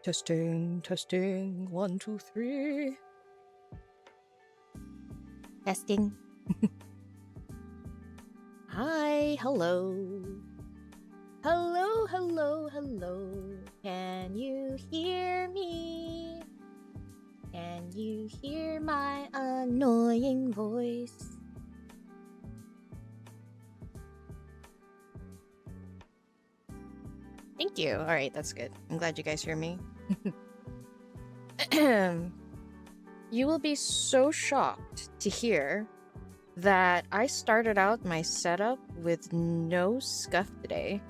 Testing, testing, 1, 2, 3. Testing. Hi, hello. Hello, hello, hello. Can you hear me? Can you hear my annoying voice? Thank you. All right, that's good. I'm glad you guys hear me. You will be so shocked to hear that I started out my setup with no scuff today.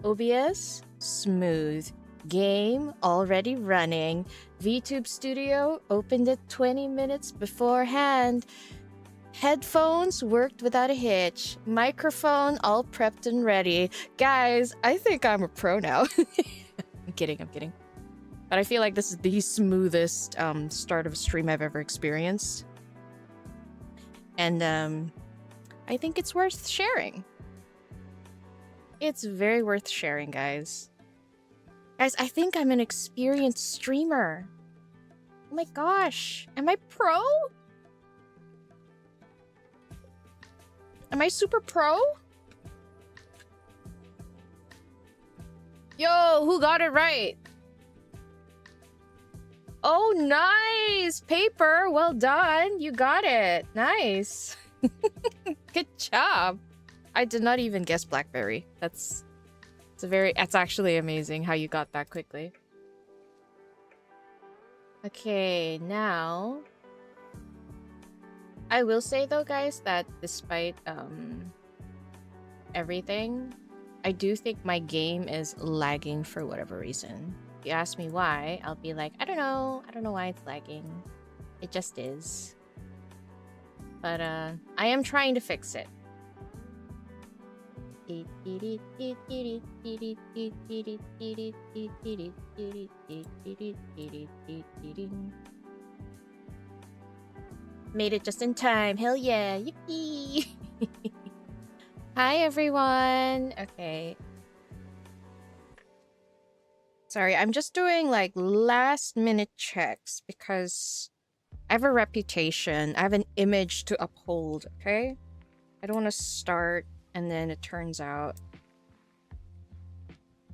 OBS, smooth. Game already running. VTube Studio opened it 20 minutes beforehand. Headphones worked without a hitch. Microphone all prepped and ready. Guys, I think I'm a pro now. I'm kidding. But I feel like this is the smoothest start of a stream I've ever experienced. And I think it's worth sharing. It's very worth sharing, guys. Guys, I think I'm an experienced streamer. Oh my gosh. Am I pro? Am I super pro? Yo, who got it right? Oh, nice! Paper, well done. You got it. Nice. Good job. I did not even guess blackberry. That's actually amazing how you got that quickly. Okay, now I will say though, guys, that despite everything, I do think my game is lagging for whatever reason. If you ask me why, I'll be like, I don't know why it's lagging. It just is. But I am trying to fix it. Made it just in time. Hell yeah. Yippee. Hi, everyone. Okay. Sorry, I'm just doing like last minute checks because I have a reputation. I have an image to uphold, okay? I don't want to start and then it turns out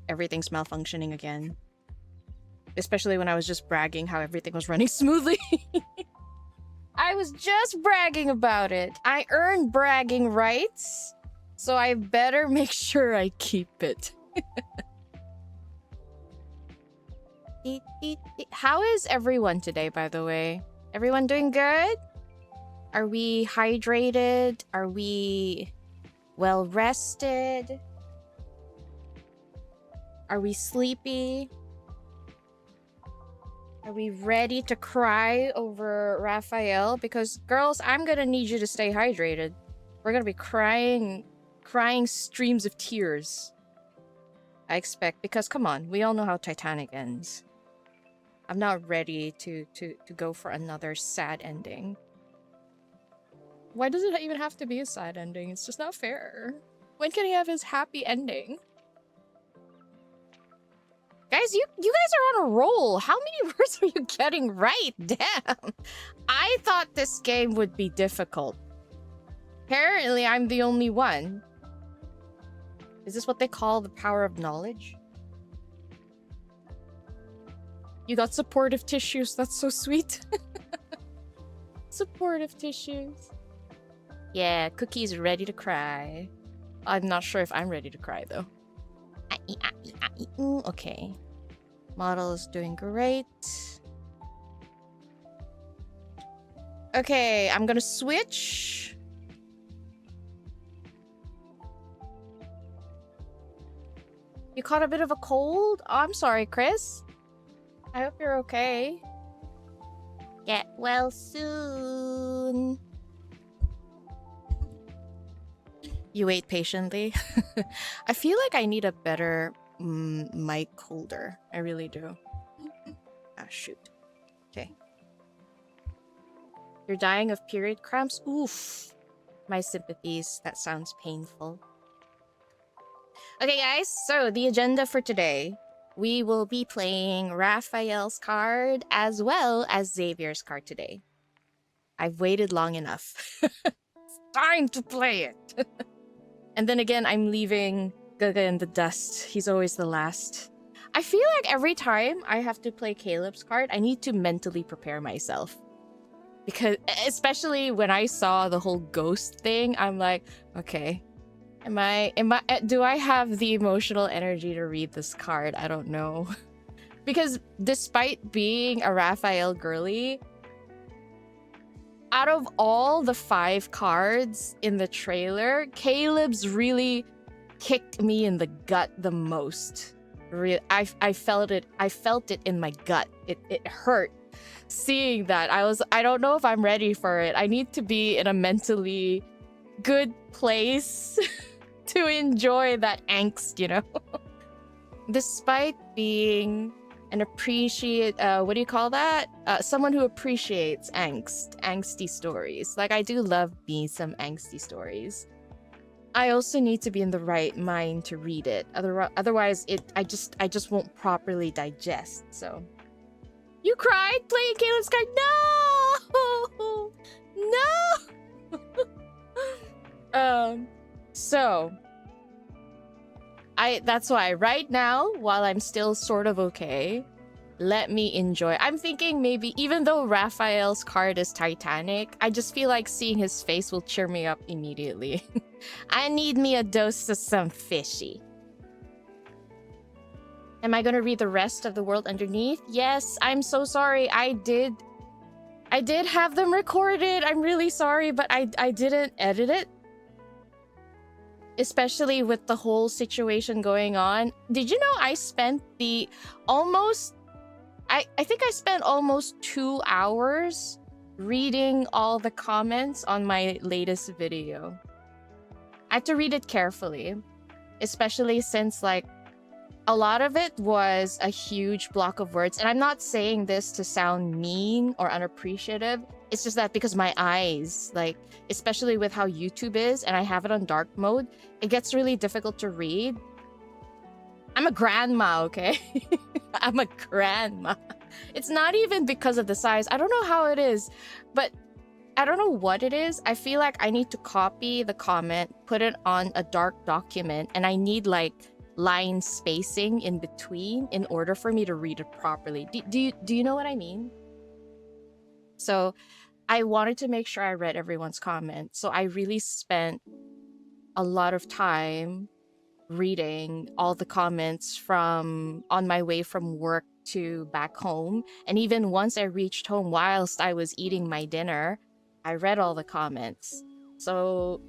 everything's malfunctioning again. Especially when I was just bragging how everything was running smoothly. I was just bragging about it. I earned bragging rights, so I better make sure I keep it. How is everyone today, by the way? Everyone doing good? Are we hydrated? Are we well rested? Are we sleepy? Are we ready to cry over Raphael? Because girls, I'm gonna need you to stay hydrated. We're gonna be crying streams of tears. I expect, because come on, we all know how Titanic ends. I'm not ready to go for another sad ending. Why does it even have to be a sad ending? It's just not fair. When can he have his happy ending? Guys, you guys are on a roll. How many words are you getting right? Damn. I thought this game would be difficult. Apparently, I'm the only one. Is this what they call the power of knowledge? You got supportive tissues. That's so sweet. Supportive tissues. Yeah, Cookie's ready to cry. I'm not sure if I'm ready to cry, though. Okay. Model is doing great. Okay, I'm gonna switch. You caught a bit of a cold? Oh, I'm sorry, Chris. I hope you're okay. Get well soon. You wait patiently. I feel like I need a better mic holder. I really do. Ah, shoot. Okay. You're dying of period cramps? Oof. My sympathies. That sounds painful. Okay, guys, so the agenda for today. We will be playing Raphael's card as well as Xavier's card today. I've waited long enough. It's time to play it. And then again, I'm leaving 𝓥𝓲𝓮𝓻 in the dust. He's always the last. I feel like every time I have to play Caleb's card, I need to mentally prepare myself. Because, especially when I saw the whole ghost thing, I'm like, okay, do I have the emotional energy to read this card? I don't know. Because despite being a Raphael girly, out of all the 5 cards in the trailer, Caleb's really kicked me in the gut the most. I felt it in my gut. It hurt seeing that. I don't know if I'm ready for it. I need to be in a mentally good place to enjoy that angst, you know? Despite being an what do you call that? Someone who appreciates angsty stories. Like, I do love me some angsty stories. I also need to be in the right mind to read it. Otherwise, I just won't properly digest. So, you cried playing Caleb's card? No, no. So, that's why right now, while I'm still sort of okay, let me enjoy. I'm thinking maybe, even though Raphael's card is Titanic, I just feel like seeing his face will cheer me up immediately. I need me a dose of some fishy. Am I gonna read the rest of The World Underneath? Yes, I'm so sorry. I did have them recorded. I'm really sorry, but I didn't edit it. Especially with the whole situation going on. Did you know I spent I think I spent almost 2 hours reading all the comments on my latest video. I had to read it carefully, especially since, like, a lot of it was a huge block of words. And I'm not saying this to sound mean or unappreciative. It's just that because my eyes, like, especially with how YouTube is and I have it on dark mode, it gets really difficult to read. I'm a grandma, okay? I'm a grandma. It's not even because of the size. I don't know how it is, but I don't know what it is. I feel like I need to copy the comment, put it on a dark document, and I need, like, line spacing in between in order for me to read it properly. Do you know what I mean? So I wanted to make sure I read everyone's comment. So I really spent a lot of time reading all the comments from on my way from work to back home. And even once I reached home whilst I was eating my dinner, I read all the comments. So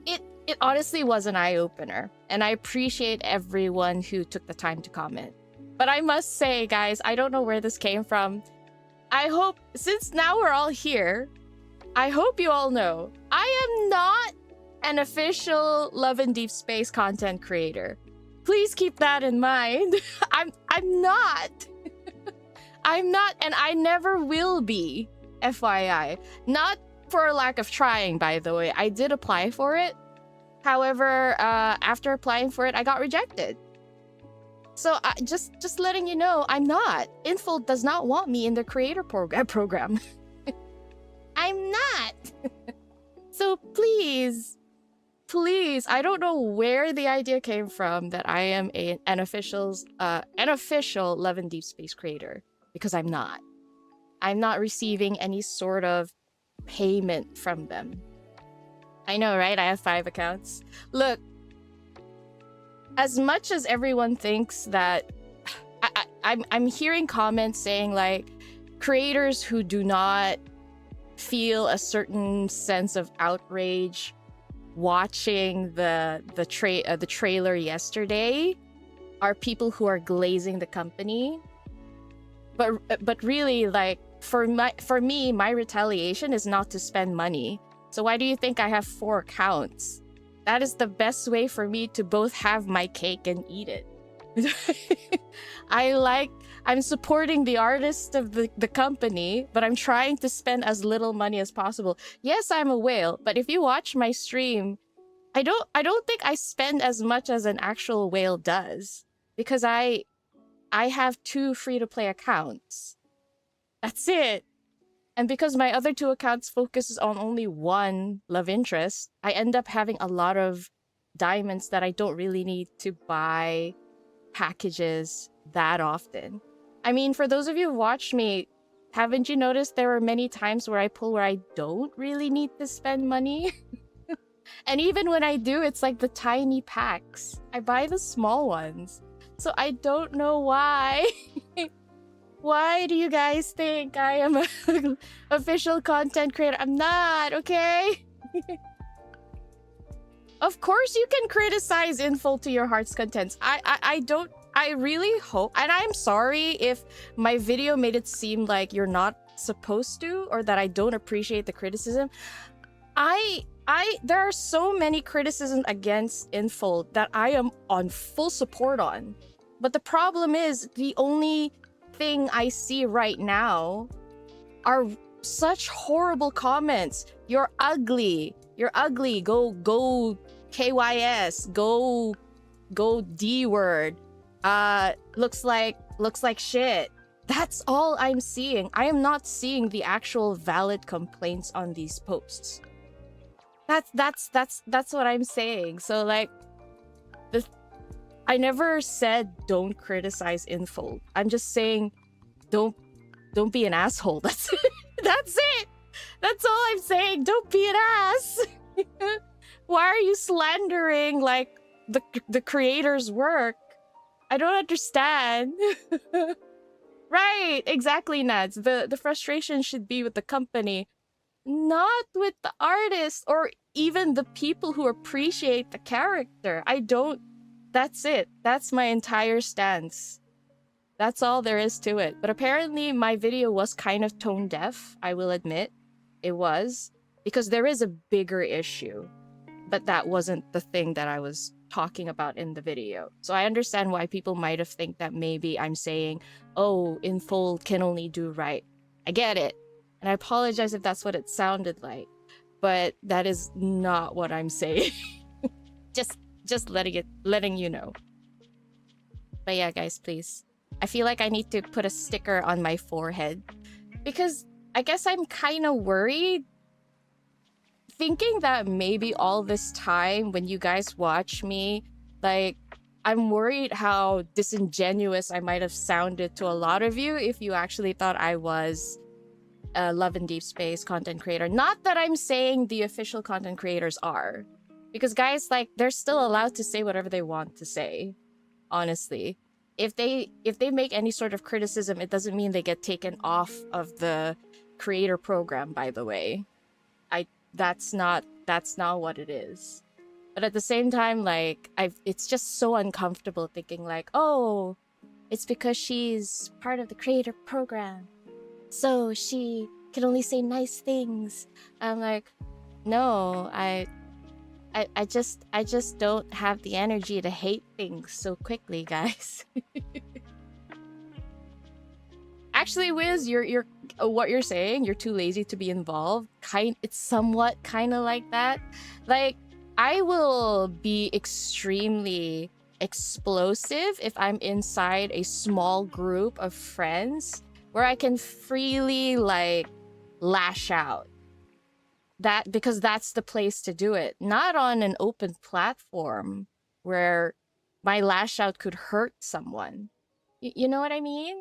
it honestly was an eye-opener. And I appreciate everyone who took the time to comment. But I must say, guys, I don't know where this came from. I hope, since now we're all here, I hope you all know, I am not an official Love and Deepspace content creator. Please keep that in mind. I'm not. I'm not, and I never will be, FYI. Not for a lack of trying, by the way. I did apply for it. However, after applying for it, I got rejected. So just letting you know, I'm not. Info does not want me in their creator program. I'm not. So please, I don't know where the idea came from that I am an official Love and Deepspace creator, because I'm not. I'm not receiving any sort of payment from them. I know, right? I have 5 accounts. Look, as much as everyone thinks that I'm hearing comments saying, like, creators who do not feel a certain sense of outrage watching the trailer yesterday are people who are glazing the company. But really, like, for me, my retaliation is not to spend money. So why do you think I have 4 accounts? That is the best way for me to both have my cake and eat it. I'm supporting the artist of the company, but I'm trying to spend as little money as possible. Yes, I'm a whale, but if you watch my stream, I don't think I spend as much as an actual whale does, because I have 2 free-to-play accounts. That's it. And because my other 2 accounts focuses on only one love interest, I end up having a lot of diamonds that I don't really need to buy packages that often. I mean, for those of you who watch me, haven't you noticed there were many times where I pull where I don't really need to spend money? And even when I do, it's like the tiny packs. I buy the small ones. So I don't know why. Why do you guys think I am an official content creator? I'm not, okay? Of course you can criticize info to your heart's contents. I really hope, and I'm sorry if my video made it seem like you're not supposed to, or that I don't appreciate the criticism. There are so many criticisms against info that I am on full support on. But the problem is, the only thing I see right now are such horrible comments. You're ugly. You're ugly. Go KYS. Go D word. Looks like shit. That's all I'm seeing. I am not seeing the actual valid complaints on these posts. That's what I'm saying. So like, I never said don't criticize info. I'm just saying don't be an asshole. That's it. That's it. That's all I'm saying. Don't be an ass. Why are you slandering like the creator's work? I don't understand. Right, exactly, Nads. The frustration should be with the company, not with the artist or even the people who appreciate the character. That's it. That's my entire stance. That's all there is to it. But apparently my video was kind of tone deaf, I will admit. It was. Because there is a bigger issue. But that wasn't the thing that I was talking about in the video. So I understand why people might have think that maybe I'm saying, oh, Infold can only do right. I get it. And I apologize if that's what it sounded like. But that is not what I'm saying. Just letting you know. But yeah, guys, please. I feel like I need to put a sticker on my forehead. Because I guess I'm kind of worried. Thinking that maybe all this time when you guys watch me, like, I'm worried how disingenuous I might have sounded to a lot of you if you actually thought I was a Love and Deepspace content creator. Not that I'm saying the official content creators are. Because guys, like, they're still allowed to say whatever they want to say. Honestly. If they make any sort of criticism, it doesn't mean they get taken off of the creator program, by the way. That's not what it is. But at the same time, like, it's just so uncomfortable thinking like, oh, it's because she's part of the creator program, so she can only say nice things. I'm like, no, I just don't have the energy to hate things so quickly, guys. Actually, Wiz, you're what you're saying, you're too lazy to be involved. It's somewhat kind of like that. Like, I will be extremely explosive if I'm inside a small group of friends where I can freely, like, lash out. Because that's the place to do it. Not on an open platform where my lash out could hurt someone. You know what I mean?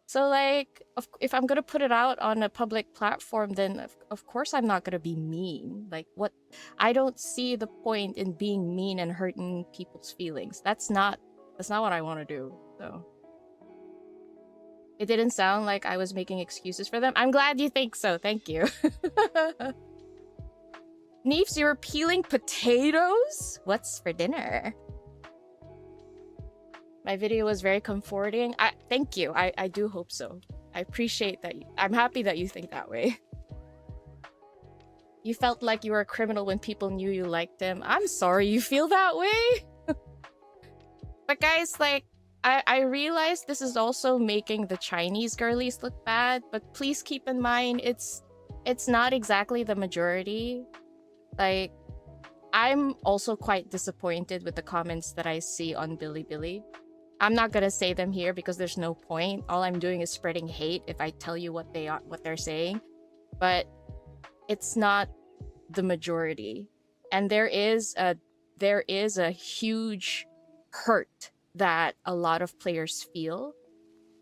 So, like, if I'm gonna put it out on a public platform, then of course I'm not gonna be mean. Like, what? I don't see the point in being mean and hurting people's feelings. That's not what I want to do. So, it didn't sound like I was making excuses for them. I'm glad you think so. Thank you. Neefs, you're peeling potatoes? What's for dinner? My video was very comforting. Thank you. I do hope so. I appreciate that. I'm happy that you think that way. You felt like you were a criminal when people knew you liked them. I'm sorry you feel that way. But guys, like, I realize this is also making the Chinese girlies look bad, but please keep in mind it's not exactly the majority. Like, I'm also quite disappointed with the comments that I see on Bilibili. I'm not gonna say them here because there's no point. All I'm doing is spreading hate if I tell you what they're saying. But it's not the majority. And there is a huge hurt that a lot of players feel,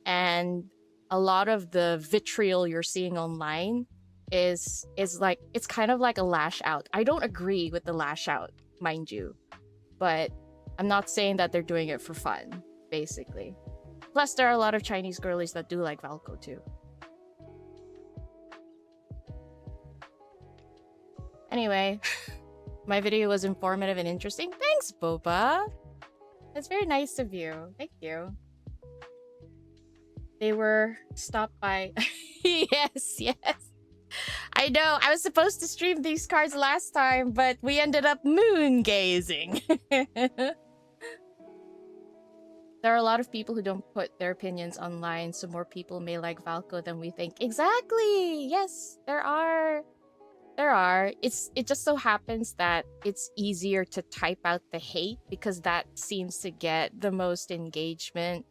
and a lot of the vitriol you're seeing online is like, it's kind of like a lash out. I don't agree with the lash out, mind you, but I'm not saying that they're doing it for fun, basically. Plus, there are a lot of Chinese girlies that do like 𝓲𝓲 too. Anyway, my video was informative and interesting. Thanks, Boba. That's very nice of you. Thank you. They were stopped by... Yes, yes. I know. I was supposed to stream these cards last time, but we ended up moon gazing. There are a lot of people who don't put their opinions online, so more people may like 𝓲𝓲 than we think. Exactly! Yes, there are. There are. It just so happens that it's easier to type out the hate because that seems to get the most engagement.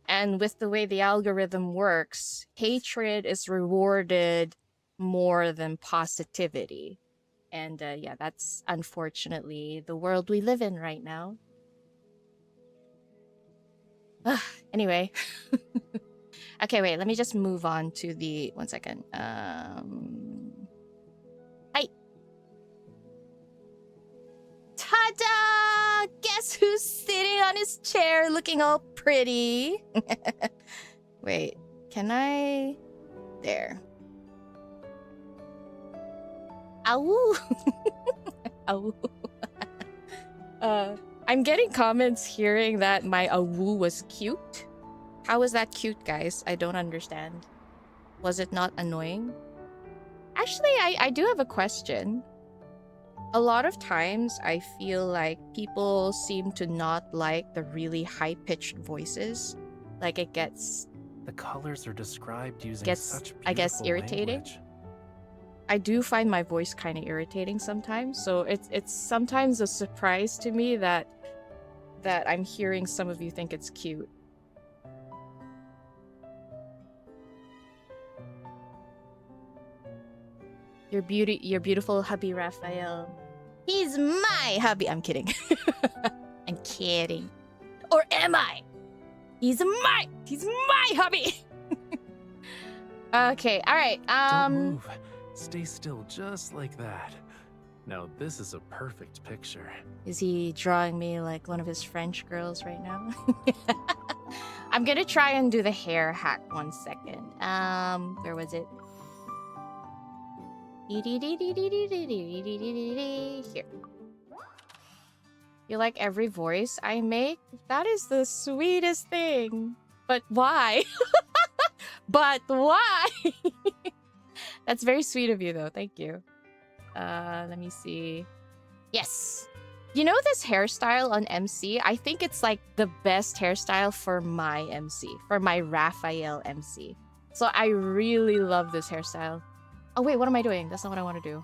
And with the way the algorithm works, hatred is rewarded more than positivity. And yeah, that's unfortunately the world we live in right now. Anyway. Okay, wait, let me just move on to the... One second. Hi! Ta-da! Guess who's sitting on his chair looking all pretty? Wait, can I... There. Ow! Ow. I'm getting comments hearing that my awoo was cute. How was that cute, guys? I don't understand. Was it not annoying? Actually, I do have a question. A lot of times, I feel like people seem to not like the really high-pitched voices. Like, it gets... The colors are described using such beautiful I guess, irritating. Language. I do find my voice kind of irritating sometimes, so it's sometimes a surprise to me that I'm hearing some of you think it's cute. Your beautiful hubby Raphael. He's my hubby. I'm kidding. I'm kidding. Or am I? He's my hubby. Okay, all right. Don't move. Stay still just like that. Now this is a perfect picture. Is he drawing me like one of his French girls right now? I'm gonna try and do the hair hack 1 second. Where was it? Here. You like every voice I make? That is the sweetest thing. But why? But why? That's very sweet of you, though. Thank you. Let me see. Yes. You know this hairstyle on MC? I think it's like the best hairstyle for my MC. For my Raphael MC. So I really love this hairstyle. Oh, wait. What am I doing? That's not what I want to do.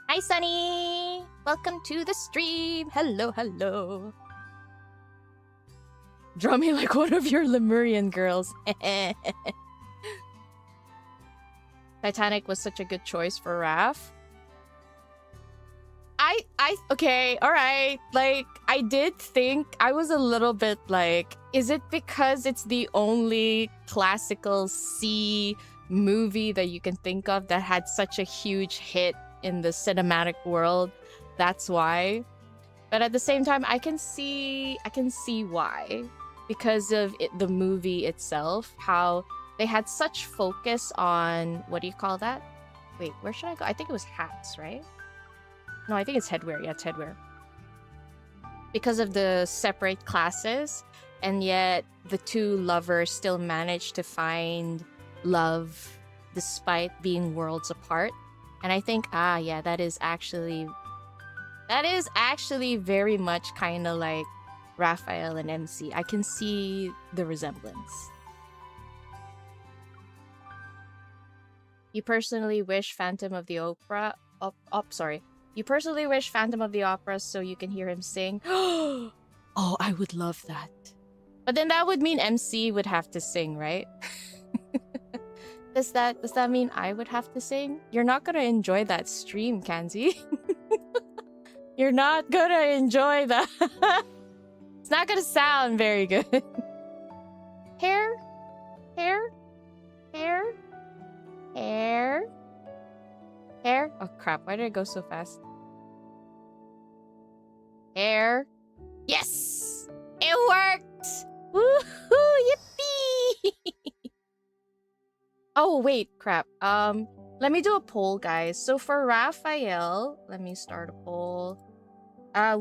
Hi, Sunny. Welcome to the stream. Hello, hello. Draw me like one of your Lemurian girls. Titanic was such a good choice for Raph. Okay, alright. Like, I did think, I was a little bit like, is it because it's the only classical sea movie that you can think of that had such a huge hit in the cinematic world? That's why. But at the same time, I can see why. Because of the movie itself, how they had such focus on, what do you call that? Wait, where should I go? I think it was hats, right? No, I think it's headwear. Yeah, it's headwear. Because of the separate classes, and yet the two lovers still managed to find love despite being worlds apart. And I think, yeah, that is actually very much kind of like Raphael and MC. I can see the resemblance. You personally wish Phantom of the Opera... You personally wish Phantom of the Opera so you can hear him sing. Oh, I would love that. But then that would mean MC would have to sing, right? Does that mean I would have to sing? You're not gonna enjoy that stream, Kanzi. You're not gonna enjoy that. It's not gonna sound very good. Hair? Hair? Hair? Hair? Hair? Oh crap, why did it go so fast? Hair? Yes! It worked! Woohoo! Yippee! Oh wait, crap. Let me do a poll, guys. So for Raphael, let me start a poll.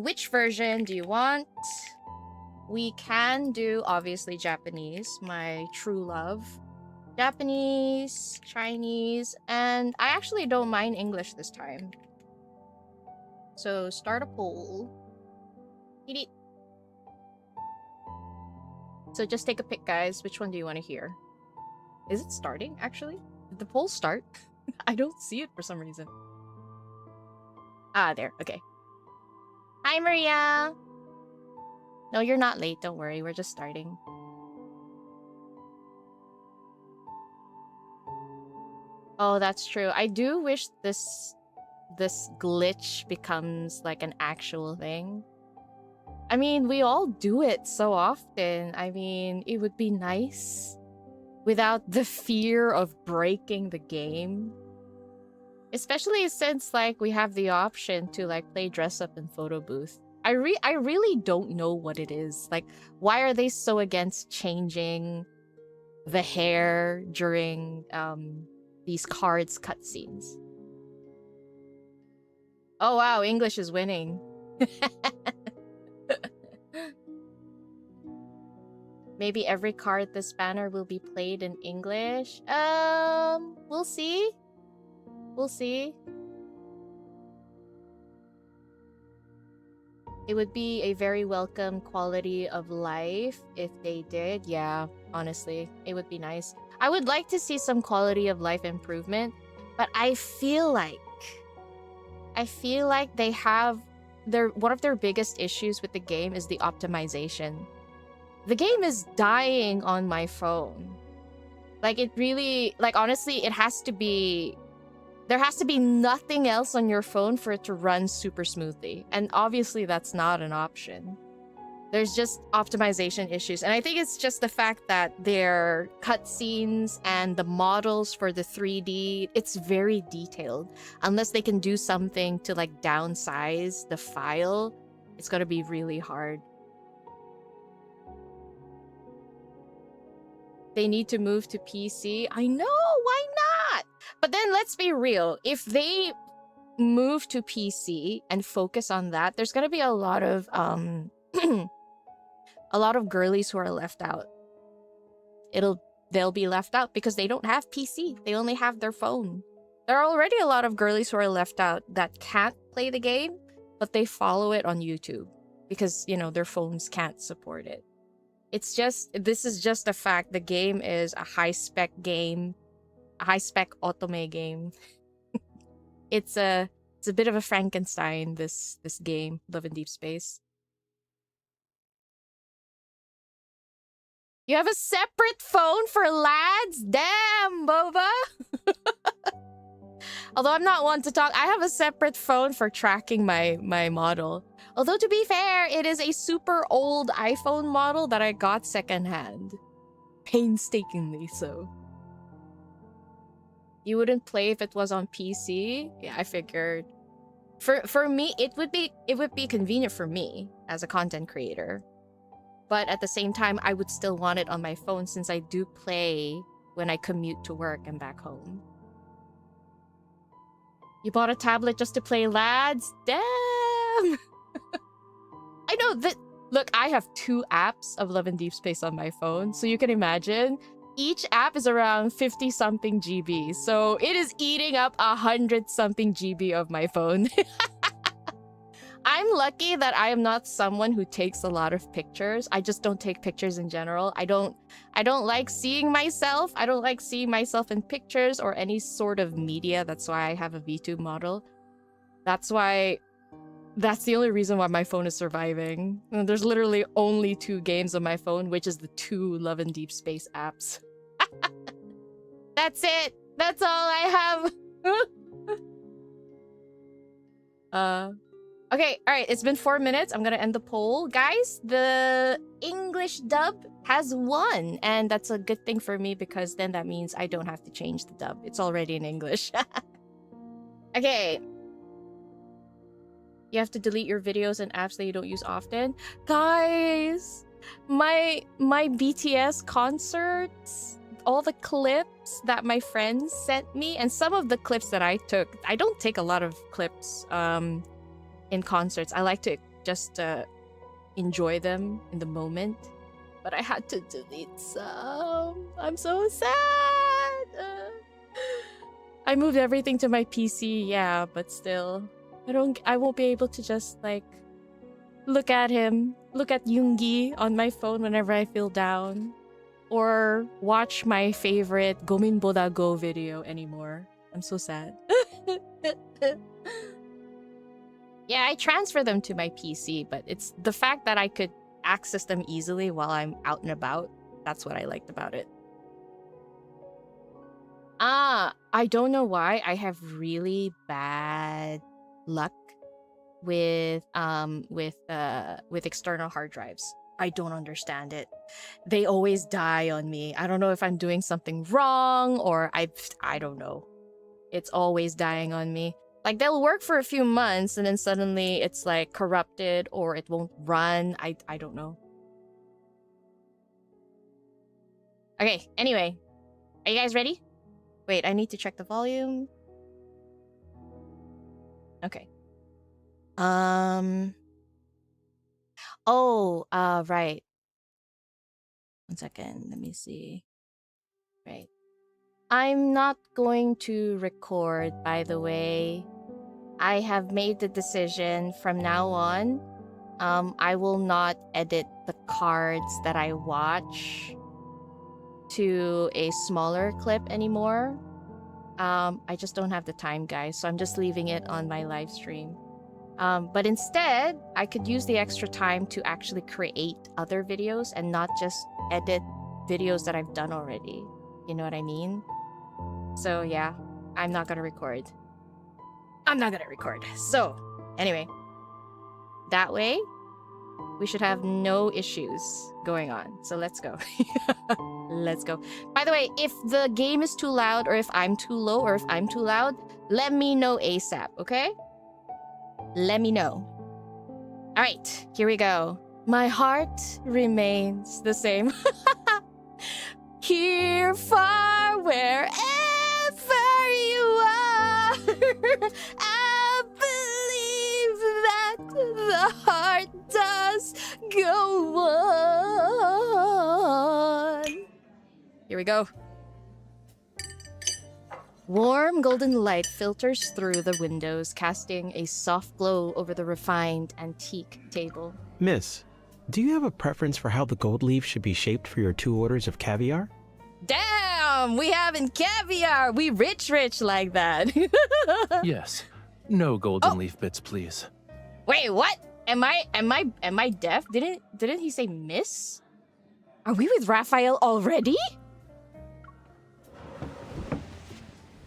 Which version do you want? We can do, obviously, Japanese, my true love. Japanese, Chinese, and I actually don't mind English this time. So start a poll. So just take a pick, guys. Which one do you want to hear? Is it starting, actually? Did the poll start? I don't see it for some reason. Ah, there. Okay. Hi, Maria! No, you're not late. Don't worry. We're just starting. Oh, that's true. I do wish this glitch becomes like an actual thing. I mean, we all do it so often. I mean, it would be nice without the fear of breaking the game. Especially since like we have the option to like play dress up in photo booth. I really don't know what it is. Like, why are they so against changing the hair during these cards cutscenes? Oh wow, English is winning. Maybe every card this banner will be played in English. We'll see. We'll see. It would be a very welcome quality of life if they did. Yeah, honestly, it would be nice. I would like to see some quality of life improvement, but I feel like they have one of their biggest issues with the game is the optimization. The game is dying on my phone. Like, it really, like, honestly, it has to be, there has to be nothing else on your phone for it to run super smoothly. And obviously that's not an option. There's just optimization issues. And I think it's just the fact that their cutscenes and the models for the 3D, it's very detailed. Unless they can do something to like downsize the file, it's gonna be really hard. They need to move to PC. I know, why not? But then let's be real. If they move to PC and focus on that, there's gonna be a lot of a lot of girlies who are left out. They'll be left out because they don't have PC. They only have their phone. There are already a lot of girlies who are left out that can't play the game, but they follow it on YouTube because, you know, their phones can't support it. It's just, this is just a fact. The game is a high-spec game, a high-spec otome game. It's a bit of a Frankenstein, this game, Love in Deepspace. You have a separate phone for lads? Damn, Boba! Although I'm not one to talk, I have a separate phone for tracking my model. Although, to be fair, it is a super old iPhone model that I got secondhand. Painstakingly so. You wouldn't play if it was on PC? Yeah, I figured. For me, it would be convenient for me as a content creator. But at the same time, I would still want it on my phone since I do play when I commute to work and back home. You bought a tablet just to play lads? Damn! I know that. Look, I have 2 apps of Love in Deepspace on my phone, so you can imagine each app is around 50-something GB, so it is eating up 100-something GB of my phone. I'm lucky that I am not someone who takes a lot of pictures. I just don't take pictures in general. I don't like seeing myself. I don't like seeing myself in pictures or any sort of media. That's why I have a VTube model. That's why... That's the only reason why my phone is surviving. And there's literally only 2 games on my phone, which is the 2 Love and Deepspace apps. That's it! That's all I have! Okay, alright, it's been 4 minutes. I'm gonna end the poll. Guys, the English dub has won. And that's a good thing for me because then that means I don't have to change the dub. It's already in English. Okay. You have to delete your videos and apps that you don't use often. Guys, my BTS concerts, all the clips that my friends sent me, and some of the clips that I took. I don't take a lot of clips in concerts. I like to just enjoy them in the moment. But I had to delete some. I'm so sad. I moved everything to my PC, yeah, but still. I won't be able to just, like, look at him, look at Yoongi on my phone whenever I feel down, or watch my favorite 𝓲𝓮𝓵𝓲𝓮𝓵 video anymore. I'm so sad. Yeah, I transfer them to my PC, but it's the fact that I could access them easily while I'm out and about. That's what I liked about it. I don't know why I have really bad luck with external hard drives. I don't understand it. They always die on me. I don't know if I'm doing something wrong or I don't know. It's always dying on me. Like, they'll work for a few months and then suddenly it's like corrupted or it won't run. I don't know. Okay, anyway. Are you guys ready? Wait, I need to check the volume. Okay. Right. 1 second. Let me see. Right. I'm not going to record, by the way. I have made the decision from now on. I will not edit the cards that I watch to a smaller clip anymore. I just don't have the time, guys, so I'm just leaving it on my live stream. But instead, I could use the extra time to actually create other videos and not just edit videos that I've done already. You know what I mean? So yeah, I'm not gonna record. So, anyway. That way, we should have no issues going on. So let's go. Let's go. By the way, if the game is too loud or if I'm too low or if I'm too loud, let me know ASAP, okay? Let me know. All right, here we go. My heart remains the same. Here, far, wherever you are, I believe that the heart does go on. Here we go. Warm golden light filters through the windows, casting a soft glow over the refined antique table. Miss, do you have a preference for how the gold leaf should be shaped for your 2 orders of caviar? Damn, we having caviar. We rich like that. Yes. No golden leaf bits, please. Wait, what? Am I deaf? Didn't he say miss? Are we with Raphael already?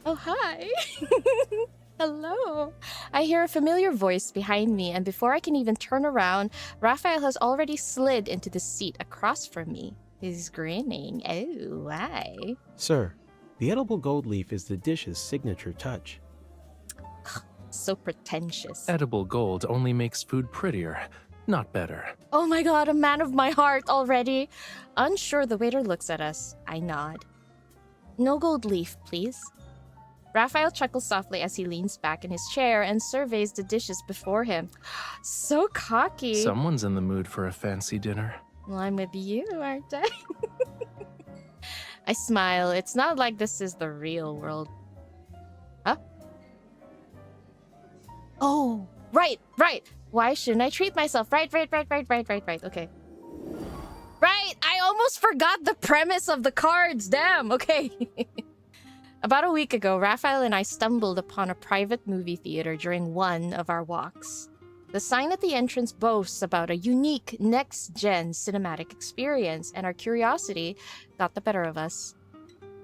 Oh, hi. Hello. I hear a familiar voice behind me, and before I can even turn around, Raphael has already slid into the seat across from me. He's grinning. Oh, why? Sir, the edible gold leaf is the dish's signature touch. So pretentious. Edible gold only makes food prettier, not better. Oh my god, a man of my heart already. Unsure, the waiter looks at us. I nod. No gold leaf, please. Raphael chuckles softly as he leans back in his chair and surveys the dishes before him. So cocky. Someone's in the mood for a fancy dinner. Well, I'm with you, aren't I? I smile. It's not like this is the real world. Huh? Oh, right. Why shouldn't I treat myself? Right. Okay. Right, I almost forgot the premise of the cards. Damn, okay. About a week ago, Raphael and I stumbled upon a private movie theater during one of our walks. The sign at the entrance boasts about a unique next-gen cinematic experience, and our curiosity got the better of us.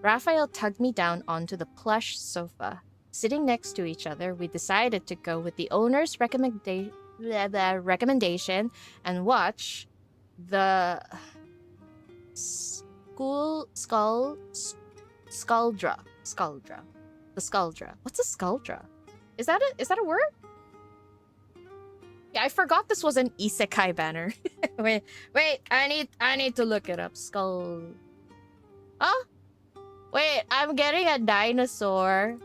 Raphael tugged me down onto the plush sofa. Sitting next to each other, we decided to go with the owner's recommendation and watch the 𝓥𝓲𝓮𝓻. The 𝓥𝓲𝓮𝓻. What's a 𝓥𝓲𝓮? Is that a word? Yeah, I forgot this was an isekai banner. wait, I need to look it up. Huh? Wait, I'm getting a dinosaur.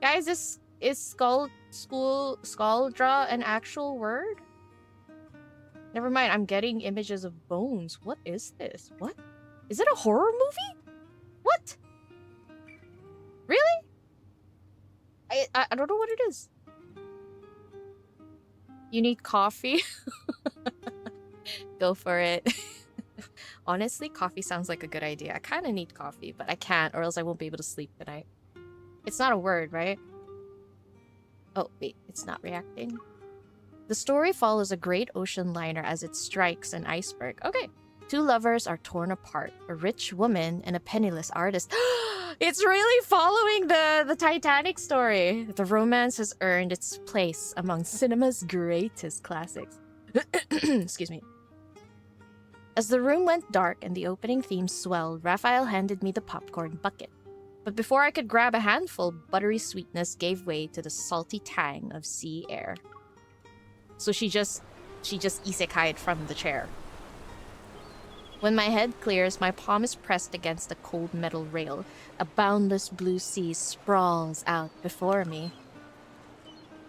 Guys, is 𝓥𝓲𝓮𝓻 an actual word? Never mind, I'm getting images of bones. What is this? What? Is it a horror movie? What? Really? I don't know what it is. You need coffee? Go for it. Honestly, coffee sounds like a good idea. I kind of need coffee, but I can't, or else I won't be able to sleep tonight. It's not a word, right? Oh, wait, it's not reacting. The story follows a great ocean liner as it strikes an iceberg. Okay. Two lovers are torn apart, a rich woman and a penniless artist. It's really following the Titanic story. The romance has earned its place among cinema's greatest classics. Excuse me. As the room went dark and the opening theme swelled, Raphael handed me the popcorn bucket. But before I could grab a handful, buttery sweetness gave way to the salty tang of sea air. So she just isekai'd from the chair. When my head clears, my palm is pressed against the cold metal rail. A boundless blue sea sprawls out before me.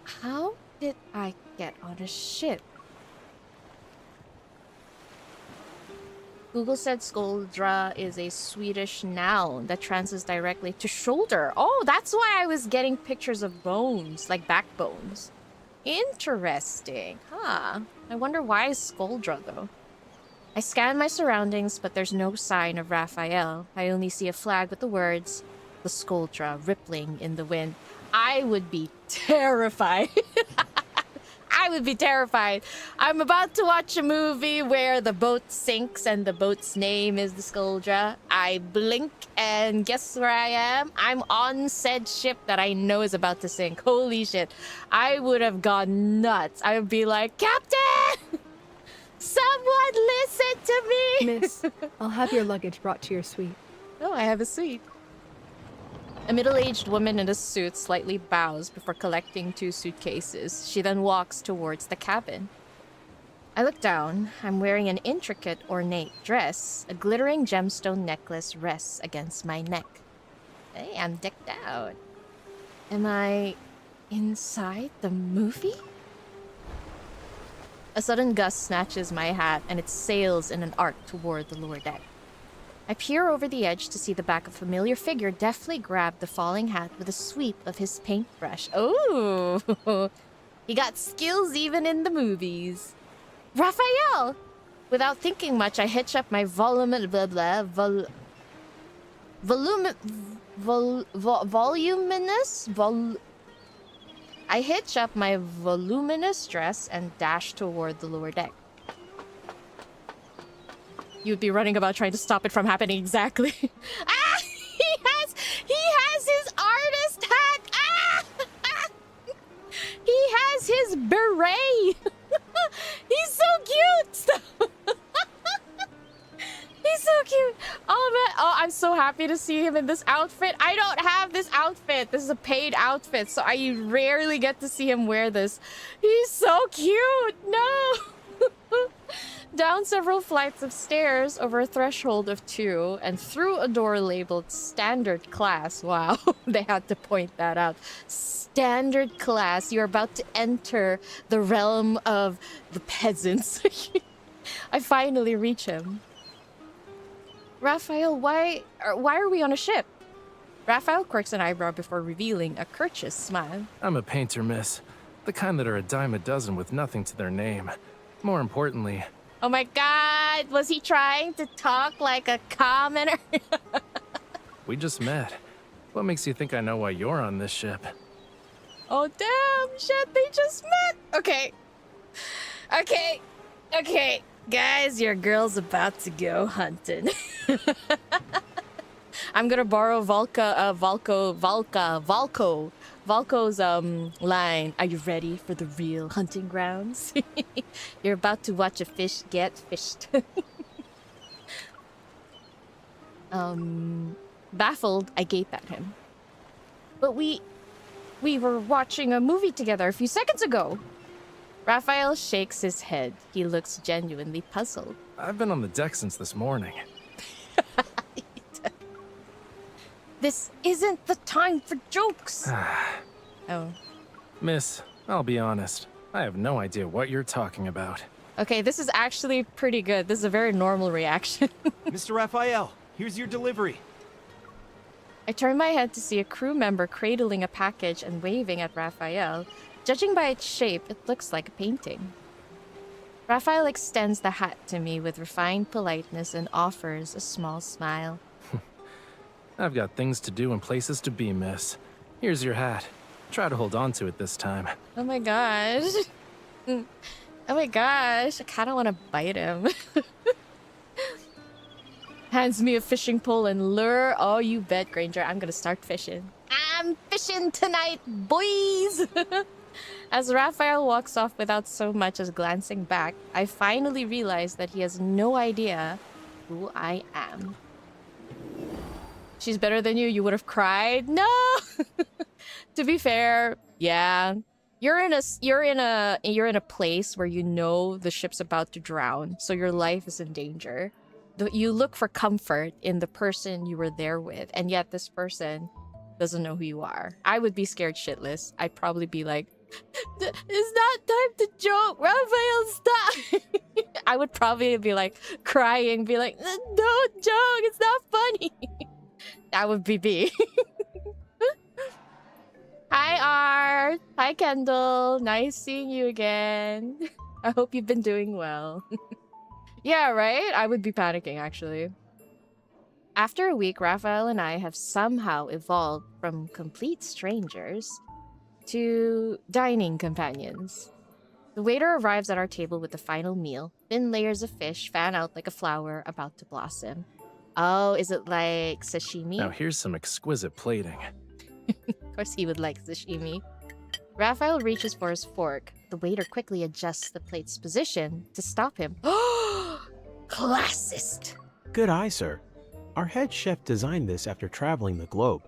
How did I get on a ship? Google said 𝓥𝓲𝓮𝓻 is a Swedish noun that translates directly to shoulder. Oh, that's why I was getting pictures of bones, like backbones. Interesting. Huh. I wonder why 𝓥𝓲𝓮𝓻 though. I scan my surroundings, but there's no sign of Raphael. I only see a flag with the words, the 𝓥𝓲𝓮, rippling in the wind. I would be terrified. I would be terrified. I'm about to watch a movie where the boat sinks and the boat's name is the 𝓥𝓲𝓮. I blink and guess where I am? I'm on said ship that I know is about to sink. Holy shit. I would have gone nuts. I would be like, Captain! Someone listen to me! Miss, I'll have your luggage brought to your suite. Oh, I have a suite. A middle-aged woman in a suit slightly bows before collecting 2 suitcases. She then walks towards the cabin. I look down. I'm wearing an intricate, ornate dress. A glittering gemstone necklace rests against my neck. Hey, I'm decked out. Am I inside the movie? A sudden gust snatches my hat, and it sails in an arc toward the lower deck. I peer over the edge to see the back of a familiar figure deftly grab the falling hat with a sweep of his paintbrush. Oh, he got skills even in the movies. Raphael! Without thinking much, I hitch up my I hitch up my voluminous dress and dash toward the lower deck. You'd be running about trying to stop it from happening exactly. Ah! He has his artist hat! Ah! He has his beret! He's so cute! He's so cute! Oh man, oh, I'm so happy to see him in this outfit. I don't have this outfit. This is a paid outfit, so I rarely get to see him wear this. He's so cute! No! Down several flights of stairs, over a threshold of 2, and through a door labeled standard class. Wow, they had to point that out. Standard class. You're about to enter the realm of the peasants. I finally reach him. Raphael, why are we on a ship? Raphael quirks an eyebrow before revealing a courteous smile. I'm a painter, miss. The kind that are a dime a dozen with nothing to their name. More importantly... Oh my god, was he trying to talk like a commoner? We just met. What makes you think I know why you're on this ship? Oh, damn! Shit, they just met! Okay. Okay. Guys, your girl's about to go hunting. I'm gonna borrow Valko's line. Are you ready for the real hunting grounds? You're about to watch a fish get fished. Baffled, I gape at him. But we were watching a movie together a few seconds ago. Raphael shakes his head. He looks genuinely puzzled. I've been on the deck since this morning. This isn't the time for jokes. Oh. Miss, I'll be honest. I have no idea what you're talking about. Okay, this is actually pretty good. This is a very normal reaction. Mr. Raphael, here's your delivery. I turn my head to see a crew member cradling a package and waving at Raphael. Judging by its shape, it looks like a painting. Raphael extends the hat to me with refined politeness and offers a small smile. I've got things to do and places to be, miss. Here's your hat. Try to hold on to it this time. Oh my gosh. Oh my gosh. I kind of want to bite him. Hands me a fishing pole and lure. Oh, you bet, Granger. I'm gonna start fishing. I'm fishing tonight, boys! As Raphael walks off without so much as glancing back, I finally realize that he has no idea who I am. She's better than you. You would have cried. No. To be fair, yeah. You're in a place where you know the ship's about to drown, so your life is in danger. You look for comfort in the person you were there with, and yet this person doesn't know who you are. I would be scared shitless. I'd probably be like, it's not time to joke, Raphael, stop. I would probably be like crying, be like, don't joke, it's not funny. That would be me. Hi, Art. Hi, Kendall. Nice seeing you again. I hope you've been doing well. Yeah, right? I would be panicking, actually. After a week, Raphael and I have somehow evolved from complete strangers to dining companions. The waiter arrives at our table with the final meal. Thin layers of fish fan out like a flower about to blossom. Oh, is it like sashimi? Now here's some exquisite plating. Of course he would like sashimi. Raphael reaches for his fork. The waiter quickly adjusts the plate's position to stop him. Classist! Good eye, sir. Our head chef designed this after traveling the globe.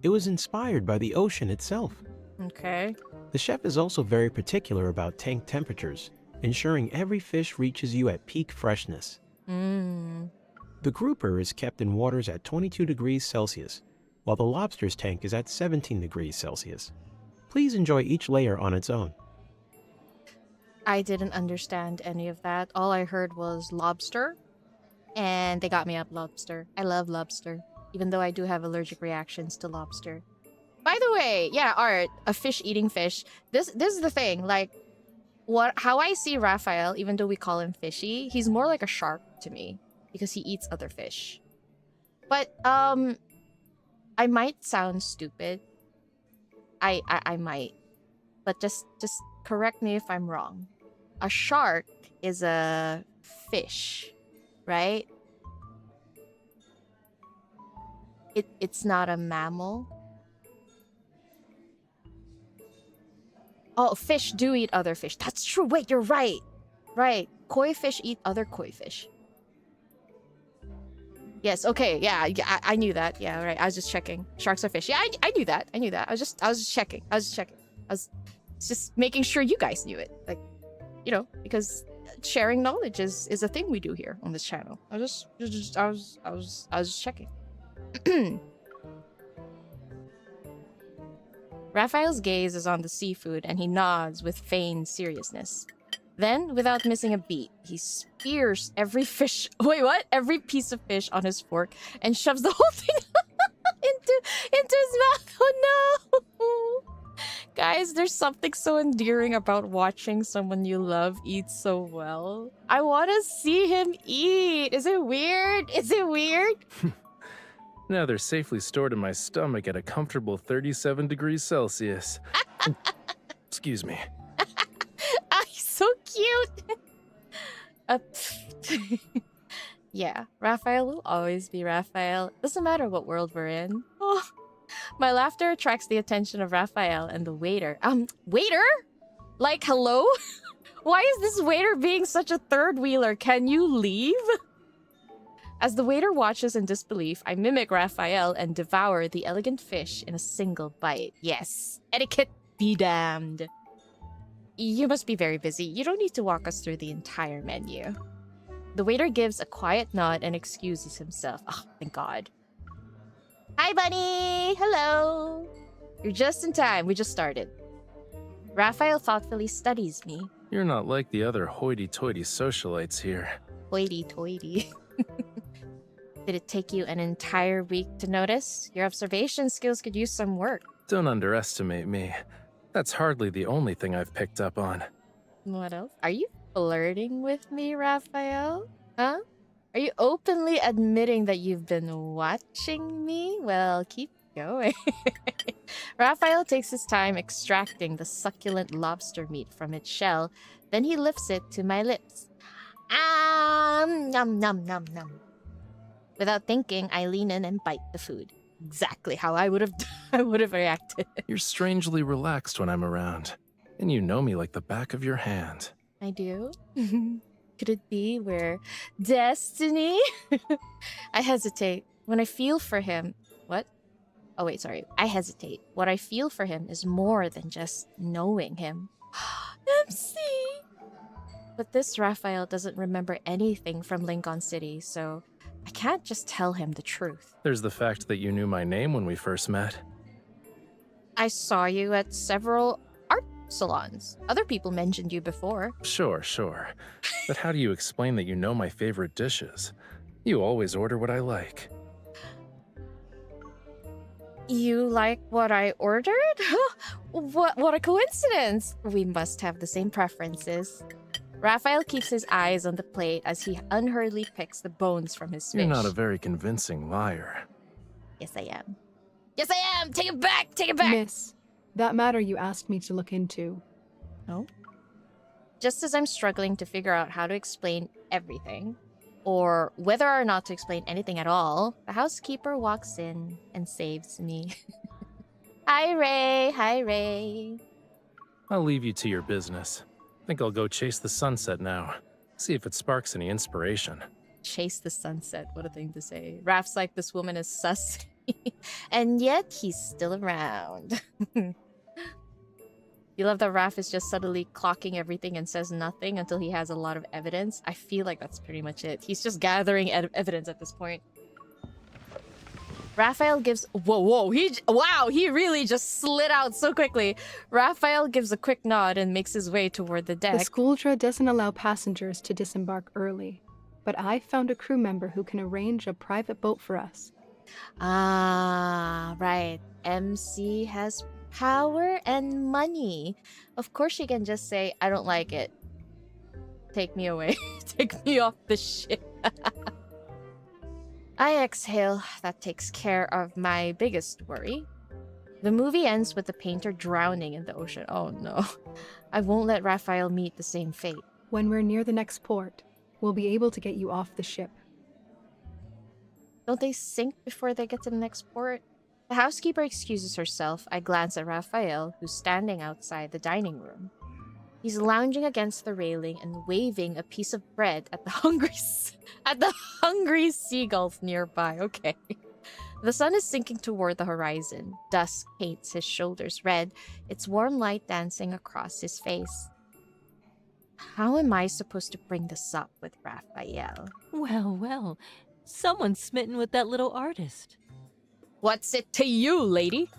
It was inspired by the ocean itself. Okay. The chef is also very particular about tank temperatures, ensuring every fish reaches you at peak freshness. The grouper is kept in waters at 22 degrees Celsius, while the lobster's tank is at 17 degrees Celsius. Please enjoy each layer on its own. I didn't understand any of that. All I heard was lobster, and they got me up lobster. I love lobster, even though I do have allergic reactions to lobster. By the way, yeah, Art, a fish eating fish. This is the thing, like, how I see Raphael, even though we call him fishy, he's more like a shark to me because he eats other fish. But I might sound stupid. I might, but just correct me if I'm wrong. A shark is a fish, right? It's not a mammal. Oh, fish do eat other fish. That's true. Wait, you're right. Right. Koi fish eat other koi fish. Yes, okay, yeah, I knew that. Yeah, right. I was just checking. Sharks are fish. Yeah, I knew that. I knew that. I was just checking. I was just making sure you guys knew it. Like, you know, because sharing knowledge is a thing we do here on this channel. I was just checking. Raphael's gaze is on the seafood and he nods with feigned seriousness. Then, without missing a beat, he spears every fish... Wait, what? Every piece of fish on his fork and shoves the whole thing into his mouth. Oh no! Guys, there's something so endearing about watching someone you love eat so well. I want to see him eat. Is it weird? Is it weird? Now they're safely stored in my stomach at a comfortable 37 degrees Celsius. Excuse me. Ah, he's so cute. Yeah, Raphael will always be Raphael. Doesn't matter what world we're in. Oh, my laughter attracts the attention of Raphael and the waiter. Waiter? Like, hello? Why is this waiter being such a third wheeler? Can you leave? As the waiter watches in disbelief, I mimic Raphael and devour the elegant fish in a single bite. Yes, etiquette be damned. You must be very busy. You don't need to walk us through the entire menu. The waiter gives a quiet nod and excuses himself. Oh, thank God. Hi, bunny! Hello! You're just in time. We just started. Raphael thoughtfully studies me. You're not like the other hoity-toity socialites here. Hoity-toity. Did it take you an entire week to notice? Your observation skills could use some work. Don't underestimate me. That's hardly the only thing I've picked up on. What else? Are you flirting with me, Raphael? Huh? Are you openly admitting that you've been watching me? Well, keep going. Raphael takes his time extracting the succulent lobster meat from its shell. Then he lifts it to my lips. Nom nom nom nom. Without thinking, I lean in and bite the food. Exactly how I would have reacted. You're strangely relaxed when I'm around, and you know me like the back of your hand. I do? Could it be we're destiny? I hesitate. When I feel for him... What? Oh, wait, sorry. I hesitate. What I feel for him is more than just knowing him. MC! But this Raphael doesn't remember anything from Lincoln City, so I can't just tell him the truth. There's the fact that you knew my name when we first met. I saw you at several art salons. Other people mentioned you before. Sure. But how do you explain that you know my favorite dishes? You always order what I like. You like what I ordered? What a coincidence! We must have the same preferences. Raphael keeps his eyes on the plate as he unhurriedly picks the bones from his fish. You're not a very convincing liar. Yes, I am. Yes, I am! Take it back! Take it back! Miss, that matter you asked me to look into. No? Just as I'm struggling to figure out how to explain everything, or whether or not to explain anything at all, the housekeeper walks in and saves me. Hi, Ray! Hi, Ray! I'll leave you to your business. Think I'll go chase the sunset now. See if it sparks any inspiration. Chase the sunset. What a thing to say. Raph's like, this woman is sus. And yet, he's still around. You love that Raph is just subtly clocking everything and says nothing until he has a lot of evidence? I feel like that's pretty much it. He's just gathering evidence at this point. Raphael gives... Whoa. He really just slid out so quickly. Raphael gives a quick nod and makes his way toward the deck. The 𝓥𝓲𝓮 doesn't allow passengers to disembark early, but I found a crew member who can arrange a private boat for us. Ah, right. MC has power and money. Of course she can just say, I don't like it. Take me away. Take me off the ship. I exhale. That takes care of my biggest worry. The movie ends with the painter drowning in the ocean. Oh no. I won't let Raphael meet the same fate. When we're near the next port, we'll be able to get you off the ship. Don't they sink before they get to the next port? The housekeeper excuses herself. I glance at Raphael, who's standing outside the dining room. He's lounging against the railing and waving a piece of bread at the hungry seagulls nearby. Okay. The sun is sinking toward the horizon. Dusk paints his shoulders red, its warm light dancing across his face. How am I supposed to bring this up with Raphael? Well, someone's smitten with that little artist. What's it to you, lady?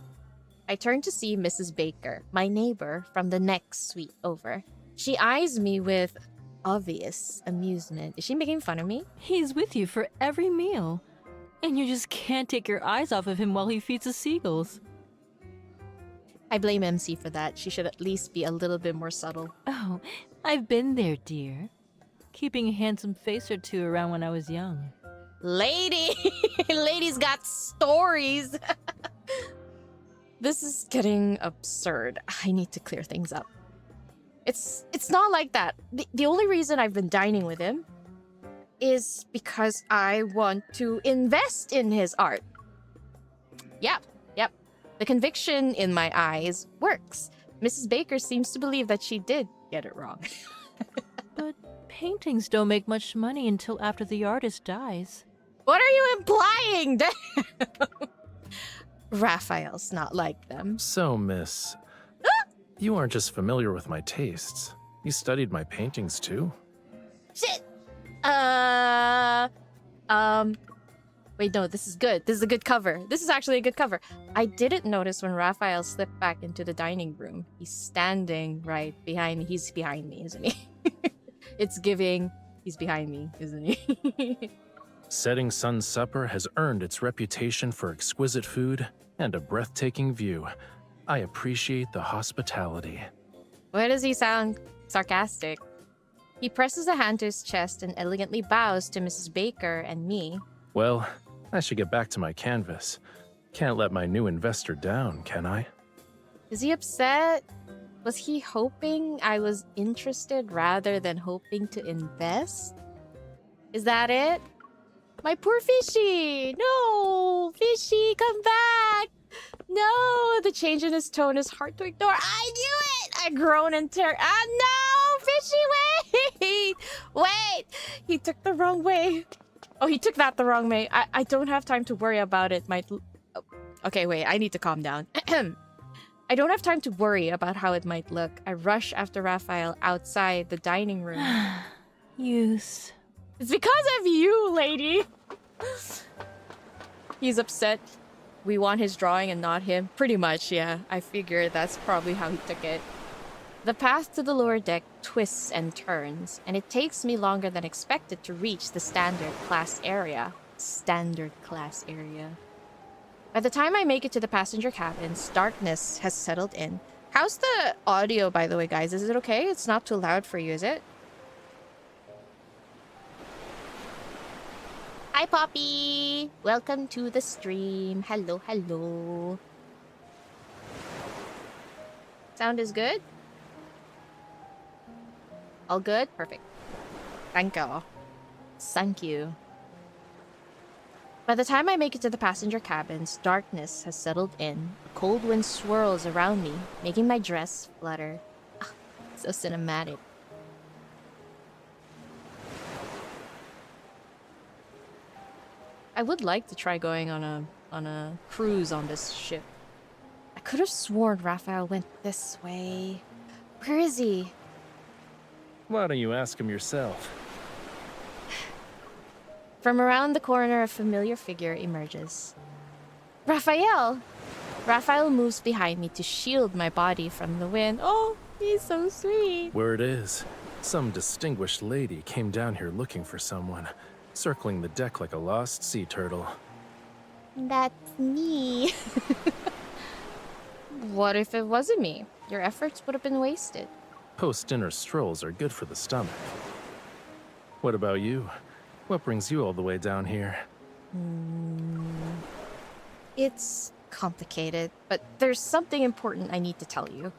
I turn to see Mrs. Baker, my neighbor from the next suite over. She eyes me with obvious amusement. Is she making fun of me? He's with you for every meal, and you just can't take your eyes off of him while he feeds the seagulls. I blame MC for that. She should at least be a little bit more subtle. Oh, I've been there, dear. Keeping a handsome face or two around when I was young. Lady! Lady's got stories! This is getting absurd. I need to clear things up. It's not like that. The only reason I've been dining with him is because I want to invest in his art. Yep. The conviction in my eyes works. Mrs. Baker seems to believe that she did get it wrong. But paintings don't make much money until after the artist dies. What are you implying? Raphael's not like them. So, miss, you aren't just familiar with my tastes. You studied my paintings, too? Shit! Wait, no, this is good. This is a good cover. This is actually a good cover. I didn't notice when Raphael slipped back into the dining room. He's standing right behind me. He's behind me, isn't he? It's giving, he's behind me, isn't he? Setting Sun's Supper has earned its reputation for exquisite food and a breathtaking view. I appreciate the hospitality. Why does he sound sarcastic? He presses a hand to his chest and elegantly bows to Mrs. Baker and me. Well, I should get back to my canvas. Can't let my new investor down, can I? Is he upset? Was he hoping I was interested rather than hoping to invest? Is that it? My poor fishy! No! Fishy, come back! No! The change in his tone is hard to ignore. I knew it! I groan in terror. Ah, no! Fishy, wait! Wait! He took the wrong way. Oh, he took that the wrong way. I don't have time to worry about it. Okay, wait. I need to calm down. I don't have time to worry about how it might look. I rush after Raphael outside the dining room. Use. It's because of you, lady! He's upset. We want his drawing and not him. Pretty much, yeah. I figured that's probably how he took it. The path to the lower deck twists and turns, and it takes me longer than expected to reach the standard class area. Standard class area. By the time I make it to the passenger cabins, darkness has settled in. How's the audio, by the way, guys? Is it okay? It's not too loud for you, is it? Hi, Poppy! Welcome to the stream. Hello, hello. Sound is good? All good? Perfect. Thank you. Thank you. By the time I make it to the passenger cabins, darkness has settled in. A cold wind swirls around me, making my dress flutter. Ah, so cinematic. I would like to try going on a cruise on this ship. I could have sworn Raphael went this way. Where is he? Why don't you ask him yourself? From around the corner, a familiar figure emerges. Raphael! Raphael moves behind me to shield my body from the wind. Oh, he's so sweet. Word is, some distinguished lady came down here looking for someone, circling the deck like a lost sea turtle. That's me. What if it wasn't me? Your efforts would have been wasted. Post-dinner strolls are good for the stomach. What about you? What brings you all the way down here? It's complicated, but there's something important I need to tell you.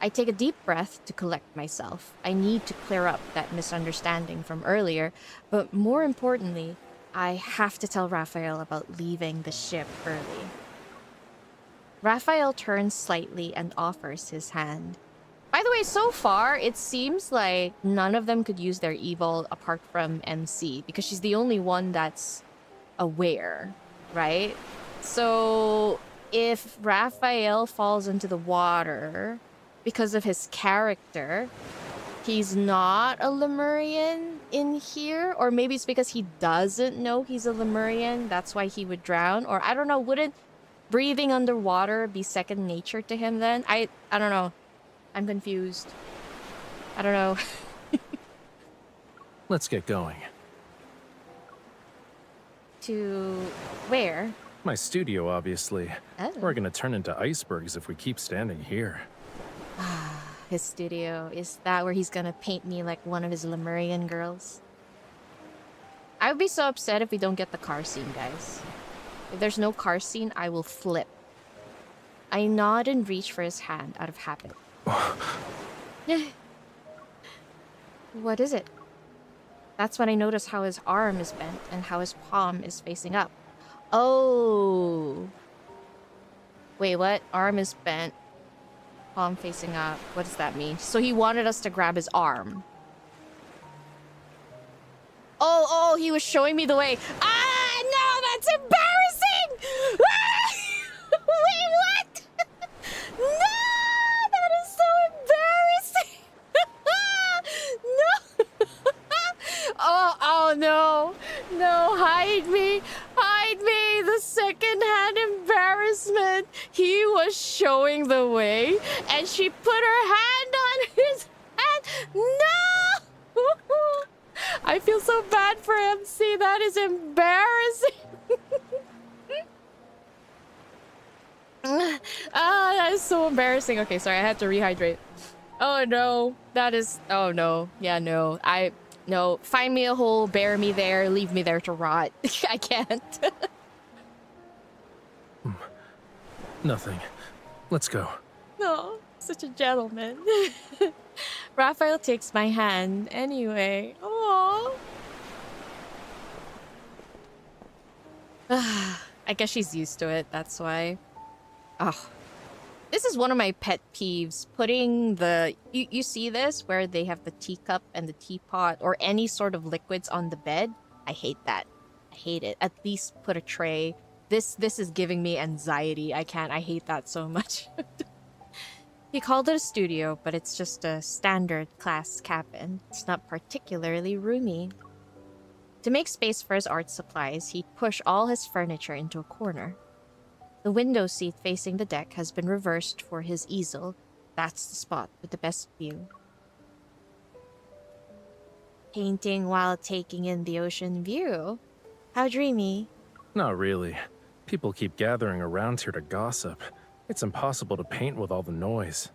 I take a deep breath to collect myself. I need to clear up that misunderstanding from earlier, but more importantly, I have to tell Raphael about leaving the ship early. Raphael turns slightly and offers his hand. By the way, so far, it seems like none of them could use their evil apart from MC, because she's the only one that's aware, right? So, if Raphael falls into the water because of his character, he's not a Lemurian in here? Or maybe it's because he doesn't know he's a Lemurian, that's why he would drown? Or I don't know, wouldn't breathing underwater be second nature to him then? I don't know. I'm confused. I don't know. Let's get going. To where? My studio, obviously. Oh. We're gonna turn into icebergs if we keep standing here. His studio. Is that where he's gonna paint me like one of his Lemurian girls? I would be so upset if we don't get the car scene, guys. If there's no car scene, I will flip. I nod and reach for his hand out of habit. What is it? That's when I notice how his arm is bent and how his palm is facing up. Oh. Wait, what? Arm is bent. Palm facing up. What does that mean? So he wanted us to grab his arm. Oh, he was showing me the way. Ah, no, that's embarrassing! Ah! Wait, what? No, that is so embarrassing! No! Oh, no. No, hide me. Hide me. The secondhand embarrassment. He was showing the way, and she put her hand on his hand. No! I feel so bad for MC. That is embarrassing. That is so embarrassing. Okay, sorry. I had to rehydrate. Oh, no. That is... Oh, no. Yeah, no. No. Find me a hole, bury me there, leave me there to rot. I can't. Nothing. Let's go. No. Such a gentleman. Raphael takes my hand anyway. Aww. I guess she's used to it, that's why. Oh. This is one of my pet peeves. Putting the... You see this? Where they have the teacup and the teapot or any sort of liquids on the bed? I hate that. I hate it. At least put a tray. This is giving me anxiety. I can't. I hate that so much. He called it a studio, but it's just a standard class cabin. It's not particularly roomy. To make space for his art supplies, he'd push all his furniture into a corner. The window seat facing the deck has been reversed for his easel. That's the spot with the best view. Painting while taking in the ocean view. How dreamy. Not really. People keep gathering around here to gossip. It's impossible to paint with all the noise.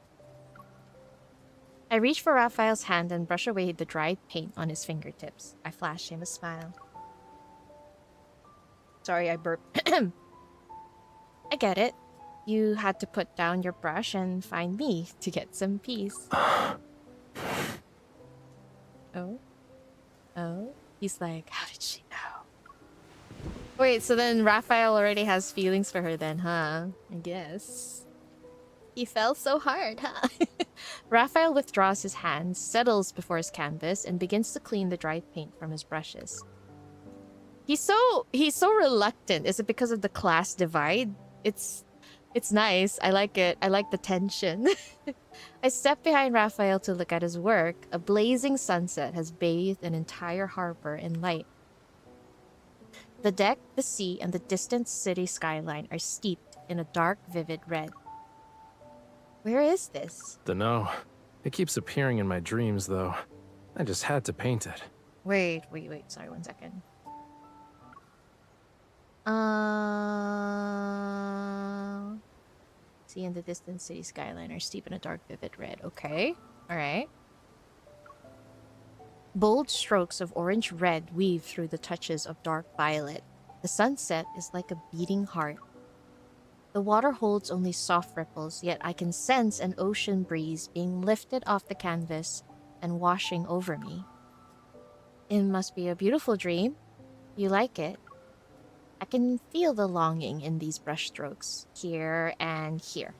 I reach for Raphael's hand and brush away the dried paint on his fingertips. I flash him a smile. Sorry, I burped. I get it. You had to put down your brush and find me to get some peace. Oh? He's like, how did she know? Wait, so then Raphael already has feelings for her then, huh? I guess. He fell so hard, huh? Raphael withdraws his hand, settles before his canvas, and begins to clean the dried paint from his brushes. He's so reluctant. Is it because of the class divide? It's nice. I like it. I like the tension. I step behind Raphael to look at his work. A blazing sunset has bathed an entire harbor in light. The deck, the sea, and the distant city skyline are steeped in a dark, vivid red. Where is this? Dunno. It keeps appearing in my dreams, though. I just had to paint it. Wait. Sorry, 1 second. See in the distant city skyline are steep in a dark, vivid red. Okay. Alright. Bold strokes of orange-red weave through the touches of dark violet. The sunset is like a beating heart. The water holds only soft ripples, yet I can sense an ocean breeze being lifted off the canvas and washing over me. It must be a beautiful dream. You like it? I can feel the longing in these brushstrokes, here and here.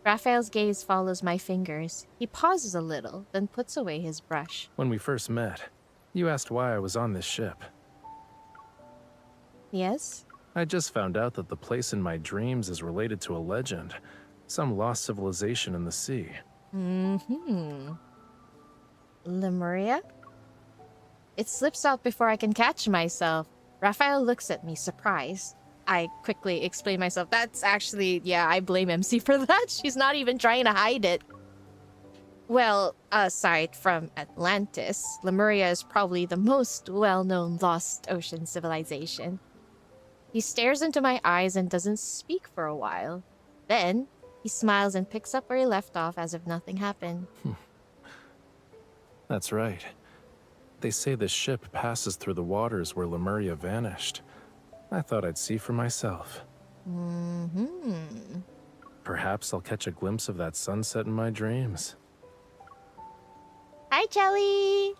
Raphael's gaze follows my fingers. He pauses a little, then puts away his brush. When we first met, you asked why I was on this ship. Yes? I just found out that the place in my dreams is related to a legend. Some lost civilization in the sea. Lemuria? It slips out before I can catch myself. Raphael looks at me, surprised. I quickly explain myself. That's actually... Yeah, I blame MC for that. She's not even trying to hide it. Well, aside from Atlantis, Lemuria is probably the most well-known lost ocean civilization. He stares into my eyes and doesn't speak for a while. Then, he smiles and picks up where he left off as if nothing happened. That's right. They say the ship passes through the waters where Lemuria vanished. I thought I'd see for myself. Perhaps I'll catch a glimpse of that sunset in my dreams. Hi, Jelly!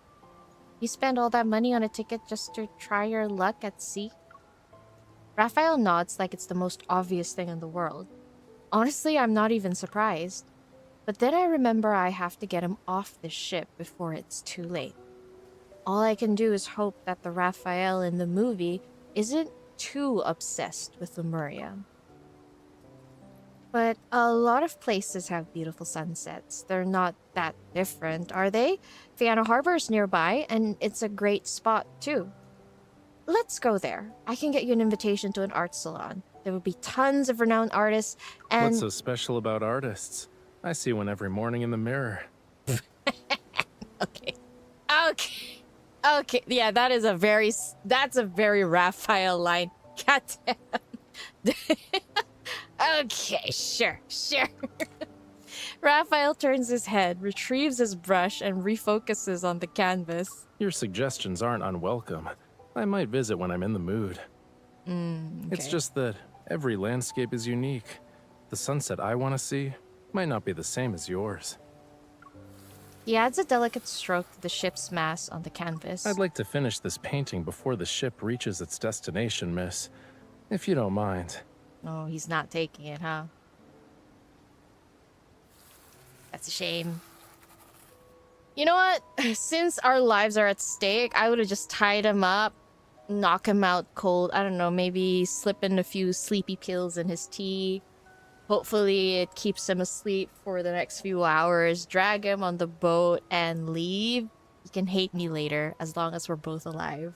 You spend all that money on a ticket just to try your luck at sea? Raphael nods like it's the most obvious thing in the world. Honestly, I'm not even surprised. But then I remember I have to get him off the ship before it's too late. All I can do is hope that the Raphael in the movie isn't too obsessed with Lemuria. But a lot of places have beautiful sunsets. They're not that different, are they? Vienna Harbor is nearby, and it's a great spot too. Let's go there. I can get you an invitation to an art salon. There will be tons of renowned artists, and... What's so special about artists? I see one every morning in the mirror. Okay. Yeah, that's a very Raphael line. Goddamn. Okay, sure. Raphael turns his head, retrieves his brush, and refocuses on the canvas. Your suggestions aren't unwelcome. I might visit when I'm in the mood. Okay. It's just that every landscape is unique. The sunset I want to see might not be the same as yours. He adds a delicate stroke to the ship's mast on the canvas. I'd like to finish this painting before the ship reaches its destination, miss. If you don't mind. Oh, he's not taking it, huh? That's a shame. You know what? Since our lives are at stake, I would have just tied him up, knock him out cold. I don't know, maybe slip in a few sleepy pills in his tea. Hopefully it keeps him asleep for the next few hours. Drag him on the boat and leave. He can hate me later, as long as we're both alive.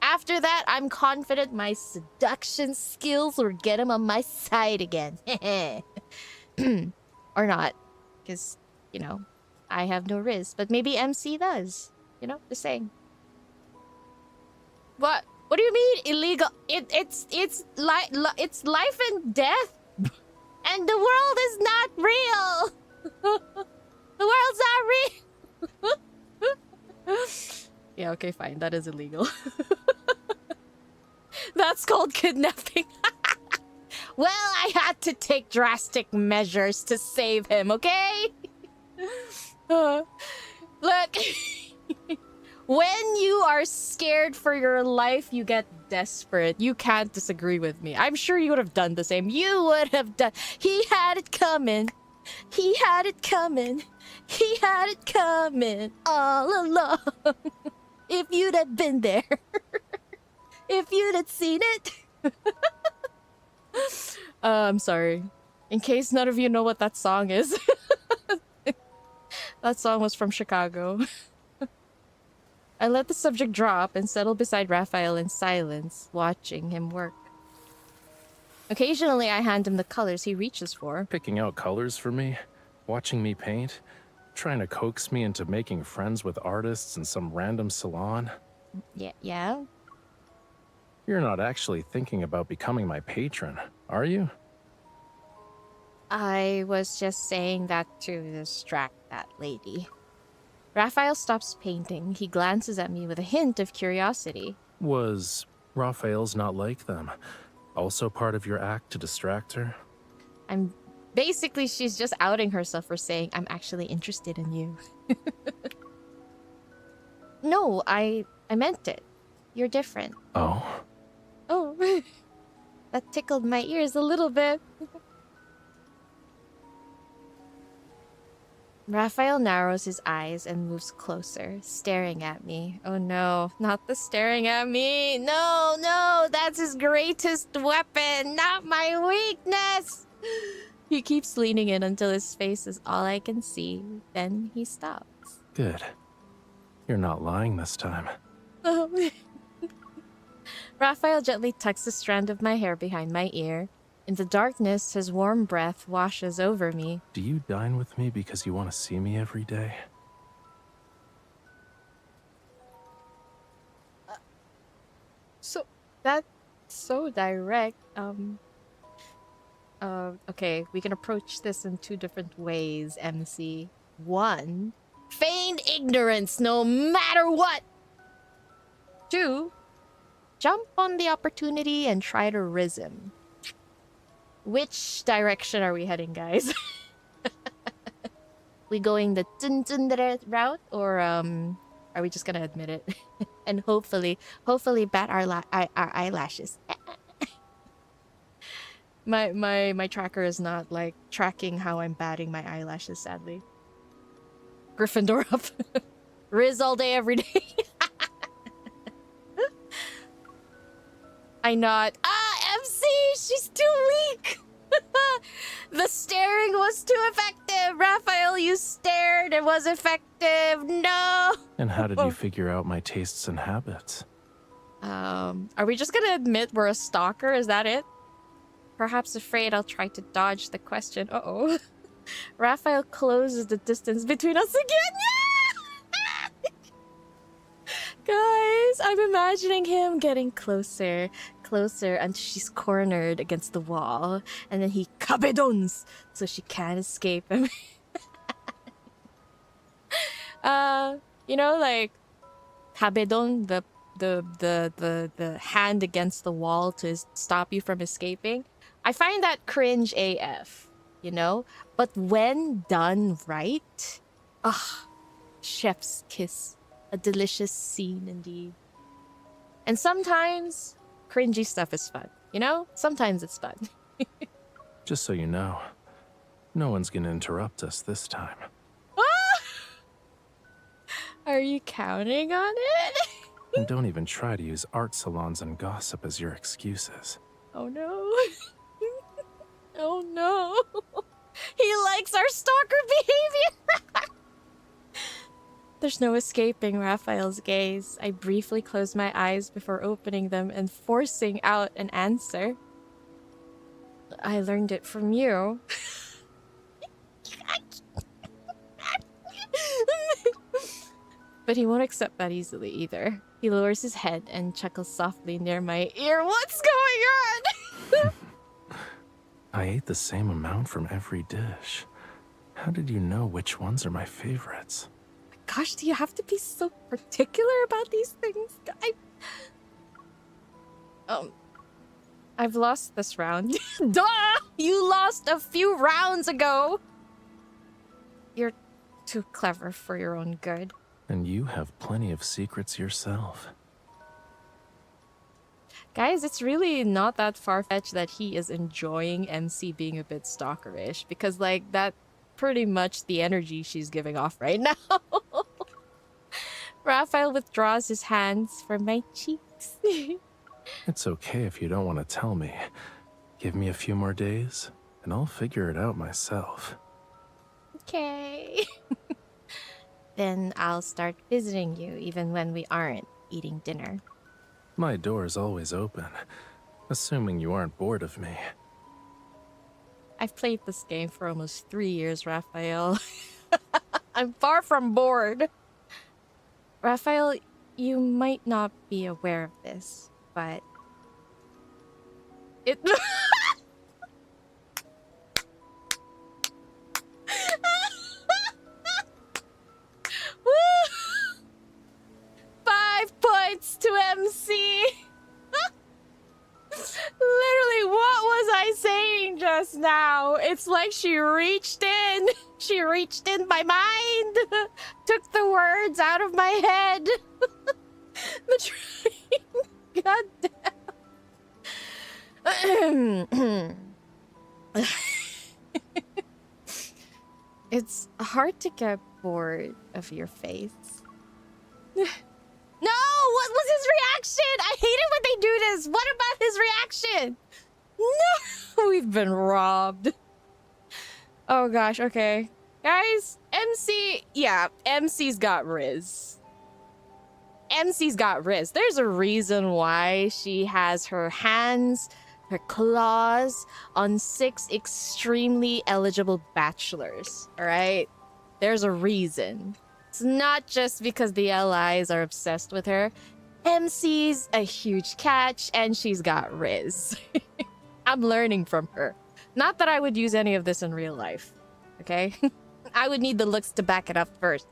After that, I'm confident my seduction skills will get him on my side again. Or not. Because, you know, I have no risk. But maybe MC does. You know, just saying. What? What do you mean illegal? It's life and death. And the world is not real. The world's not real. Yeah, okay, fine. That is illegal. That's called kidnapping. Well, I had to take drastic measures to save him, okay? Look, when you are scared for your life, you get desperate. You can't disagree with me. I'm sure you would have done the same. You would have done. He had it coming. He had it coming. He had it coming all along. If you'd have been there. If you'd have seen it. I'm sorry. In case none of you know what that song is. That song was from Chicago. I let the subject drop and settle beside Raphael in silence, watching him work. Occasionally, I hand him the colors he reaches for. Picking out colors for me, watching me paint, trying to coax me into making friends with artists in some random salon. Yeah? You're not actually thinking about becoming my patron, are you? I was just saying that to distract that lady. Raphael stops painting. He glances at me with a hint of curiosity. Was Raphael's not like them also part of your act to distract her? Basically, she's just outing herself for saying, I'm actually interested in you. No, I meant it. You're different. Oh? Oh, that tickled my ears a little bit. Raphael narrows his eyes and moves closer, staring at me. Oh no, not the staring at me. No, that's his greatest weapon, not my weakness. He keeps leaning in until his face is all I can see. Then he stops. Good. You're not lying this time. Oh. Raphael gently tucks a strand of my hair behind my ear. In the darkness, his warm breath washes over me. Do you dine with me because you want to see me every day? So, that's so direct. Okay, we can approach this in two different ways, MC. One, feigned ignorance no matter what. to jump on the opportunity and try to riz him. Which direction are we heading, guys? We going the tsundere route, or are we just gonna admit it and hopefully bat our eyelashes? my tracker is not like tracking how I'm batting my eyelashes, sadly. Gryffindor up. Riz all day, every day. I not. MC! She's too weak! The staring was too effective! Raphael, you stared. It was effective. No! And how did you figure out my tastes and habits? Are we just gonna admit we're a stalker? Is that it? Perhaps afraid I'll try to dodge the question. Uh-oh. Raphael closes the distance between us again. Yeah! Guys, I'm imagining him getting closer until she's cornered against the wall, and then he kabedons so she can't escape him. You know, like kabedon, the hand against the wall to stop you from escaping. I find that cringe AF, you know? But when done right, chef's kiss. A delicious scene indeed. And sometimes cringy stuff is fun, you know? Sometimes it's fun. Just so you know, no one's gonna interrupt us this time. Are you counting on it? And don't even try to use art salons and gossip as your excuses. Oh no. Oh no. He likes our stalker behavior. There's no escaping Raphael's gaze. I briefly closed my eyes before opening them and forcing out an answer. I learned it from you. But he won't accept that easily either. He lowers his head and chuckles softly near my ear. What's going on? I ate the same amount from every dish. How did you know which ones are my favorites? Gosh, do you have to be so particular about these things? I've lost this round. Duh! You lost a few rounds ago! You're too clever for your own good. And you have plenty of secrets yourself. Guys, it's really not that far-fetched that he is enjoying MC being a bit stalkerish, because, like, that pretty much the energy she's giving off right now. Raphael withdraws his hands from my cheeks. It's okay if you don't want to tell me. Give me a few more days, and I'll figure it out myself. Okay. Then I'll start visiting you even when we aren't eating dinner. My door's always open, assuming you aren't bored of me. I've played this game for almost 3 years, Raphael. I'm far from bored. Raphael, you might not be aware of this, but... It... 5 points to MC! Literally, what was I saying just now? It's like she reached in. She reached in my mind. Took the words out of my head. The train. God damn. It's hard to get bored of your face. No! What was his reaction? I hate it when they do this. What about his reaction? No! We've been robbed. Oh gosh, okay. Guys, MC... Yeah, MC's got Riz. MC's got Riz. There's a reason why she has her hands, her claws on 6 extremely eligible bachelors. Alright? There's a reason. It's not just because the LIs are obsessed with her. MC's a huge catch, and she's got Riz. I'm learning from her. Not that I would use any of this in real life. Okay? I would need the looks to back it up first.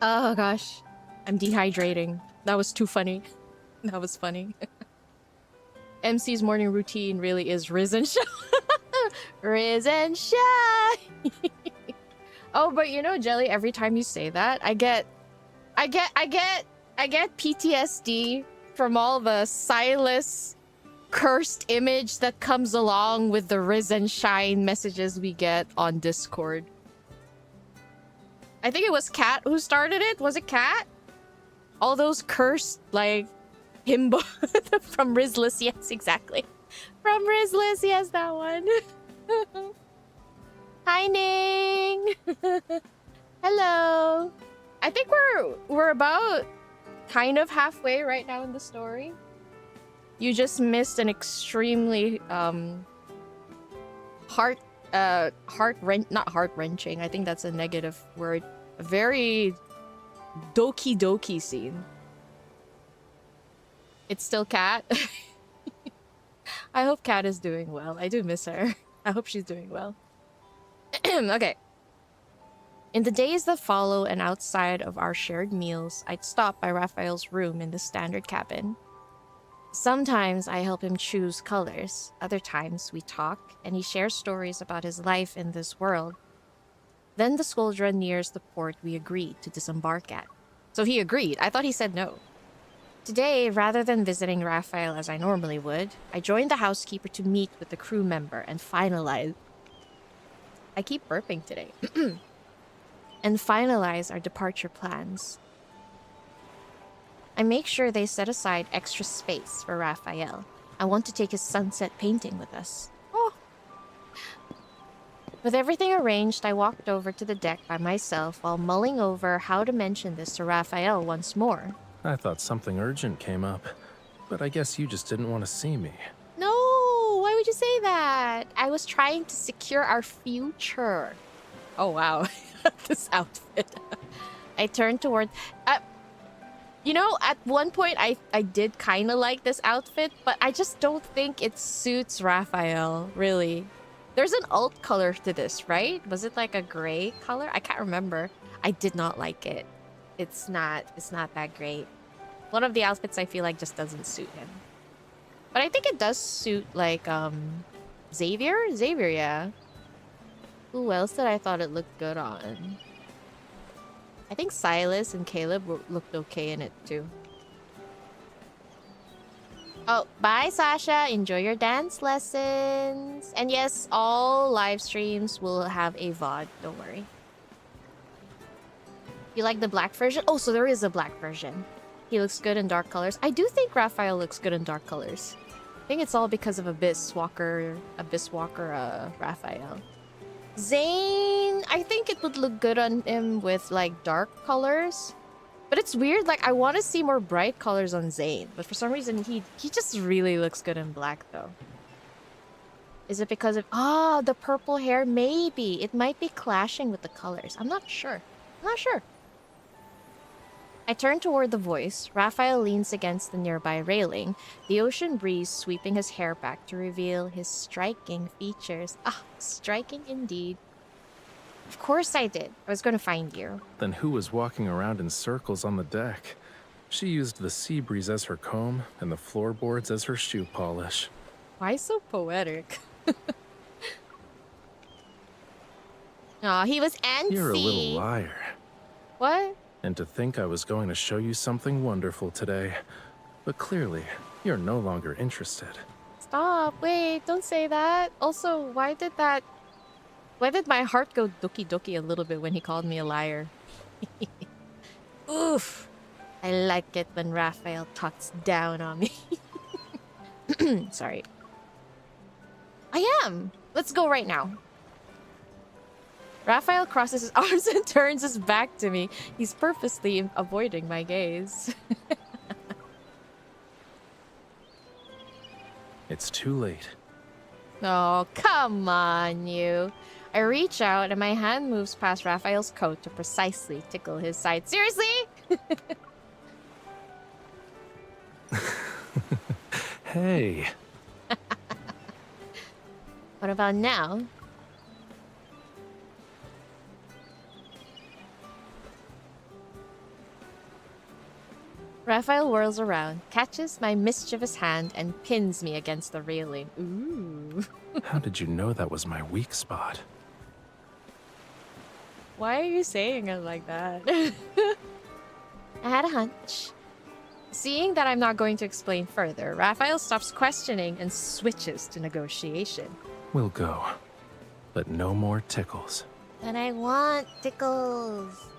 Oh gosh. I'm dehydrating. That was too funny. That was funny. MC's morning routine really is risen shine. Risen shine. Oh, but you know, Jelly, every time you say that, I get PTSD from all the Silas cursed image that comes along with the risen shine messages we get on Discord. I think it was Kat who started it. Was it Kat? All those cursed, like, himbo from Rizless. Yes, exactly. From Rizless, yes, that one. Hi, Ning. Hello. I think we're about kind of halfway right now in the story. You just missed an extremely not heart-wrenching. I think that's a negative word. A very doki doki scene. It's still Kat. I hope Kat is doing well. I do miss her. I hope she's doing well. Okay. In the days that follow and outside of our shared meals, I'd stop by Raphael's room in the standard cabin. Sometimes I help him choose colors. Other times we talk, and he shares stories about his life in this world. Then the 𝓥𝓲 nears the port we agreed to disembark at. So he agreed. I thought he said no. Today, rather than visiting Raphael as I normally would, I joined the housekeeper to meet with the crew member and finalize... I keep burping today. And finalize our departure plans. I make sure they set aside extra space for Raphael. I want to take his sunset painting with us. Oh. With everything arranged, I walked over to the deck by myself while mulling over how to mention this to Raphael once more. I thought something urgent came up, but I guess you just didn't want to see me. No, why would you say that? I was trying to secure our future. Oh, wow. This outfit. I turned toward... you know, at one point, I did kind of like this outfit, but I just don't think it suits Raphael, really. There's an alt color to this, right? Was it like a gray color? I can't remember. I did not like it. It's not that great. One of the outfits I feel like just doesn't suit him. But I think it does suit, like, Xavier? Xavier, yeah. Who else did I thought it looked good on? I think Silas and Caleb looked okay in it, too. Oh, bye, Sasha. Enjoy your dance lessons. And yes, all live streams will have a VOD. Don't worry. You like the black version? Oh, so there is a black version. He looks good in dark colors. I do think Raphael looks good in dark colors. I think it's all because of Abyss Walker Raphael. Zane, I think it would look good on him with, like, dark colors. But it's weird, like, I want to see more bright colors on Zane. But for some reason, he just really looks good in black, though. Is it because of... Ah, the purple hair? Maybe. It might be clashing with the colors. I'm not sure. I'm not sure. I turn toward the voice. Raphael leans against the nearby railing, the ocean breeze sweeping his hair back to reveal his striking features. Ah, striking indeed. Of course I did. I was going to find you. Then who was walking around in circles on the deck? She used the sea breeze as her comb and the floorboards as her shoe polish. Why so poetic? Aw, he was antsy. You're a little liar. What? And to think I was going to show you something wonderful today. But clearly, you're no longer interested. Stop. Wait, don't say that. Also, why did my heart go doki doki a little bit when he called me a liar? Oof. I like it when Raphael talks down on me. Sorry. I am. Let's go right now. Raphael crosses his arms and turns his back to me. He's purposely avoiding my gaze. It's too late. Oh, come on, you. I reach out and my hand moves past Raphael's coat to precisely tickle his side. Seriously? Hey. What about now? Raphael whirls around, catches my mischievous hand, and pins me against the railing. Ooh. How did you know that was my weak spot? Why are you saying it like that? I had a hunch. Seeing that I'm not going to explain further, Raphael stops questioning and switches to negotiation. We'll go, but no more tickles. And I want tickles.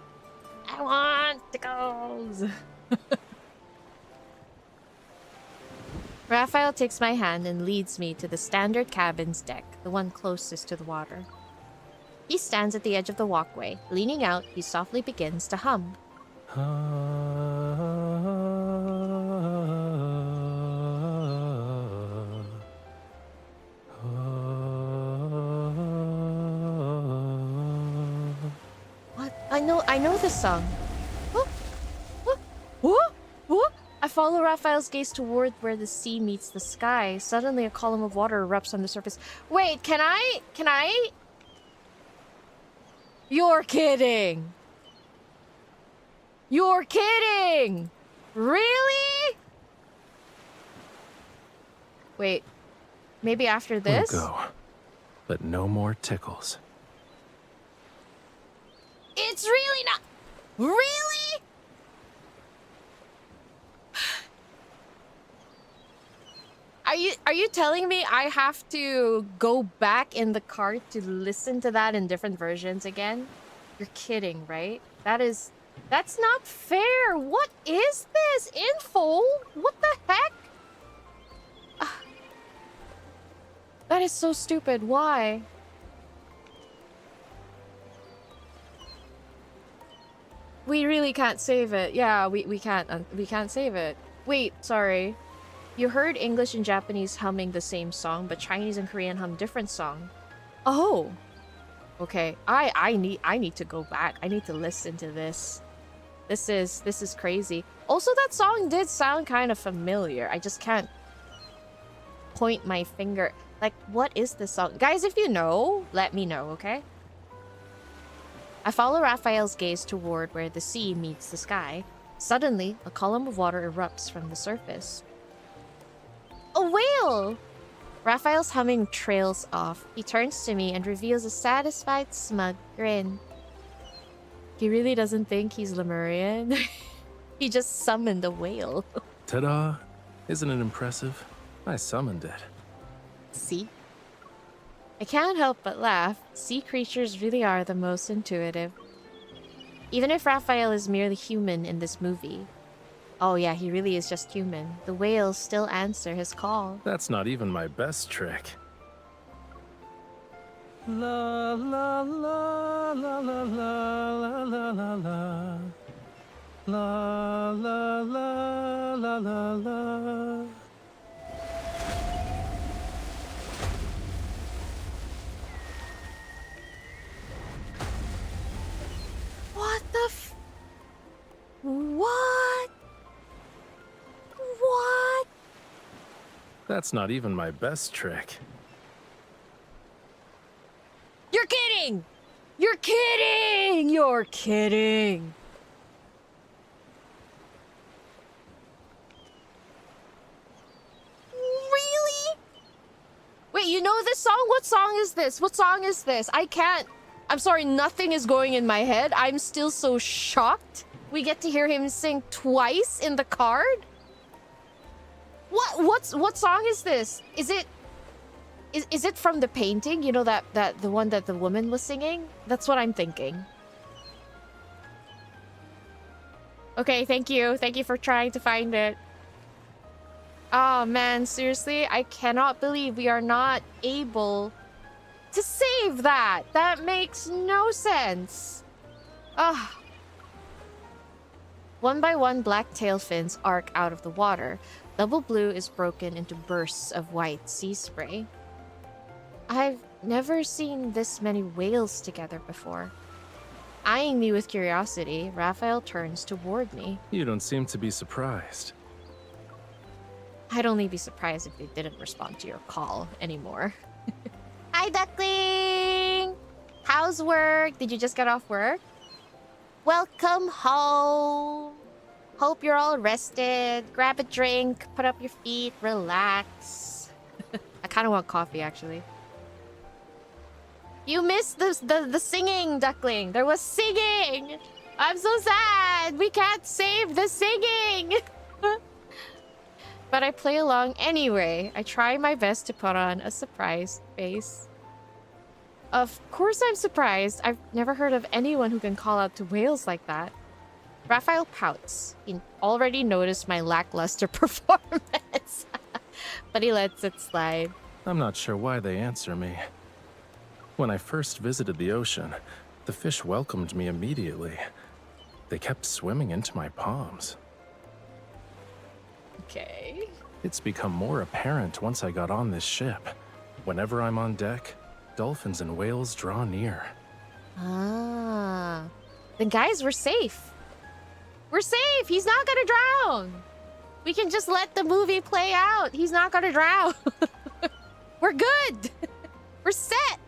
I want tickles. Raphael takes my hand and leads me to the standard cabin's deck, the one closest to the water. He stands at the edge of the walkway. Leaning out, he softly begins to hum. What? I know this song. What? What? What? What? I follow Raphael's gaze toward where the sea meets the sky. Suddenly, a column of water erupts on the surface. Wait, can I? You're kidding! You're kidding! Really? Wait, maybe after this? We'll go, but no more tickles. It's really not... Really? Are you telling me I have to go back in the cart to listen to that in different versions again? You're kidding, right? That's not fair. What is this info? What the heck? That is so stupid. Why? We really can't save it. Yeah, we can't save it. Wait, sorry. You heard English and Japanese humming the same song, but Chinese and Korean hum different song. Oh. Okay. I need to go back. I need to listen to this. This is crazy. Also, that song did sound kind of familiar. I just can't point my finger. Like, what is this song? Guys, if you know, let me know, okay? I follow Raphael's gaze toward where the sea meets the sky. Suddenly, a column of water erupts from the surface. A whale! Raphael's humming trails off. He turns to me and reveals a satisfied, smug grin. He really doesn't think he's Lemurian. He just summoned a whale. Ta-da! Isn't it impressive? I summoned it. See? I can't help but laugh. Sea creatures really are the most intuitive. Even if Raphael is merely human in this movie. Oh yeah, he really is just human. The whales still answer his call. That's not even my best trick. La la la la la la la la la. La la la la la la. What the f... What? What? That's not even my best trick. You're kidding! You're kidding! You're kidding! Really? Wait, you know this song? What song is this? What song is this? I can't... I'm sorry, nothing is going in my head. I'm still so shocked. We get to hear him sing twice in the card? What song is this? Is it from the painting? You know that the one that the woman was singing? That's what I'm thinking. Okay, thank you. Thank you for trying to find it. Oh man, seriously, I cannot believe we are not able to save that. That makes no sense. Ah. One by one, black tail fins arc out of the water. Double blue is broken into bursts of white sea spray. I've never seen this many whales together before. Eyeing me with curiosity, Raphael turns toward me. You don't seem to be surprised. I'd only be surprised if they didn't respond to your call anymore. Hi, Duckling! How's work? Did you just get off work? Welcome home! Hope hope you're all rested. Grab a drink, put up your feet, relax. I kind of want coffee, actually. You missed the singing, Duckling. There was singing. I'm so sad. We can't save the singing. But I play along anyway. I try my best to put on a surprised face. Of course I'm surprised. I've never heard of anyone who can call out to whales like that. Raphael pouts. He already noticed my lackluster performance. But he lets it slide. I'm not sure why they answer me. When I first visited the ocean, the fish welcomed me immediately. They kept swimming into my palms. Okay. It's become more apparent once I got on this ship. Whenever I'm on deck, dolphins and whales draw near. Ah. Then guys, we're safe. We're safe. He's not gonna drown. We can just let the movie play out. He's not gonna drown. We're good. We're set.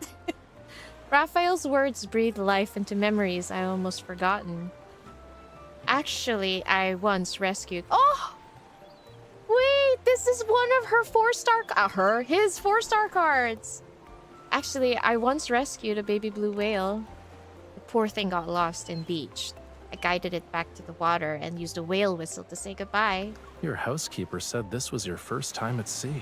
Raphael's words breathe life into memories I almost forgotten. Actually, I once rescued... Oh! Wait, this is one of her 4-star... his 4-star cards. Actually, I once rescued a baby blue whale. The poor thing got lost and beached. I guided it back to the water and used a whale whistle to say goodbye. Your housekeeper said this was your first time at sea.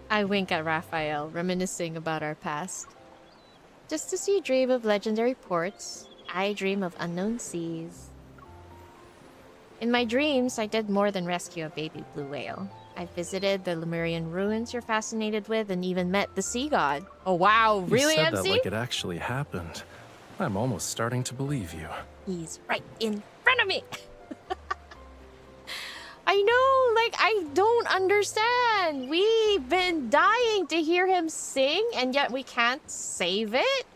I wink at Raphael, reminiscing about our past. Just as you dream of legendary ports, I dream of unknown seas. In my dreams, I did more than rescue a baby blue whale. I visited the Lemurian ruins you're fascinated with and even met the sea god. Oh wow, really, You said MC? that like it actually happened. I'm almost starting to believe you. He's right in front of me. I know, like, I don't understand. We've been dying to hear him sing, and yet we can't save it?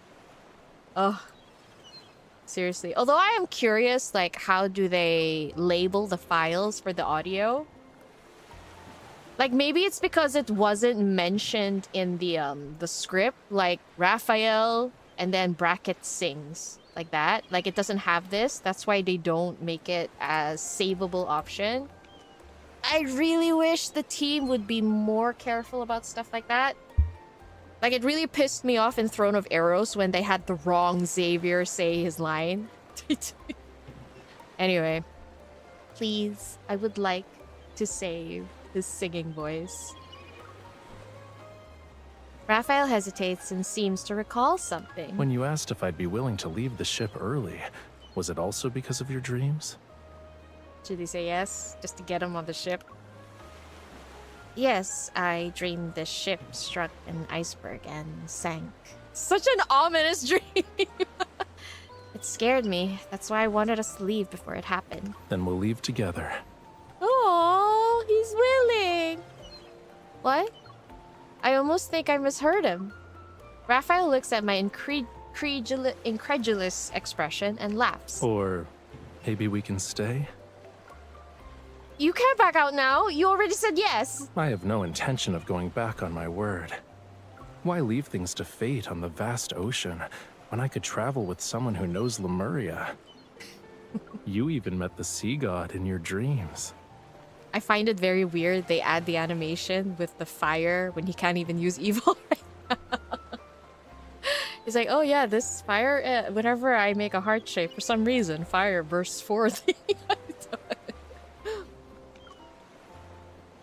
Ugh. Seriously. Although I am curious, like, how do they label the files for the audio? Like, maybe it's because it wasn't mentioned in the script, like, Raphael, and then bracket sings. Like that. Like, it doesn't have this. That's why they don't make it as savable option. I really wish the team would be more careful about stuff like that. Like, it really pissed me off in Throne of Arrows when they had the wrong Xavier say his line. Anyway. Please, I would like to save his singing voice. Raphael hesitates and seems to recall something. When you asked if I'd be willing to leave the ship early, was it also because of your dreams? Should he say yes, just to get him on the ship? Yes, I dreamed the ship struck an iceberg and sank. Such an ominous dream! It scared me. That's why I wanted us to leave before it happened. Then we'll leave together. Oh, he's willing! What? I almost think I misheard him. Raphael looks at my incredulous expression and laughs. Or maybe we can stay? You can't back out now. You already said yes. I have no intention of going back on my word. Why leave things to fate on the vast ocean when I could travel with someone who knows Lemuria? You even met the sea god in your dreams. I find it very weird they add the animation with the fire when he can't even use evil right now. He's like, oh yeah, this fire, whenever I make a heart shape, for some reason, fire bursts forth.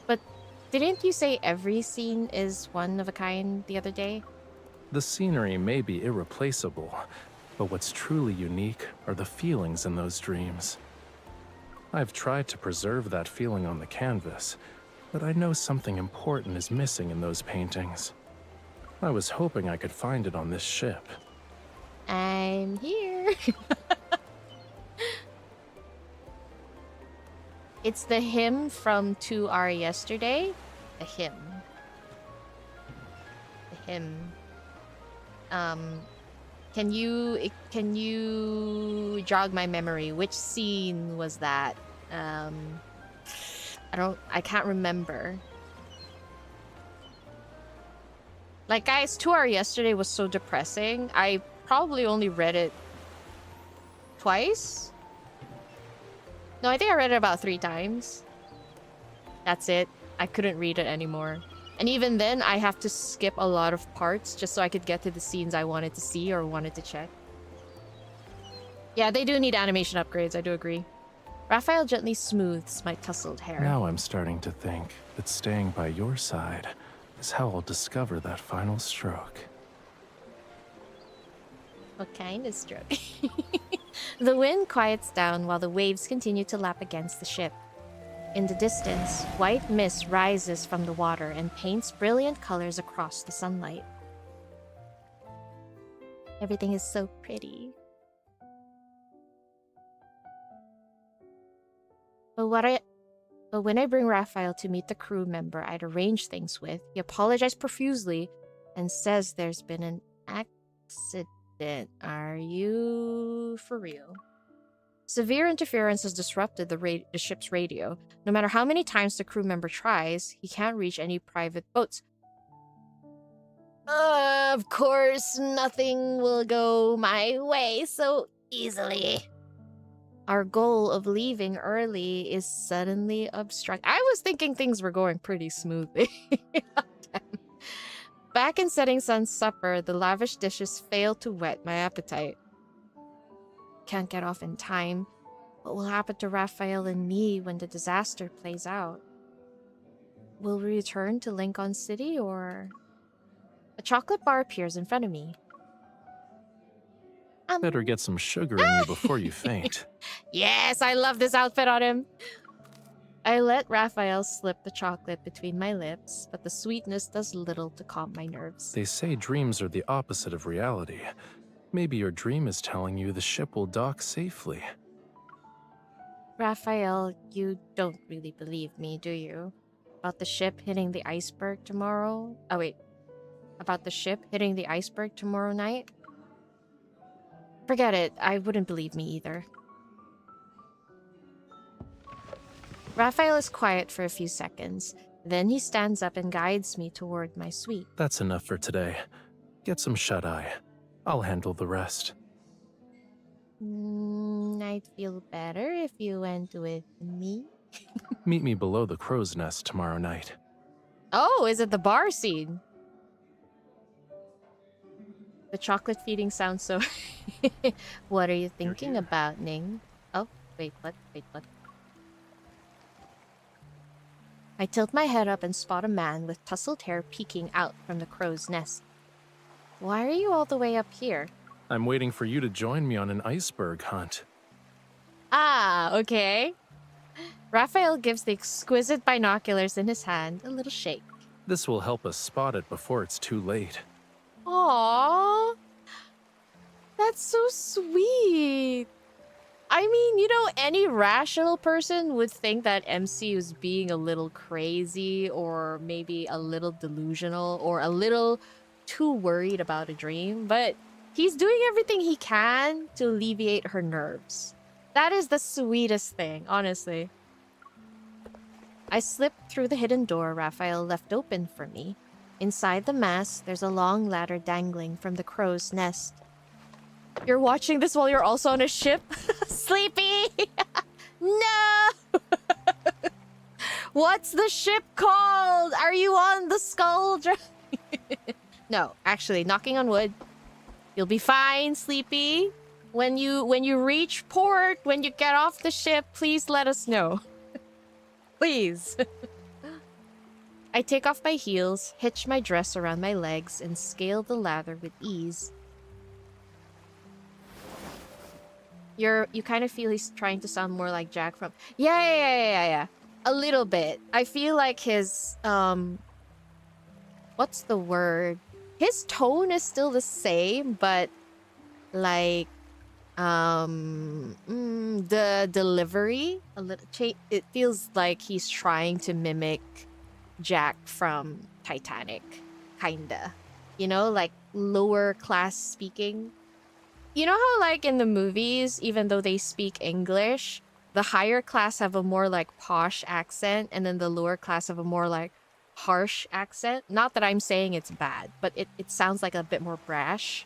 But didn't you say every scene is one of a kind the other day? The scenery may be irreplaceable, but what's truly unique are the feelings in those dreams. I've tried to preserve that feeling on the canvas, but I know something important is missing in those paintings. I was hoping I could find it on this ship. I'm here. It's the hymn from To Our Yesterday. The hymn. The hymn. Can you jog my memory? Which scene was that? I can't remember. Like, guys, To Our Yesterday was so depressing. I probably only read it twice. No, I think I read it about 3 times. That's it. I couldn't read it anymore. And even then, I have to skip a lot of parts just so I could get to the scenes I wanted to see or wanted to check. Yeah, they do need animation upgrades, I do agree. Raphael gently smooths my tousled hair. Now I'm starting to think that staying by your side is how I'll discover that final stroke. What kind of stroke? The wind quiets down while the waves continue to lap against the ship. In the distance, white mist rises from the water and paints brilliant colors across the sunlight. Everything is so pretty. But when I bring Raphael to meet the crew member I'd arranged things with, he apologized profusely and says there's been an accident. Are you for real? Severe interference has disrupted the ship's radio. No matter how many times the crew member tries, he can't reach any private boats. Of course, nothing will go my way so easily. Our goal of leaving early is suddenly obstructed. I was thinking things were going pretty smoothly. Back in Setting Sun's supper, the lavish dishes fail to whet my appetite. Can't get off in time. What will happen to Raphael and me when the disaster plays out? Will we return to Lincoln City or... A chocolate bar appears in front of me. Better get some sugar in you before you faint. Yes, I love this outfit on him. I let Raphael slip the chocolate between my lips, but the sweetness does little to calm my nerves. They say dreams are the opposite of reality. Maybe your dream is telling you the ship will dock safely. Raphael, you don't really believe me, do you? About the ship hitting the iceberg tomorrow? Oh, wait. About the ship hitting the iceberg tomorrow night? Forget it. I wouldn't believe me either. Raphael is quiet for a few seconds. Then he stands up and guides me toward my suite. That's enough for today. Get some shut-eye. I'll handle the rest. I'd feel better if you went with me. Meet me below the crow's nest tomorrow night. Oh, is it the bar scene? The chocolate feeding sounds so... What are you thinking about, Ning? Oh, wait, what? Wait, what? I tilt my head up and spot a man with tousled hair peeking out from the crow's nest. Why are you all the way up here? I'm waiting for you to join me on an iceberg hunt. Ah, okay. Raphael gives the exquisite binoculars in his hand a little shake. This will help us spot it before it's too late. Aww. That's so sweet. I mean, you know, any rational person would think that MC was being a little crazy or maybe a little delusional or a little too worried about a dream, but he's doing everything he can to alleviate her nerves. That is the sweetest thing, honestly. I slip through the hidden door Raphael left open for me. Inside the mast, there's a long ladder dangling from the crow's nest. You're watching this while you're also on a ship? Sleepy! No! What's the ship called? Are you on the 𝓥𝓲𝓮𝓻? No, actually, knocking on wood. You'll be fine, Sleepy. When you reach port, when you get off the ship, please let us know. Please. I take off my heels, hitch my dress around my legs, and scale the ladder with ease. You kind of feel he's trying to sound more like Jack from... Yeah. A little bit. I feel like his, what's the word? His tone is still the same, but, like, the delivery, a little it feels like he's trying to mimic Jack from Titanic, kinda. You know, like, lower class speaking. You know how, like, in the movies, even though they speak English, the higher class have a more, like, posh accent, and then the lower class have a more, like, harsh accent? Not that I'm saying it's bad, but it sounds like a bit more brash.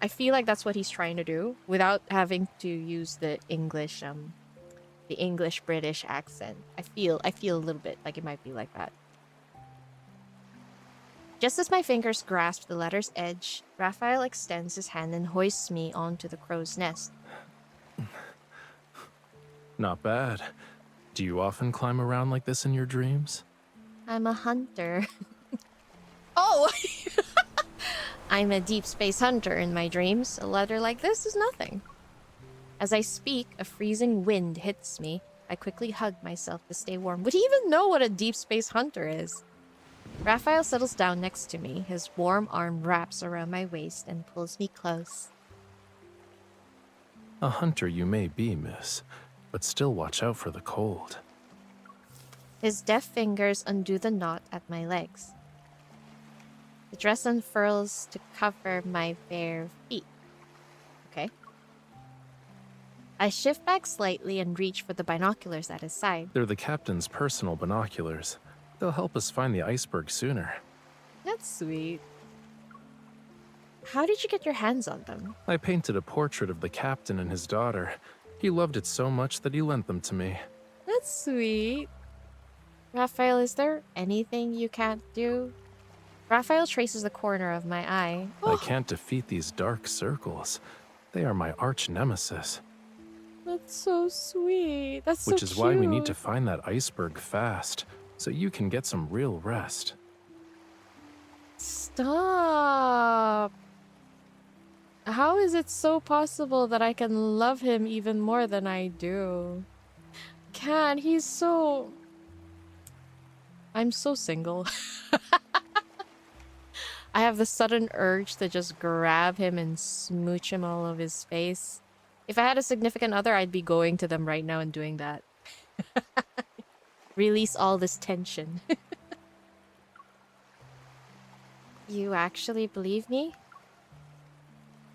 I feel like that's what he's trying to do, without having to use the English, the English British accent. I feel a little bit like it might be like that. Just as my fingers grasp the ladder's edge, Raphael extends his hand and hoists me onto the crow's nest. Not bad. Do you often climb around like this in your dreams? I'm a hunter. Oh! I'm a deep space hunter in my dreams. A ladder like this is nothing. As I speak, a freezing wind hits me. I quickly hug myself to stay warm. Would he even know what a deep space hunter is? Raphael settles down next to me. His warm arm wraps around my waist and pulls me close. A hunter you may be, miss, but still watch out for the cold. His deft fingers undo the knot at my legs. The dress unfurls to cover my bare feet. Okay. I shift back slightly and reach for the binoculars at his side. They're the captain's personal binoculars. They'll help us find the iceberg sooner. That's sweet. How did you get your hands on them? I painted a portrait of the captain and his daughter. He loved it so much that he lent them to me. That's sweet. Raphael, is there anything you can't do? Raphael traces the corner of my eye. I can't defeat these dark circles. They are my arch nemesis. That's so sweet. That's so Which is why we need to cute. find that iceberg fast, so you can get some real rest. Stop. How is it so possible that I can love him even more than I do? He's so... I'm so single. I have the sudden urge to just grab him and smooch him all over his face. If I had a significant other, I'd be going to them right now and doing that. Release all this tension. You actually believe me?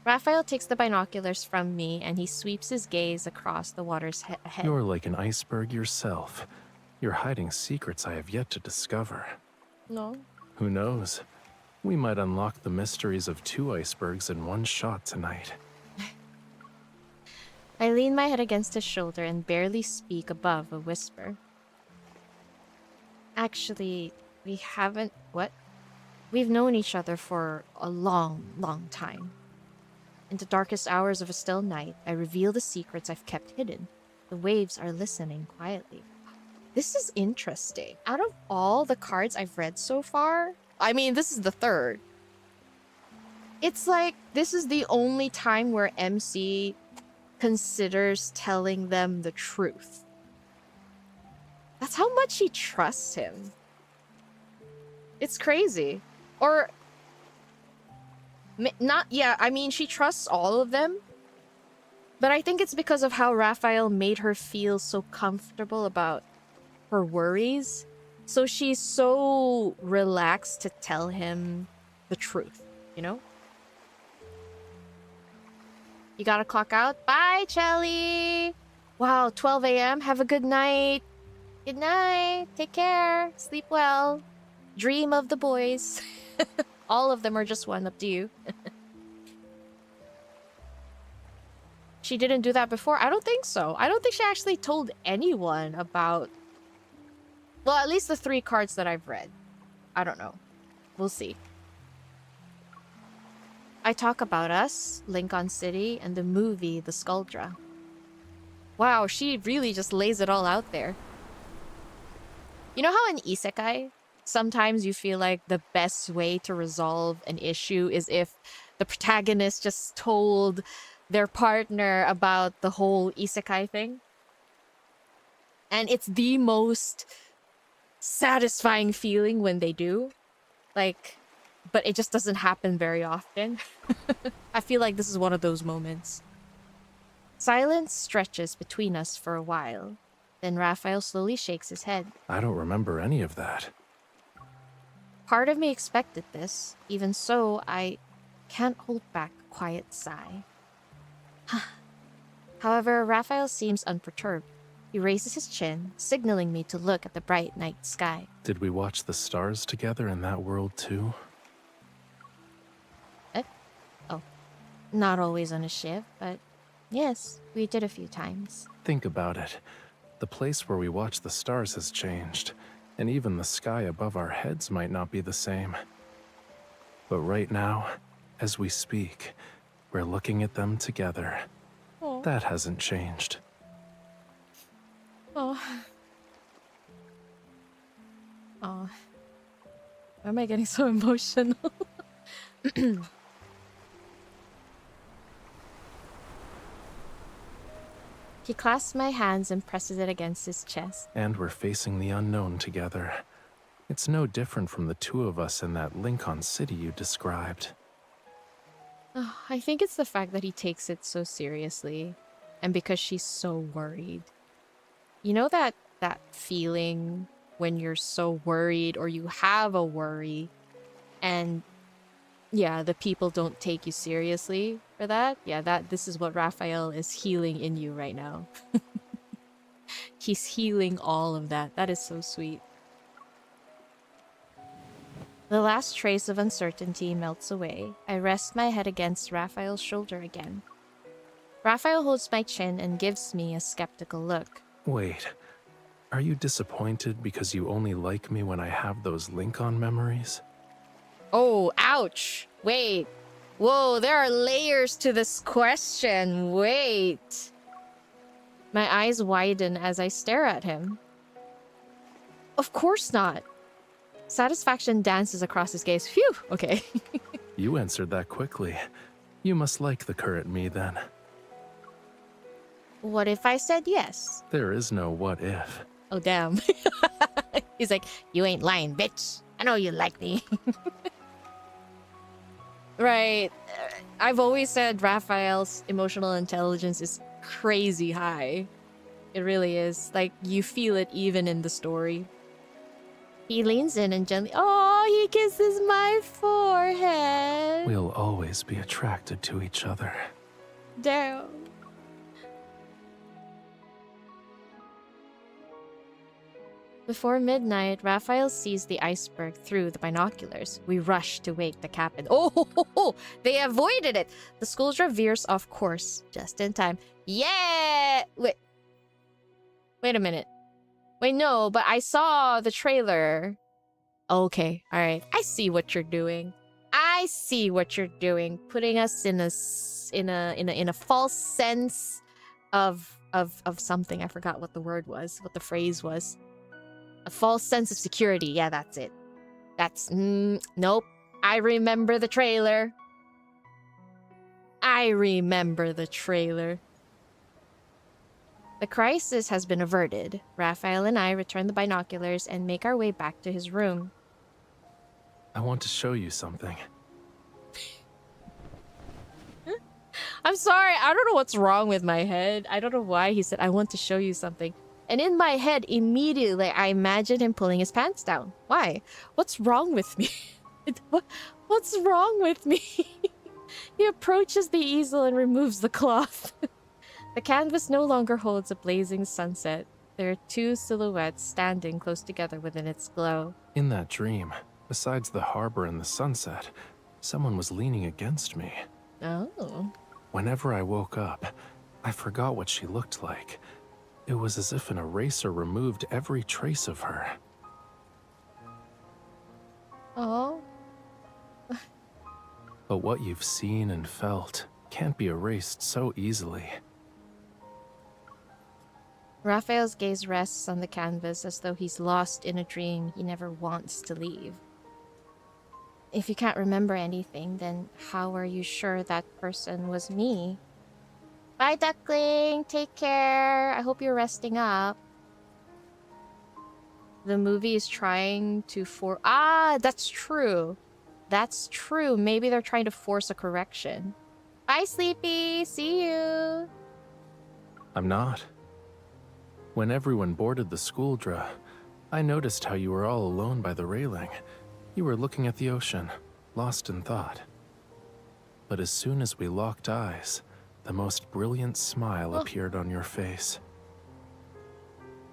Raphael takes the binoculars from me and he sweeps his gaze across the water's ahead. You're like an iceberg yourself. You're hiding secrets I have yet to discover. No. Who knows? We might unlock the mysteries of 2 icebergs in one shot tonight. I lean my head against his shoulder and barely speak above a whisper. Actually, we haven't... What? We've known each other for a long, long time. In the darkest hours of a still night, I reveal the secrets I've kept hidden. The waves are listening quietly. This is interesting. Out of all the cards I've read so far, I mean, this is the third. It's like, this is the only time where MC considers telling them the truth. That's how much he trusts him. It's crazy. Or... not... Yeah, I mean, she trusts all of them. But I think it's because of how Raphael made her feel so comfortable about her worries. So she's so relaxed to tell him the truth, you know? You gotta clock out? Bye, Chelly! Wow, 12 a.m. Have a good night. Good night. Take care. Sleep well. Dream of the boys. All of them are just one, up to you. She didn't do that before? I don't think so. I don't think she actually told anyone about... Well, at least the 3 cards that I've read. I don't know. We'll see. I talk about us, Lincoln City, and the movie The 𝓥𝓲𝓮𝓻. Wow, she really just lays it all out there. You know how in isekai, sometimes you feel like the best way to resolve an issue is if the protagonist just told their partner about the whole isekai thing? And it's the most satisfying feeling when they do. Like, but it just doesn't happen very often. I feel like this is one of those moments. Silence stretches between us for a while. Then Raphael slowly shakes his head. I don't remember any of that. Part of me expected this. Even so, I can't hold back a quiet sigh. However, Raphael seems unperturbed. He raises his chin, signaling me to look at the bright night sky. Did we watch the stars together in that world too? Oh, not always on a ship, but yes, we did a few times. Think about it. The place where we watch the stars has changed, and even the sky above our heads might not be the same. But right now, as we speak, we're looking at them together. Oh. That hasn't changed. Oh. Oh. Why am I getting so emotional? He clasps my hands and presses it against his chest. And we're facing the unknown together. It's no different from the two of us in that 𝓥𝓮𝓻 city you described. Oh, I think it's the fact that he takes it so seriously, and because she's so worried. You know that feeling when you're so worried or you have a worry and yeah, the people don't take you seriously for that? Yeah, this is what Raphael is healing in you right now. He's healing all of that. That is so sweet. The last trace of uncertainty melts away. I rest my head against Raphael's shoulder again. Raphael holds my chin and gives me a skeptical look. Wait, are you disappointed because you only like me when I have those 𝓥𝓮𝓻 memories? Oh, ouch. Wait. Whoa, there are layers to this question. Wait. My eyes widen as I stare at him. Of course not. Satisfaction dances across his gaze. Phew, okay. You answered that quickly. You must like the current me then. What if I said yes? There is no what if. Oh, damn. He's like, you ain't lying, bitch. I know you like me. Right. I've always said Raphael's emotional intelligence is crazy high. It really is. Like, you feel it even in the story. He leans in and gently... Oh, he kisses my forehead. We'll always be attracted to each other. Damn. Before midnight, Raphael sees the iceberg through the binoculars. We rush to wake the captain. Oh, they avoided it! The 𝓥𝓲𝓮 veers off course, just in time. Yeah! Wait a minute. Wait, no, but I saw the trailer. Okay, alright. I see what you're doing. I see what you're doing. Putting us in a false sense of something. I forgot what the word was, what the phrase was. A false sense of security. Yeah, that's it. That's... nope. I remember the trailer. I remember the trailer. The crisis has been averted. Raphael and I return the binoculars and make our way back to his room. I want to show you something. I'm sorry. I don't know what's wrong with my head. I don't know why he said, I want to show you something. And in my head, immediately, I imagine him pulling his pants down. Why? What's wrong with me? What's wrong with me? He approaches the easel and removes the cloth. The canvas no longer holds a blazing sunset. There are two silhouettes standing close together within its glow. In that dream, besides the harbor and the sunset, someone was leaning against me. Oh. Whenever I woke up, I forgot what she looked like. It was as if an eraser removed every trace of her. Oh. But what you've seen and felt can't be erased so easily. Raphael's gaze rests on the canvas as though he's lost in a dream he never wants to leave. If you can't remember anything, then how are you sure that person was me? Bye, duckling. Take care. I hope you're resting up. The movie is trying to that's true. That's true. Maybe they're trying to force a correction. Bye, Sleepy. See you. I'm not. When everyone boarded the 𝓥𝓲𝓮𝓻, I noticed how you were all alone by the railing. You were looking at the ocean, lost in thought. But as soon as we locked eyes, the most brilliant smile appeared on your face.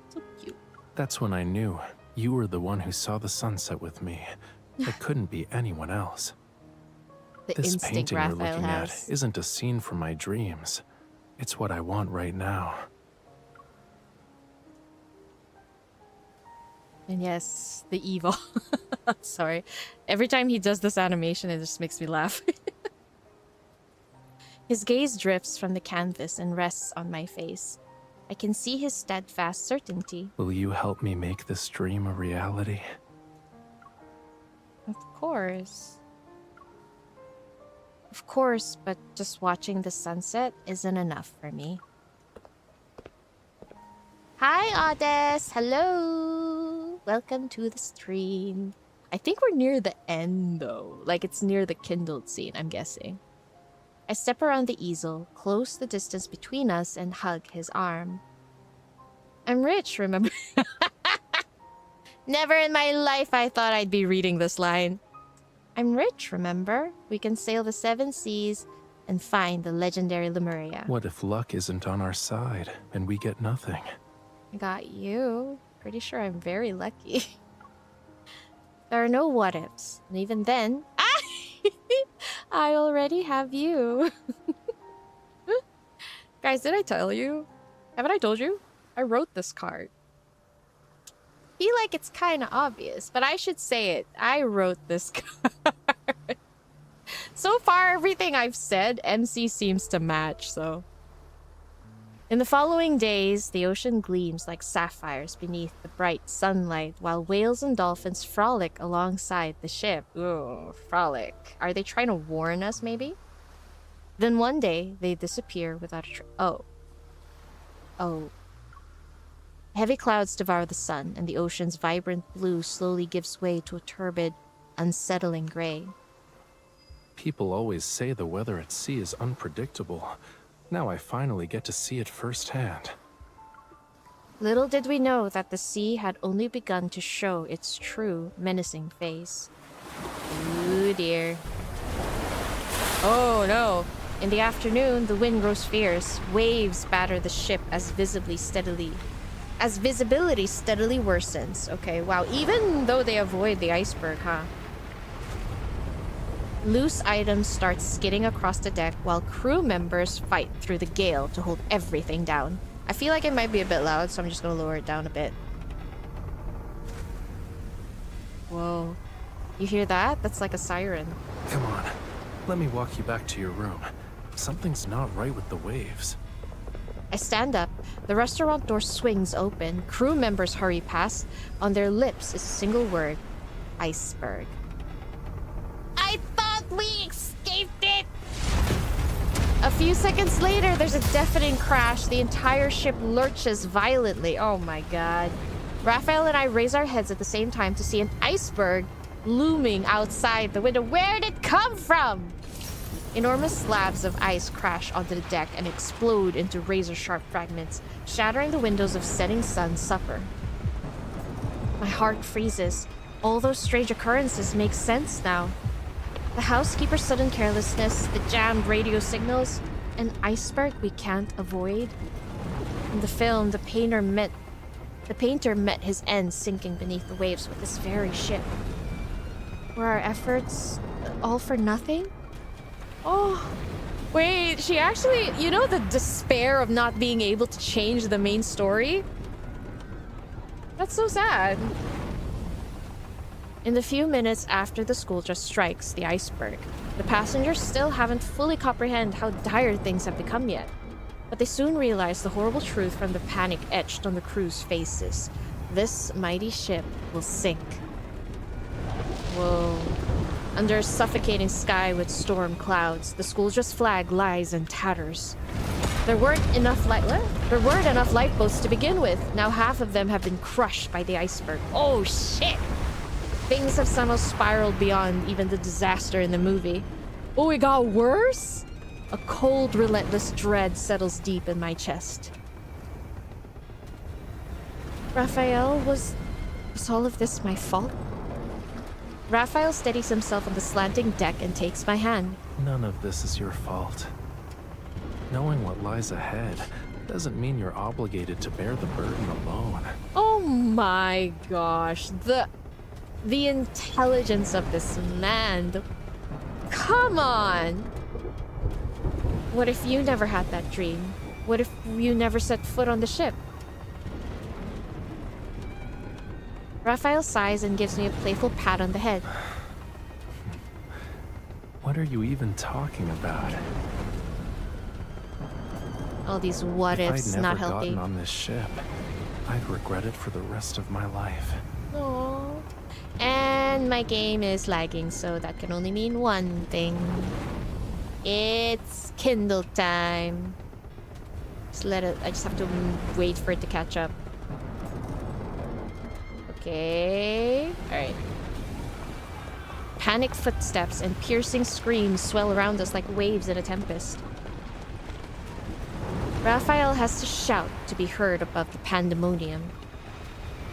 So cute. That's when I knew you were the one who saw the sunset with me. It couldn't be anyone else. This painting you're looking at isn't a scene from my dreams. It's what I want right now. And yes, the evil. Sorry. Every time he does this animation, it just makes me laugh. His gaze drifts from the canvas and rests on my face. I can see his steadfast certainty. Will you help me make this dream a reality? Of course. Of course, but just watching the sunset isn't enough for me. Hi, Odess! Hello! Welcome to the stream. I think we're near the end, though. Like, it's near the kindled scene, I'm guessing. I step around the easel, close the distance between us, and hug his arm. I'm rich, remember? Never in my life I thought I'd be reading this line. I'm rich, remember? We can sail the 7 seas and find the legendary Lemuria. What if luck isn't on our side and we get nothing? I got you. Pretty sure I'm very lucky. There are no what ifs. And even then, I already have you. Guys, did I tell you? Haven't I told you? I wrote this card. Feel like it's kind of obvious, but I should say it. I wrote this card. So far, everything I've said, MC seems to match, so... In the following days, the ocean gleams like sapphires beneath the bright sunlight, while whales and dolphins frolic alongside the ship. Ooh, frolic. Are they trying to warn us, maybe? Then one day, they disappear without a Oh. Heavy clouds devour the sun, and the ocean's vibrant blue slowly gives way to a turbid, unsettling gray. People always say the weather at sea is unpredictable. Now I finally get to see it firsthand. Little did we know that the sea had only begun to show its true, menacing face. Ooh dear. Oh no! In the afternoon, the wind grows fierce. Waves batter the ship as visibility steadily worsens. Okay, wow. Even though they avoid the iceberg, huh? Loose items start skidding across the deck while crew members fight through the gale to hold everything down. I feel like it might be a bit loud, so I'm just gonna lower it down a bit. Whoa. You hear that? That's like a siren. Come on, let me walk you back to your room. Something's not right with the waves. I stand up. The restaurant door swings open. Crew members hurry past. On their lips is a single word. Iceberg. I thought we escaped it! A few seconds later, there's a deafening crash. The entire ship lurches violently. Oh my god. Raphael and I raise our heads at the same time to see an iceberg looming outside the window. Where did it come from? Enormous slabs of ice crash onto the deck and explode into razor-sharp fragments, shattering the windows of setting sun supper. My heart freezes. All those strange occurrences make sense now. The housekeeper's sudden carelessness, the jammed radio signals, an iceberg we can't avoid. In the film, the painter met his end sinking beneath the waves with this very ship. Were our efforts all for nothing? Oh, wait, she actually, you know, the despair of not being able to change the main story? That's so sad. In the few minutes after the school just strikes the iceberg, the passengers still haven't fully comprehended how dire things have become yet. But they soon realize the horrible truth from the panic etched on the crew's faces. This mighty ship will sink. Whoa. Under a suffocating sky with storm clouds, the school's flag lies in tatters. There weren't enough lifeboats to begin with. Now half of them have been crushed by the iceberg. Oh shit! Things have somehow spiraled beyond even the disaster in the movie. Oh, it got worse? A cold, relentless dread settles deep in my chest. Raphael, was all of this my fault? Raphael steadies himself on the slanting deck and takes my hand. None of this is your fault. Knowing what lies ahead doesn't mean you're obligated to bear the burden alone. Oh my gosh, the intelligence of this man. Come on! What if you never had that dream? What if you never set foot on the ship? Raphael sighs and gives me a playful pat on the head. What are you even talking about? All these what ifs, If I'd not never healthy. gotten on this ship, I'd regret it for the rest of my life. Aww. And my game is lagging, so that can only mean one thing. It's Kindle time. Just let it. I just have to wait for it to catch up. Okay. Alright. Panic footsteps and piercing screams swell around us like waves in a tempest. Raphael has to shout to be heard above the pandemonium.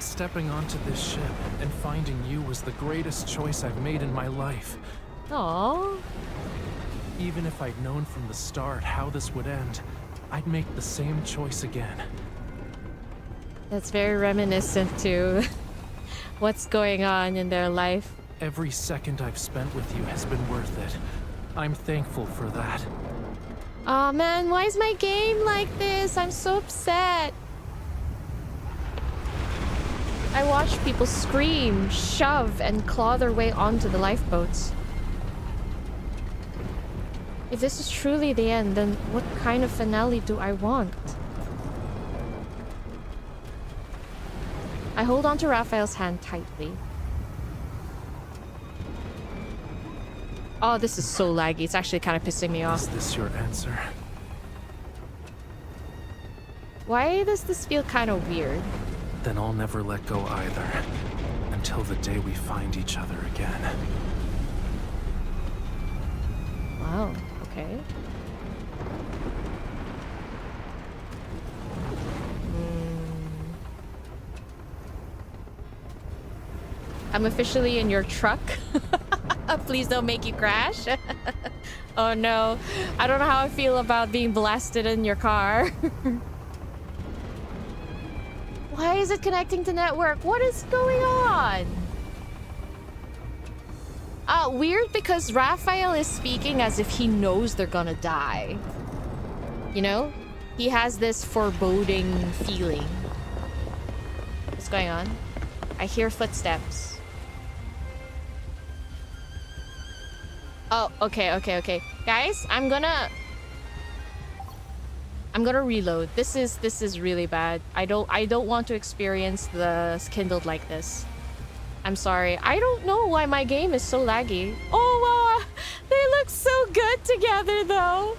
Stepping onto this ship and finding you was the greatest choice I've made in my life. Aww. Even if I'd known from the start how this would end, I'd make the same choice again. That's very reminiscent to what's going on in their life. Every second I've spent with you has been worth it. I'm thankful for that. Aw, man, why is my game like this? I'm so upset. I watch people scream, shove, and claw their way onto the lifeboats. If this is truly the end, then what kind of finale do I want? I hold onto Raphael's hand tightly. Oh, this is so laggy. It's actually kind of pissing me off. Is this your answer? Why does this feel kind of weird? Then I'll never let go either. Until the day we find each other again. Wow, okay. I'm officially in your truck. Please don't make you crash. Oh no. I don't know how I feel about being blasted in your car. Why is it connecting to network? What is going on? Weird because Raphael is speaking as if he knows they're gonna die. You know? He has this foreboding feeling. What's going on? I hear footsteps. Oh, okay. Guys, I'm gonna reload. This is really bad. I don't want to experience the kindled like this. I'm sorry. I don't know why my game is so laggy. Oh, wow. They look so good together, though.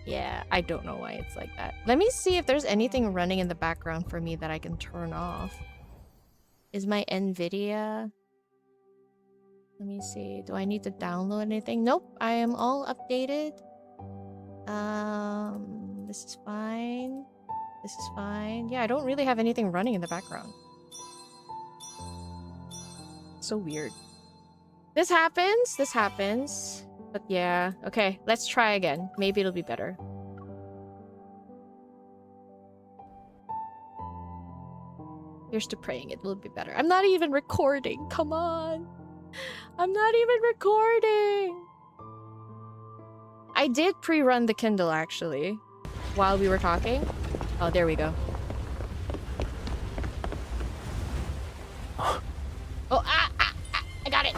Yeah, I don't know why it's like that. Let me see if there's anything running in the background for me that I can turn off. Is my NVIDIA... Let me see. Do I need to download anything? Nope. I am all updated. This is fine. This is fine. Yeah, I don't really have anything running in the background. So weird. This happens. But yeah. Okay, let's try again. Maybe it'll be better. Here's to praying it will be better. I'm not even recording. Come on. I'm not even recording. I did pre-run the Kindle actually while we were talking. Oh, there we go. Oh, I got it.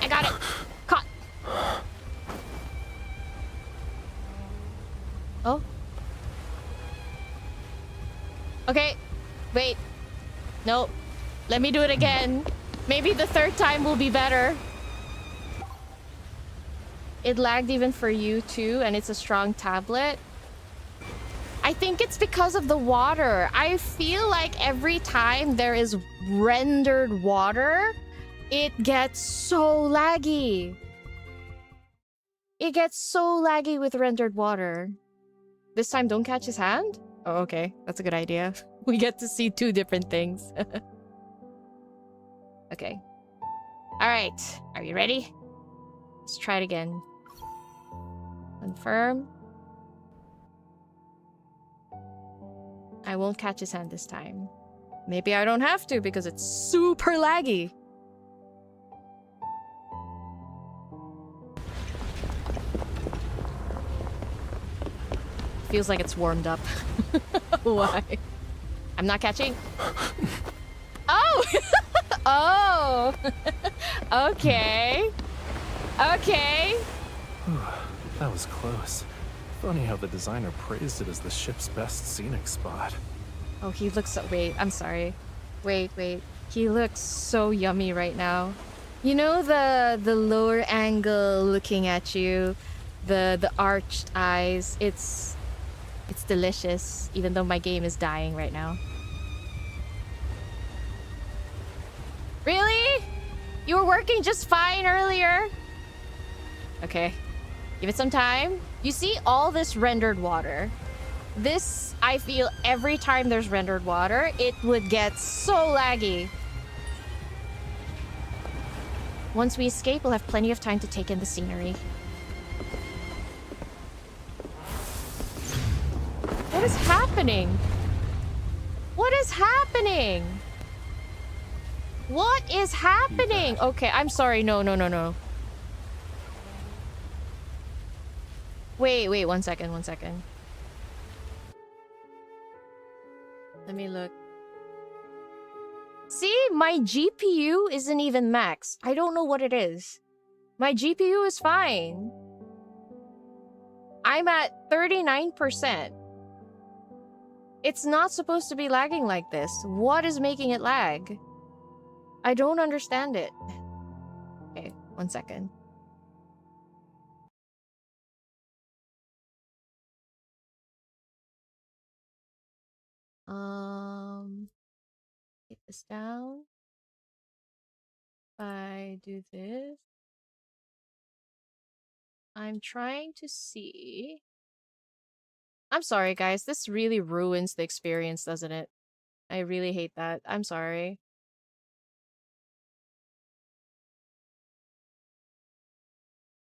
Caught. Oh. Okay. Wait. Nope. Let me do it again. Maybe the third time will be better. It lagged even for you too, and it's a strong tablet. I think it's because of the water. I feel like every time there is rendered water, it gets so laggy. It gets so laggy with rendered water. This time, don't catch his hand? Oh, okay. That's a good idea. We get to see two different things. Okay. Alright. Are you ready? Let's try it again. Confirm. I won't catch his hand this time. Maybe I don't have to because it's super laggy. Feels like it's warmed up. Why? I'm not catching. Oh! Oh! Okay. Okay. That was close. Funny how the designer praised it as the ship's best scenic spot. Oh, he looks so... Wait, I'm sorry. Wait. He looks so yummy right now. You know the lower angle looking at you, the arched eyes. It's delicious, even though my game is dying right now. Really? You were working just fine earlier? Okay. Give it some time. You see all this rendered water. This, I feel, every time there's rendered water, it would get so laggy. Once we escape, we'll have plenty of time to take in the scenery. What is happening? What is happening? What is happening? Okay, I'm sorry. No. Wait, one second. Let me look. See, my GPU isn't even max. I don't know what it is. My GPU is fine. I'm at 39%. It's not supposed to be lagging like this. What is making it lag? I don't understand it. Okay, one second. Take this down. If I do this, I'm trying to see. I'm sorry, guys. This really ruins the experience, doesn't it? I really hate that. I'm sorry.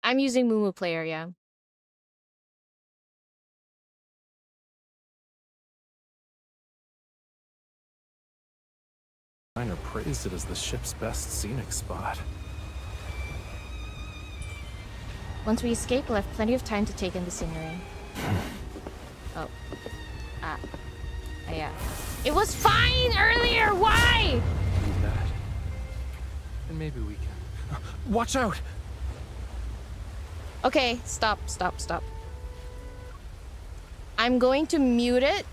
I'm using Mumu Player, yeah. Designer praised it as the ship's best scenic spot. Once we escape, we'll have plenty of time to take in the scenery. Oh. Yeah. It was fine earlier! Why? Do that. And maybe we can... Watch out! Okay, stop. I'm going to mute it.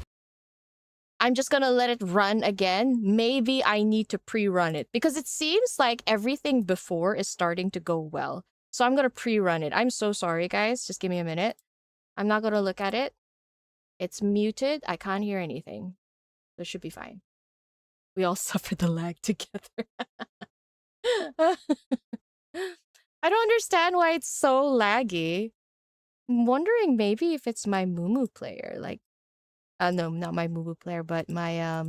I'm just gonna let it run again. Maybe I need to pre-run it because it seems like everything before is starting to go well. So I'm gonna pre-run it. I'm so sorry, guys. Just give me a minute. I'm not gonna look at it. It's muted. I can't hear anything. So it should be fine. We all suffer the lag together. I don't understand why it's so laggy. I'm wondering maybe if it's my Mumu player. Like, no, not my Mumu player, but my,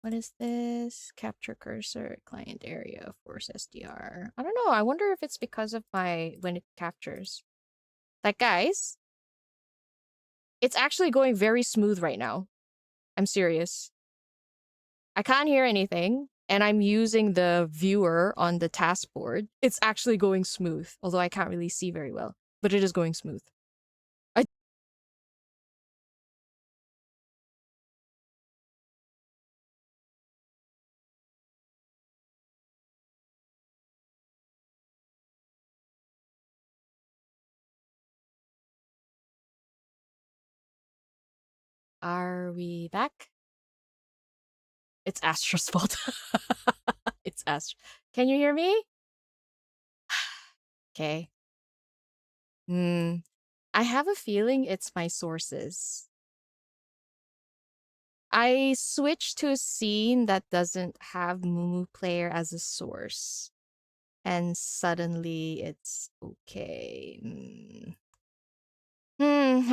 what is this? Capture cursor, client area, force SDR. I don't know. I wonder if it's because of when it captures. Like, guys, it's actually going very smooth right now. I'm serious. I can't hear anything, and I'm using the viewer on the taskboard. It's actually going smooth, although I can't really see very well, but it is going smooth. Are we back? It's Astra's fault. It's Astra. Can you hear me? Okay. I have a feeling it's my sources. I switched to a scene that doesn't have Mumu Player as a source. And suddenly it's okay.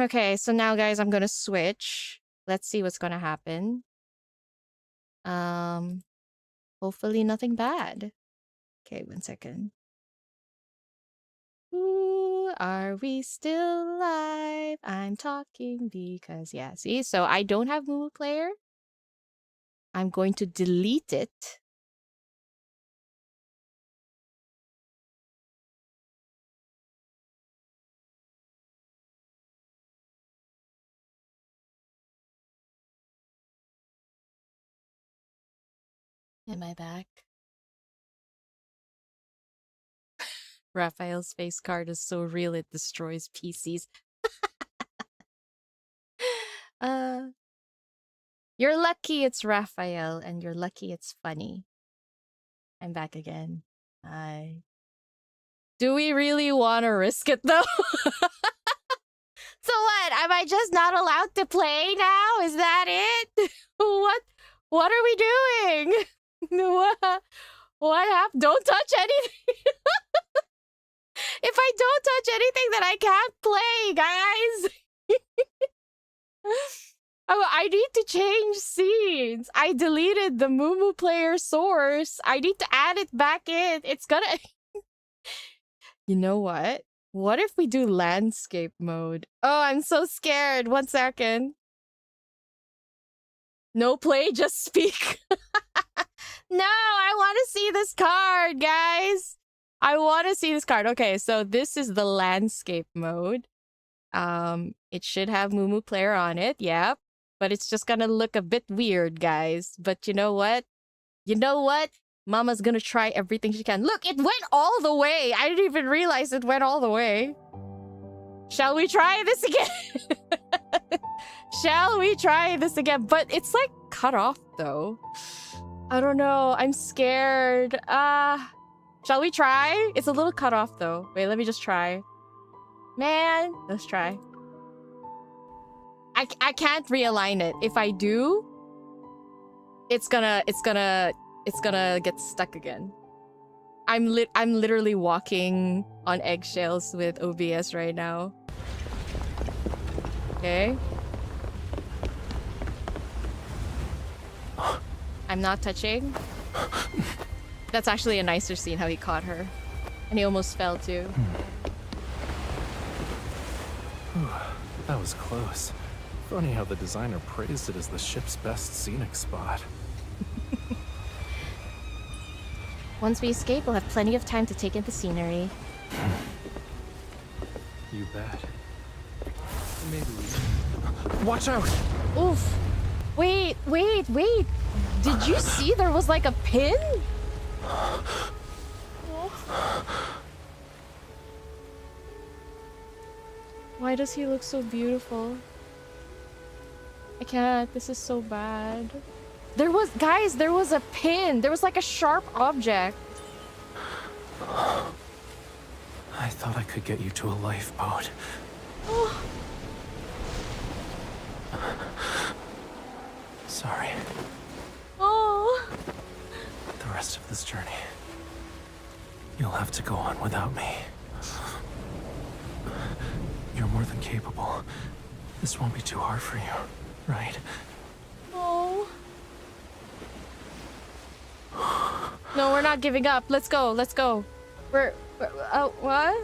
Okay, so now guys, I'm gonna switch. Let's see what's gonna happen. Hopefully nothing bad. Okay, one second. Ooh, are we still alive? I'm talking because, yeah, see? So I don't have Mumu Player. I'm going to delete it. Am I back? Raphael's face card is so real it destroys PCs. uh, you're lucky it's Raphael, and you're lucky it's funny. I'm back again. Hi. Do we really want to risk it though? So what? Am I just not allowed to play now? Is that it? What are we doing? What happened? Don't touch anything. If I don't touch anything, then I can't play, guys. Oh, I need to change scenes. I deleted the Mumu player source. I need to add it back in. It's gonna... You know what? What if we do landscape mode? Oh, I'm so scared. 1 second. No play, just speak. No, I want to see this card, guys. I want to see this card. Okay, so this is the landscape mode. It should have Mumu player on it, yeah. But it's just gonna look a bit weird, guys. But you know what? You know what? Mama's gonna try everything she can. Look, it went all the way. I didn't even realize it went all the way. Shall we try this again? Shall we try this again? But it's like cut off though. I don't know. I'm scared. Shall we try? It's a little cut off though. Wait, let me just try. Man, let's try. I can't realign it. If I do, it's gonna get stuck again. I'm literally walking on eggshells with OBS right now. Okay. I'm not touching. That's actually a nicer scene how he caught her. And he almost fell too. That was close. Funny how the designer praised it as the ship's best scenic spot. Once we escape, we'll have plenty of time to take in the scenery. You bet. Maybe we... Watch out! Oof. Wait. Did you see there was like a pin? Why does he look so beautiful? I can't. This is so bad. There was, guys, there was a pin. There was like a sharp object. I thought I could get you to a lifeboat. Sorry. Oh. The rest of this journey, you'll have to go on without me. You're more than capable. This won't be too hard for you, right? Oh. No, we're not giving up. Let's go. Let's go. We're what?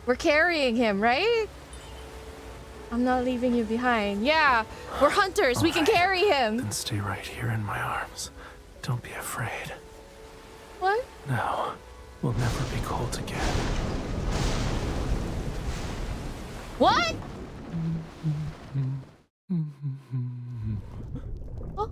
We're carrying him, right? I'm not leaving you behind. Yeah, we're hunters. We can carry him. Then stay right here in my arms. Don't be afraid. What? Now, we'll never be cold again. What? Oh.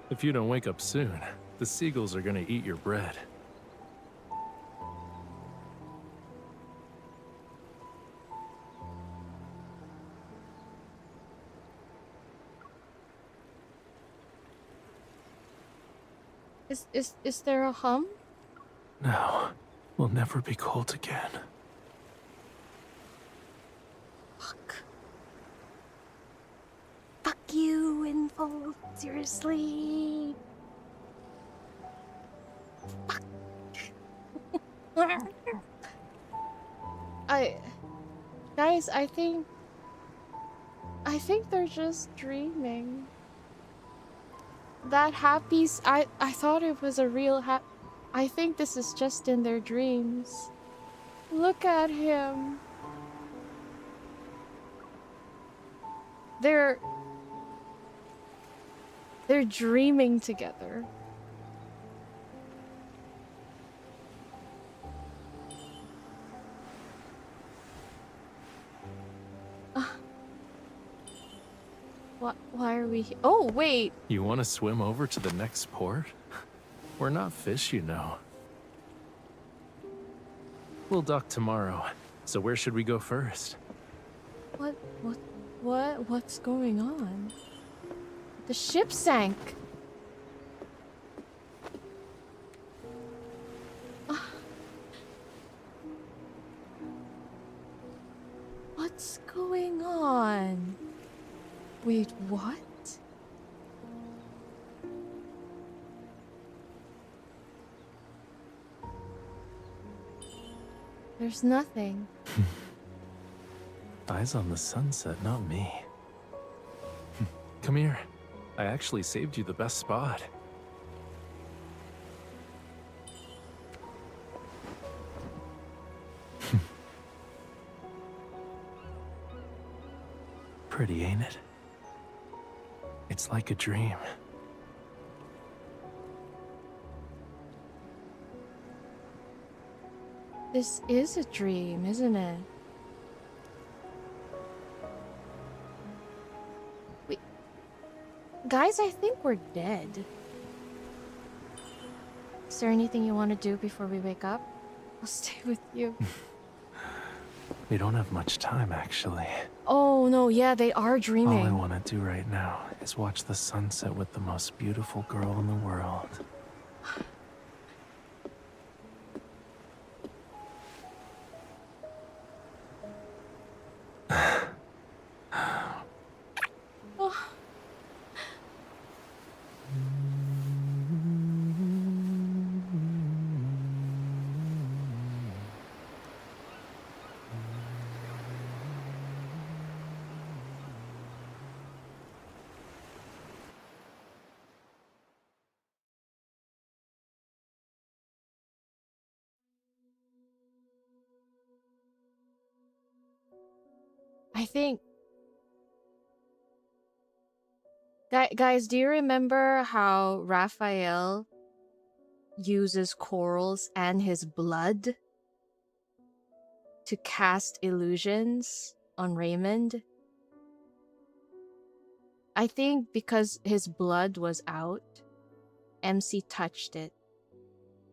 If you don't wake up soon, the seagulls are gonna eat your bread. Is there a hum? No, we'll never be cold again. Fuck. Fuck you, Infold. Seriously. Fuck. Guys, I think they're just dreaming. That I thought it was a real I think this is just in their dreams. Look at him. They're dreaming together. Why are we here? Oh, wait. You want to swim over to the next port? We're not fish, you know. We'll dock tomorrow. So where should we go first? What's going on? The ship sank. What's going on? Wait, what? There's nothing. Eyes on the sunset, not me. Come here. I actually saved you the best spot. Pretty, ain't it? It's like a dream. This is a dream, isn't it? Wait. Guys, I think we're dead. Is there anything you want to do before we wake up? I'll stay with you. We don't have much time, actually. Oh, no, yeah, they are dreaming. All I want to do right now is watch the sunset with the most beautiful girl in the world. Oh. I think... Guys, do you remember how Raphael uses corals and his blood to cast illusions on Raymond? I think because his blood was out, MC touched it.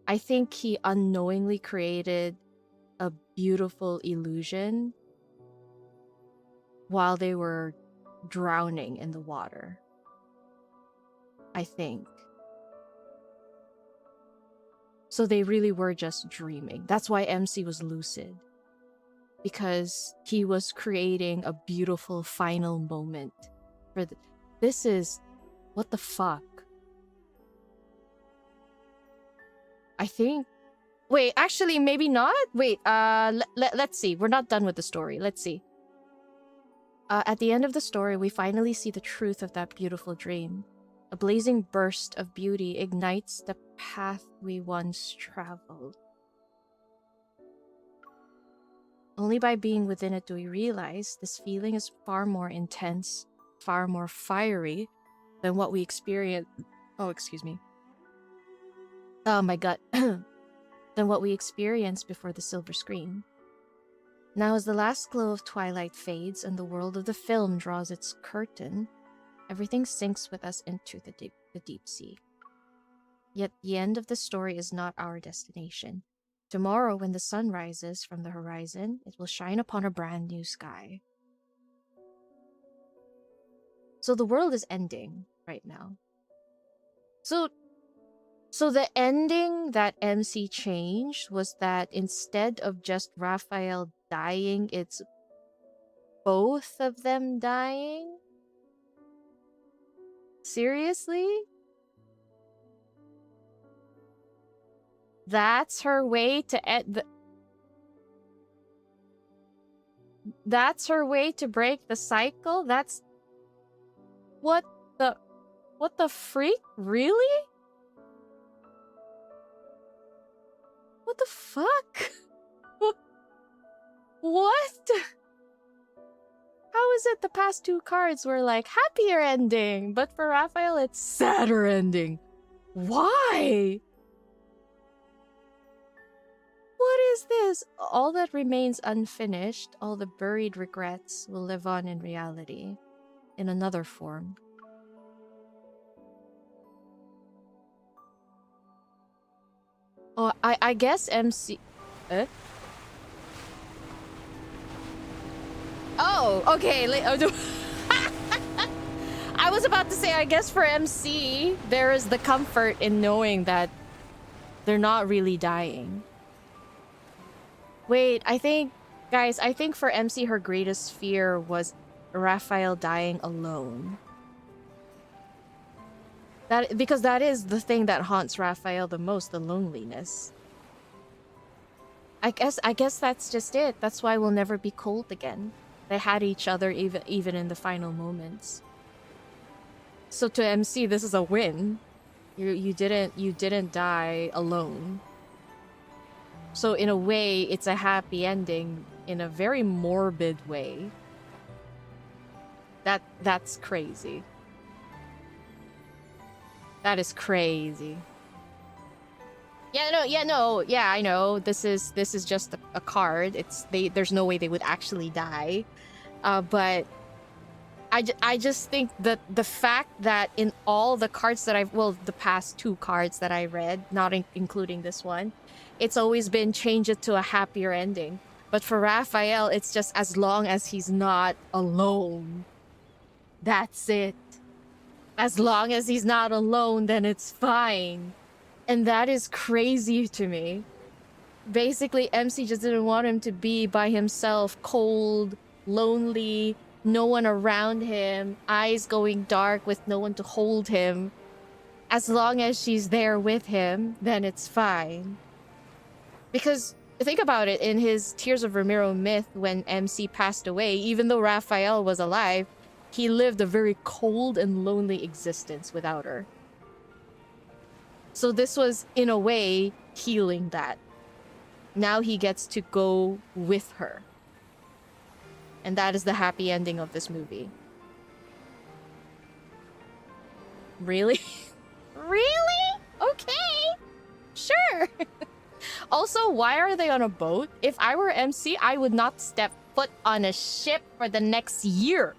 I think he unknowingly created a beautiful illusion while they were drowning in the water. I think. So they really were just dreaming. That's why MC was lucid. Because he was creating a beautiful final moment. This is... What the fuck? I think... Wait, actually, maybe not? Wait, let's see. We're not done with the story. Let's see. At the end of the story, we finally see the truth of that beautiful dream. A blazing burst of beauty ignites the path we once traveled. Only by being within it do we realize this feeling is far more intense, far more fiery than what we experience. Oh, excuse me. Oh my god. Than what we experienced before the silver screen. Now, as the last glow of twilight fades and the world of the film draws its curtain, everything sinks with us into the deep sea. Yet the end of the story is not our destination. Tomorrow, when the sun rises from the horizon, it will shine upon a brand new sky. So the world is ending right now. So the ending that MC changed was that instead of just Raphael dying, it's both of them dying? Seriously? That's her way to end That's her way to break the cycle? That's... What the freak? Really? What the fuck? What? How is it the past two cards were like happier ending, but for Raphael it's sadder ending? Why? What is this? All that remains unfinished, all the buried regrets will live on in reality, in another form. Oh, I guess MC... Oh, okay. I was about to say, I guess for MC, there is the comfort in knowing that they're not really dying. Wait, guys, I think for MC, her greatest fear was Raphael dying alone. Because that is the thing that haunts Raphael the most, the loneliness. I guess that's just it. That's why we'll never be cold again. They had each other even in the final moments. So to MC, this is a win. You didn't die alone. So in a way, it's a happy ending in a very morbid way. That's crazy. That is crazy. Yeah, I know. This is just a card. There's no way they would actually die. But I just think that the fact that in all the cards that the past two cards that I read, not including this one, it's always been change it to a happier ending. But for Raphael, it's just as long as he's not alone. That's it. As long as he's not alone, then it's fine. And that is crazy to me. Basically, MC just didn't want him to be by himself, cold, lonely, no one around him, eyes going dark with no one to hold him. As long as she's there with him, then it's fine. Because, think about it, in his Tears of Ramiro myth, when MC passed away, even though Raphael was alive, he lived a very cold and lonely existence without her. So this was, in a way, healing that. Now he gets to go with her. And that is the happy ending of this movie. Really? Really? Okay. Sure. Also, why are they on a boat? If I were MC, I would not step foot on a ship for the next year.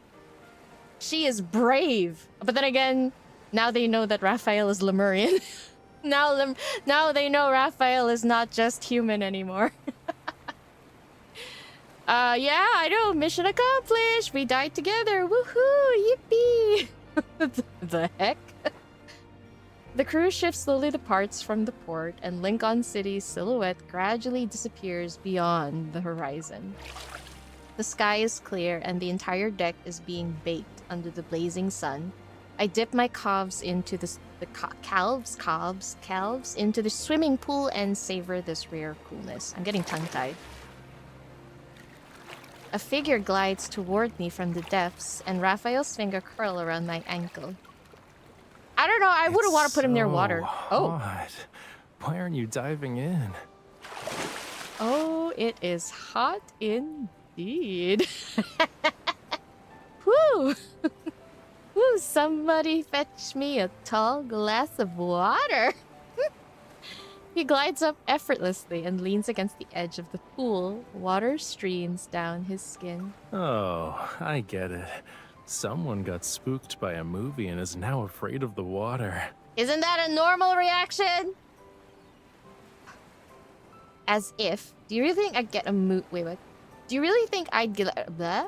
She is brave. But then again, now they know that Raphael is Lemurian. Now they know Raphael is not just human anymore. Yeah, I know. Mission accomplished. We died together. Woohoo! Yippee! The heck? The cruise ship slowly departs from the port, and Lincoln City's silhouette gradually disappears beyond the horizon. The sky is clear, and the entire deck is being baked under the blazing sun. I dip my calves into calves into the swimming pool and savor this rare coolness. I'm getting tongue-tied. A figure glides toward me from the depths, and Raphael's finger curl around my ankle. I don't know, I wouldn't want to put him near water. Oh. Hot. Why aren't you diving in? Oh, it is hot indeed. Whew. Whew, somebody fetch me a tall glass of water. He glides up effortlessly and leans against the edge of the pool. Water streams down his skin. Oh, I get it. Someone got spooked by a movie and is now afraid of the water. Isn't that a normal reaction? As if. Do you really think I'd get a Wait, what? Do you really think I'd get... Blah?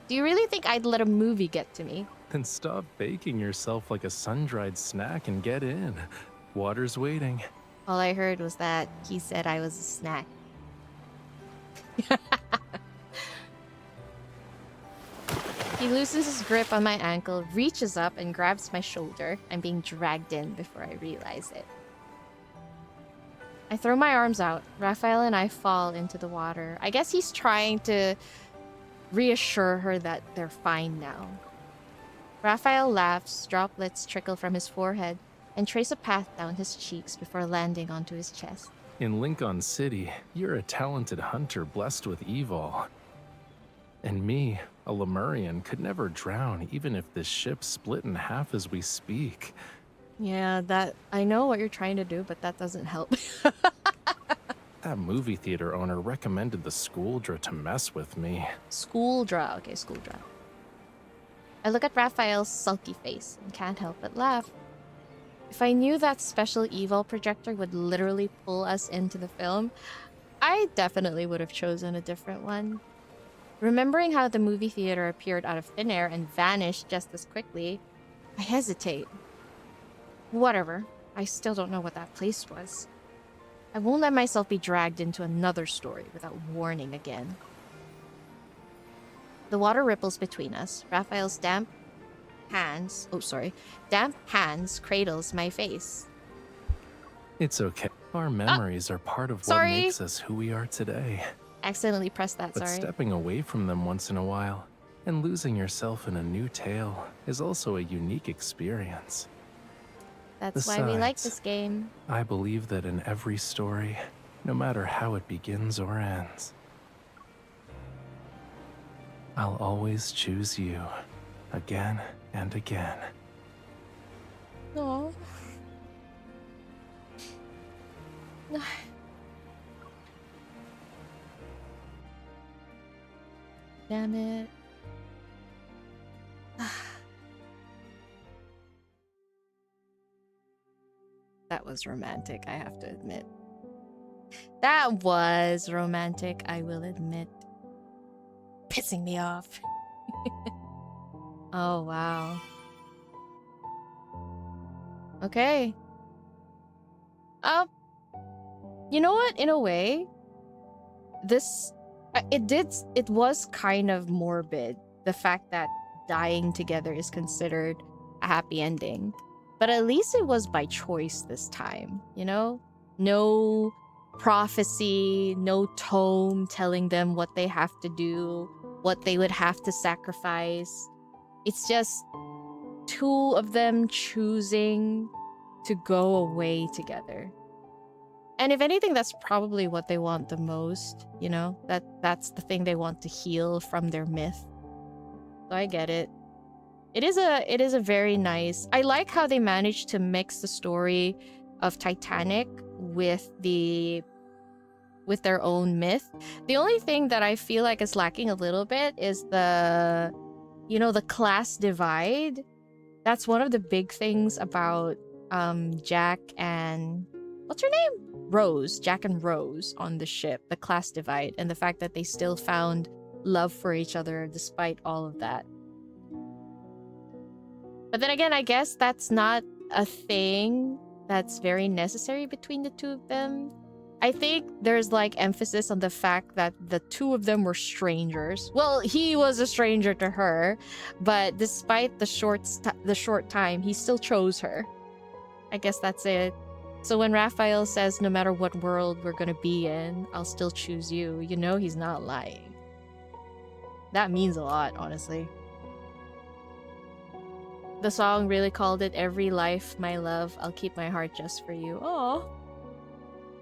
Do you really think I'd let a movie get to me? Then stop baking yourself like a sun-dried snack and get in. Water's waiting. All I heard was that he said I was a snack. He loosens his grip on my ankle, reaches up, and grabs my shoulder. I'm being dragged in before I realize it. I throw my arms out. Raphael and I fall into the water. I guess he's trying to reassure her that they're fine now. Raphael laughs, droplets trickle from his forehead, and trace a path down his cheeks before landing onto his chest. In Lincoln City, you're a talented hunter blessed with evil. And me, A Lemurian could never drown even if this ship split in half as we speak. Yeah, that I know what you're trying to do, but that doesn't help. That movie theater owner recommended the 𝓥𝓲𝓮𝓻 to mess with me. 𝓥𝓲𝓮𝓻. Okay, 𝓥𝓲𝓮𝓻. I look at Raphael's sulky face and can't help but laugh. If I knew that special evil projector would literally pull us into the film, I definitely would have chosen a different one. Remembering how the movie theater appeared out of thin air and vanished just as quickly, I hesitate. Whatever. I still don't know what that place was. I won't let myself be dragged into another story without warning again. The water ripples between us. Raphael's damp hands cradles my face. It's okay. Our memories are part of what sorry. makes us who we are today. Accidentally pressed that, But sorry. stepping away from them once in a while and losing yourself in a new tale is also a unique experience. That's why we like Besides, this game. I believe that in every story, no matter how it begins or ends, I'll always choose you again and again. Aww. Damn it. That was romantic, I have to admit. That was romantic, I will admit. Pissing me off. Oh, wow. Okay. You know what? In a way, this... It was kind of morbid. The fact that dying together is considered a happy ending. But at least it was by choice this time, you know? No prophecy, no tome telling them what they have to do, what they would have to sacrifice. It's just two of them choosing to go away together. And if anything, that's probably what they want the most, you know? That's the thing they want to heal from their myth. So I get it. It is a very nice... I like how they managed to mix the story of Titanic with their own myth. The only thing that I feel like is lacking a little bit is the class divide. That's one of the big things about Jack and... what's her name? Rose. Jack and Rose on the ship. The class divide. And the fact that they still found love for each other despite all of that. But then again, I guess that's not a thing that's very necessary between the two of them. I think there's like emphasis on the fact that the two of them were strangers. Well, he was a stranger to her, but despite the short time, he still chose her. I guess that's it. So when Raphael says, no matter what world we're gonna be in, I'll still choose you, you know he's not lying. That means a lot, honestly. The song really called it Every Life, My Love, I'll Keep My Heart Just For You. Aww.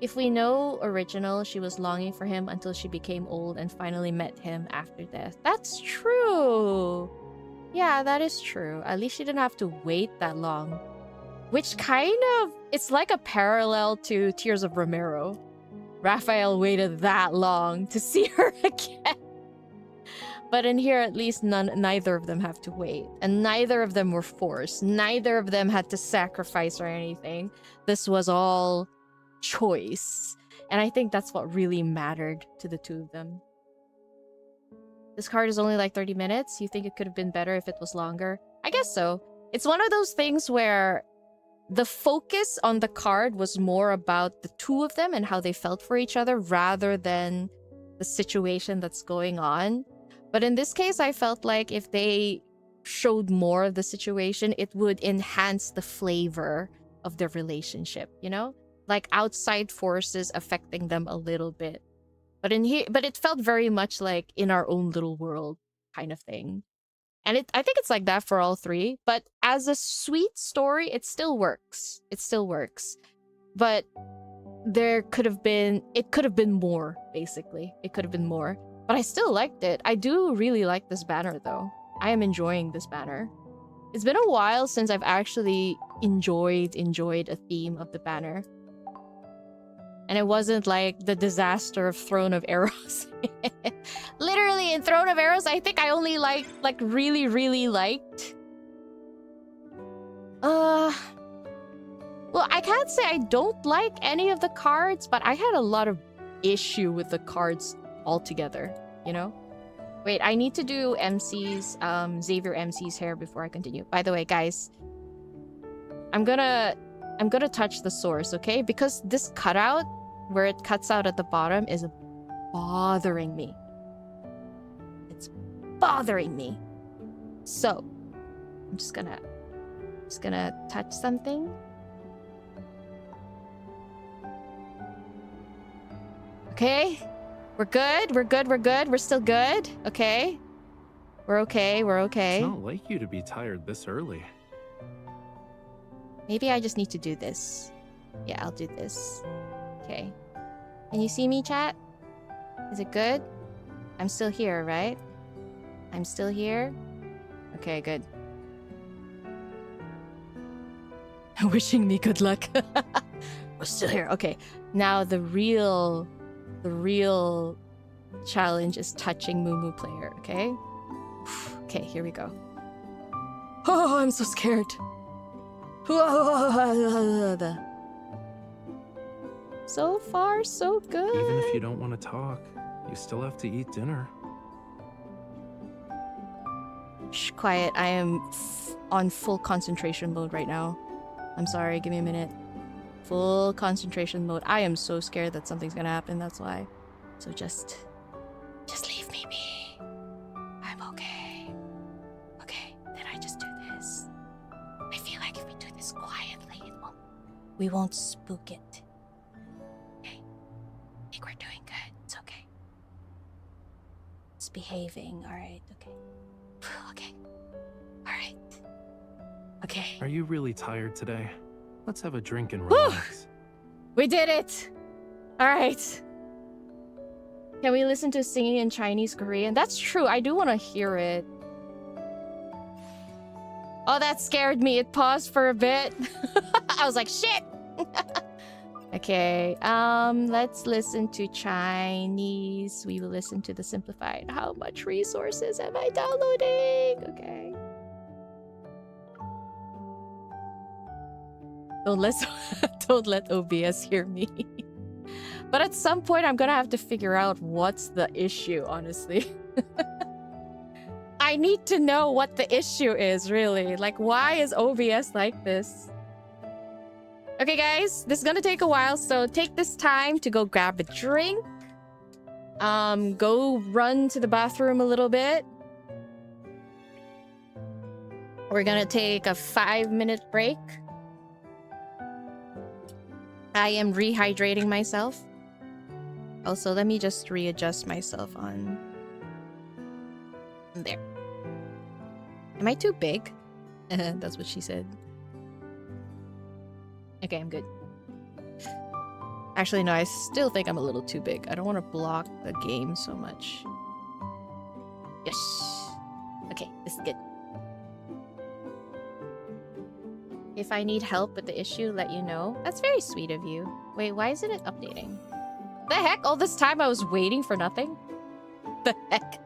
If we know original, she was longing for him until she became old and finally met him after death. That's true! Yeah, that is true. At least she didn't have to wait that long. Which kind of... it's like a parallel to Tears of Romero. Raphael waited that long to see her again. But in here, at least neither of them have to wait. And neither of them were forced. Neither of them had to sacrifice or anything. This was all choice. And I think that's what really mattered to the two of them. This card is only like 30 minutes. You think it could have been better if it was longer? I guess so. It's one of those things where the focus on the card was more about the two of them and how they felt for each other rather than the situation that's going on. But in this case, I felt like if they showed more of the situation, it would enhance the flavor of their relationship, you know? Like outside forces affecting them a little bit. But in here, but it felt very much like in our own little world kind of thing. And I think it's like that for all three. But as a sweet story, it still works. It still works. But it could have been more, basically. It could have been more. But I still liked it. I do really like this banner, though. I am enjoying this banner. It's been a while since I've actually enjoyed a theme of the banner. And it wasn't like the disaster of Throne of Arrows. Literally, in Throne of Arrows, I think I only really liked... Well, I can't say I don't like any of the cards, but I had a lot of issue with the cards altogether, you know? Wait, I need to do MC's, Xavier MC's hair before I continue. By the way, guys, I'm gonna touch the source, okay? Because this cutout, where it cuts out at the bottom, is bothering me. It's bothering me. So, I'm just gonna touch something. Okay? We're good, we're good, we're good. We're still good, okay? We're okay, we're okay. It's not like you to be tired this early. Maybe I just need to do this. Yeah, I'll do this. Okay. Can you see me, chat? Is it good? I'm still here, right? I'm still here? Okay, good. Wishing me good luck. We're still here. Okay. Now the real challenge is touching Moo player, okay? Okay, here we go. Oh, I'm so scared. So far, so good. Even if you don't want to talk, you still have to eat dinner. Shh, quiet. I am on full concentration mode right now. I'm sorry, give me a minute. Full concentration mode. I am so scared that something's gonna happen, that's why. So just leave me be. I'm okay. Okay, then I just do this. I feel like if we do this quietly, we won't spook it. Okay. I think we're doing good. It's okay. It's behaving, alright, okay. Okay. Alright. Okay. Are you really tired today? Let's have a drink and relax. We did it! Alright. Can we listen to singing in Chinese, Korean? That's true, I do want to hear it. Oh, that scared me. It paused for a bit. I was like, shit! Okay, let's listen to Chinese. We will listen to the simplified. How much resources am I downloading? Okay. Don't let OBS hear me. But at some point, I'm gonna have to figure out what's the issue, honestly. I need to know what the issue is, really. Like, why is OBS like this? Okay, guys, this is gonna take a while, so take this time to go grab a drink. Go run to the bathroom a little bit. We're gonna take a 5-minute break. I am rehydrating myself. Also, let me just readjust myself on... there. Am I too big? That's what she said. Okay, I'm good. Actually, no, I still think I'm a little too big. I don't want to block the game so much. Yes. Okay, this is good. If I need help with the issue, let you know. That's very sweet of you. Wait, why isn't it updating? The heck? All this time I was waiting for nothing? The heck?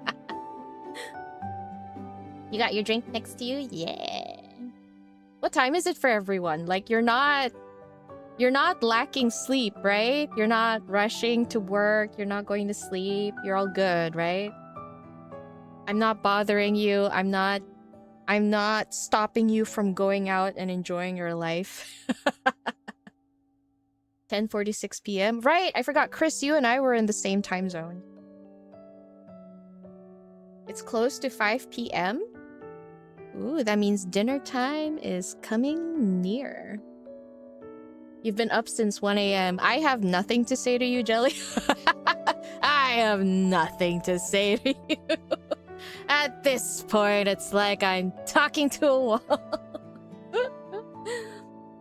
You got your drink next to you? Yeah. What time is it for everyone? Like, you're not lacking sleep, right? You're not rushing to work. You're not going to sleep. You're all good, right? I'm not bothering you. I'm not stopping you from going out and enjoying your life. 10:46 p.m. Right, I forgot. Chris, you and I were in the same time zone. It's close to 5 p.m. Ooh, that means dinner time is coming near. You've been up since 1 a.m. I have nothing to say to you, Jelly. I have nothing to say to you. At this point, it's like I'm talking to a wall.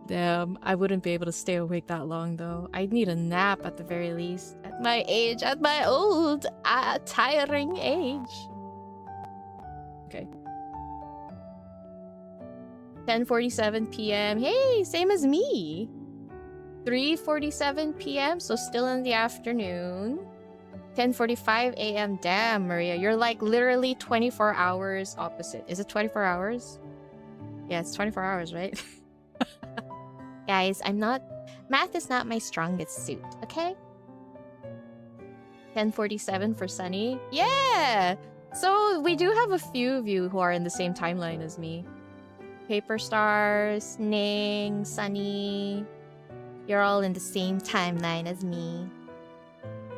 Damn, I wouldn't be able to stay awake that long though. I'd need a nap at the very least. At my age, at my old, tiring age. Okay. 10:47 p.m. Hey, same as me. 3:47 p.m. So still in the afternoon. 10:45 a.m. Damn, Maria, you're like literally 24 hours opposite. Is it 24 hours? Yeah, it's 24 hours, right? Guys, math is not my strongest suit, okay? 10:47 for Sunny. Yeah! So we do have a few of you who are in the same timeline as me. Paper Stars, Ning, Sunny. You're all in the same timeline as me.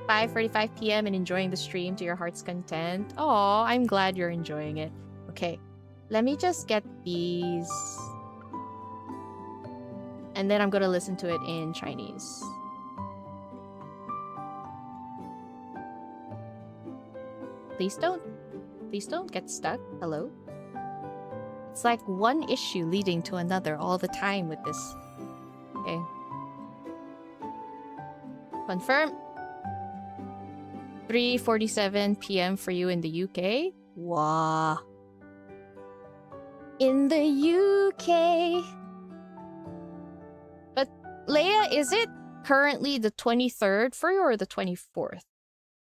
5:45 p.m. and enjoying the stream to your heart's content. Aw, I'm glad you're enjoying it. Okay, let me just get these. And then I'm gonna listen to it in Chinese. Please don't get stuck. Hello? It's like one issue leading to another all the time with this. Okay. Confirm. 3:47 p.m. for you in the UK. Wow. In the UK. But Leia, is it currently the 23rd for you or the 24th?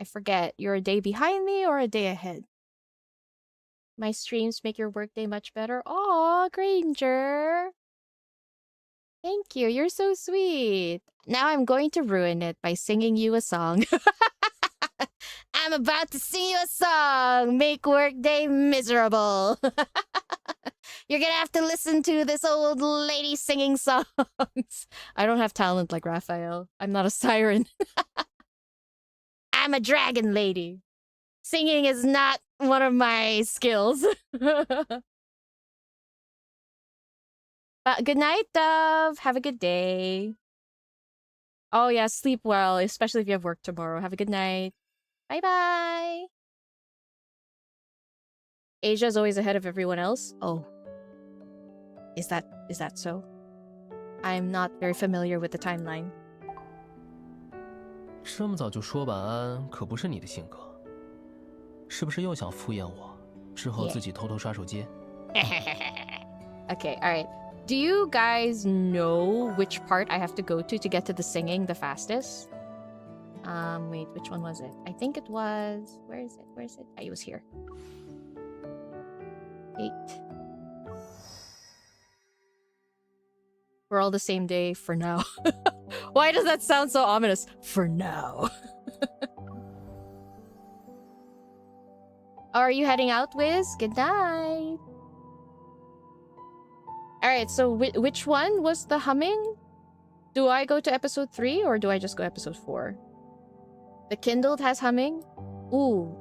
I forget. You're a day behind me or a day ahead? My streams make your workday much better. Aw, Granger. Thank you. You're so sweet. Now I'm going to ruin it by singing you a song. I'm about to sing you a song. Make workday miserable. You're gonna have to listen to this old lady singing songs. I don't have talent like Raphael. I'm not a siren. I'm a dragon lady. Singing is not one of my skills. Good night, Dove. Have a good day. Oh yeah, sleep well, especially if you have work tomorrow. Have a good night. Bye-bye. Asia's always ahead of everyone else. Oh. Is that so? I'm not very familiar with the timeline. 这么早就说晚安，可不是你的性格。是不是又想敷衍我，之后自己偷偷刷手机？ Okay, alright. Do you guys know which part I have to go to get to the singing the fastest? Wait, which one was it? I think it was... Where is it? Where is it? It was here. 8. We're all the same day for now. Why does that sound so ominous? For now. Are you heading out, Wiz? Good night. Alright, so which one was the humming? Do I go to episode 3 or do I just go episode 4? The Kindled has humming? Ooh,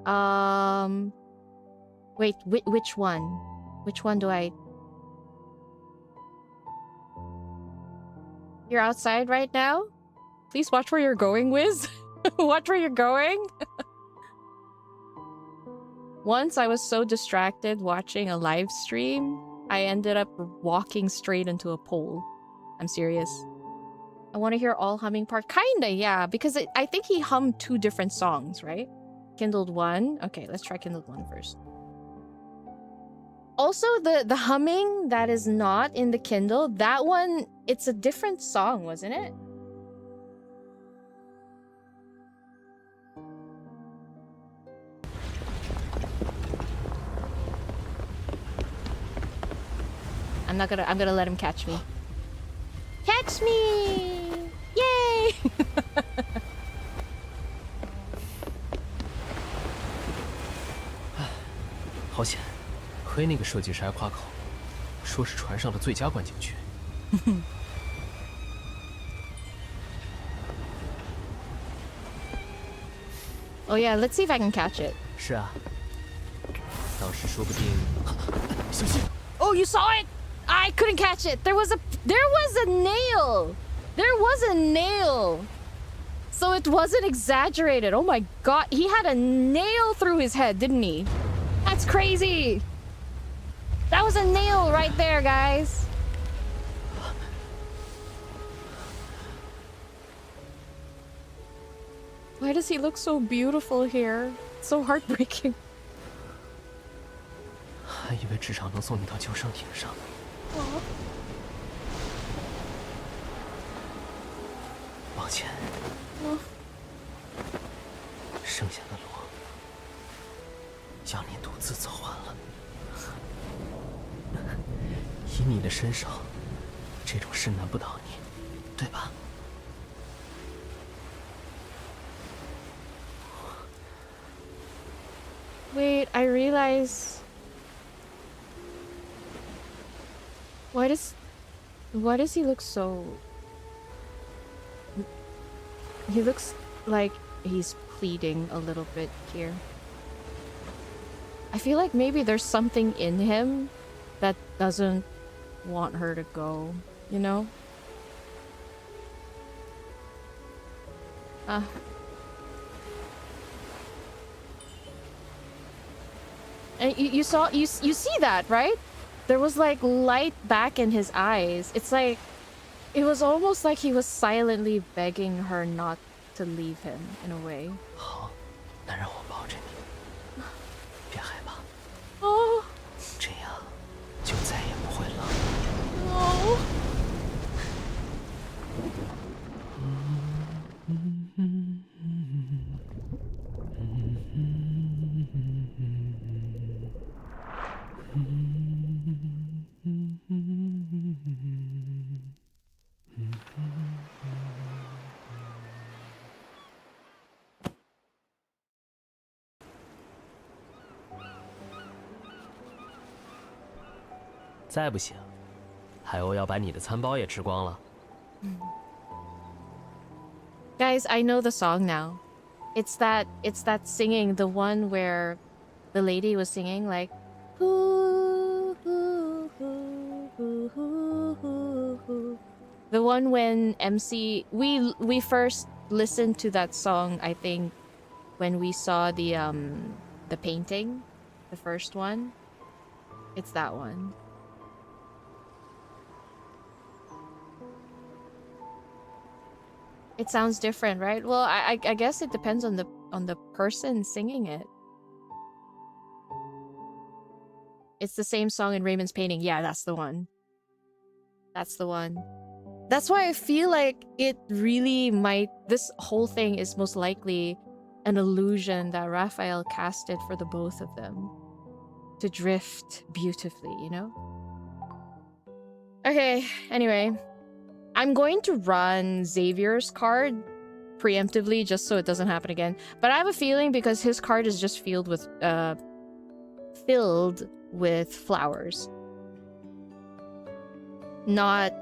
wait, which one? Which one do I... You're outside right now? Please watch where you're going, Wiz. Watch where you're going. Once I was so distracted watching a live stream, I ended up walking straight into a pole. I'm serious. I want to hear all humming part. Kinda, yeah, because I think he hummed 2 different songs, right? Kindled 1. Okay, let's try Kindled 1 first. Also, the humming that is not in the Kindle, that one, it's a different song, wasn't it? I'm gonna let him catch me. Catch me! Yay! 好险，亏那个设计师还夸口，说是船上的最佳观景区。Oh yeah, let's see if I can catch it. 是啊，到时说不定……小心！ Oh, you saw it? I couldn't catch it. There was a nail. There was a nail. So it wasn't exaggerated. Oh my god, he had a nail through his head, didn't he? That's crazy. That was a nail right there, guys. Why does he look so beautiful here? So heartbreaking. 还以为至少能送你到救生艇上。抱歉。剩下的路要你独自走完了。以你的身手，这种事难不倒你，对吧？ Wait, I realize... Why does he look so... He looks like he's pleading a little bit here. I feel like maybe there's something in him that doesn't want her to go, you know? And you see that, right? There was like light back in his eyes. It's like it was almost like he was silently begging her not to leave him in a way. 好，那让我抱着你，别害怕。Oh. 这样就再也不会冷。Oh. "再不行，海鸥要把你的餐包也吃光了。" Guys, I know the song now. It's that singing, the one where the lady was singing like hoo, hoo, hoo, hoo, hoo, hoo, hoo. The one when MC we first listened to that song, I think, when we saw the painting, the first one. It's that one. It sounds different, right? Well, I guess it depends on the person singing it. It's the same song in Raymond's painting. Yeah, that's the one. That's the one. That's why I feel like it really might... This whole thing is most likely an illusion that Raphael casted for the both of them. To drift beautifully, you know? Okay, anyway. I'm going to run Xavier's card preemptively just so it doesn't happen again. But I have a feeling because his card is just filled with flowers. Not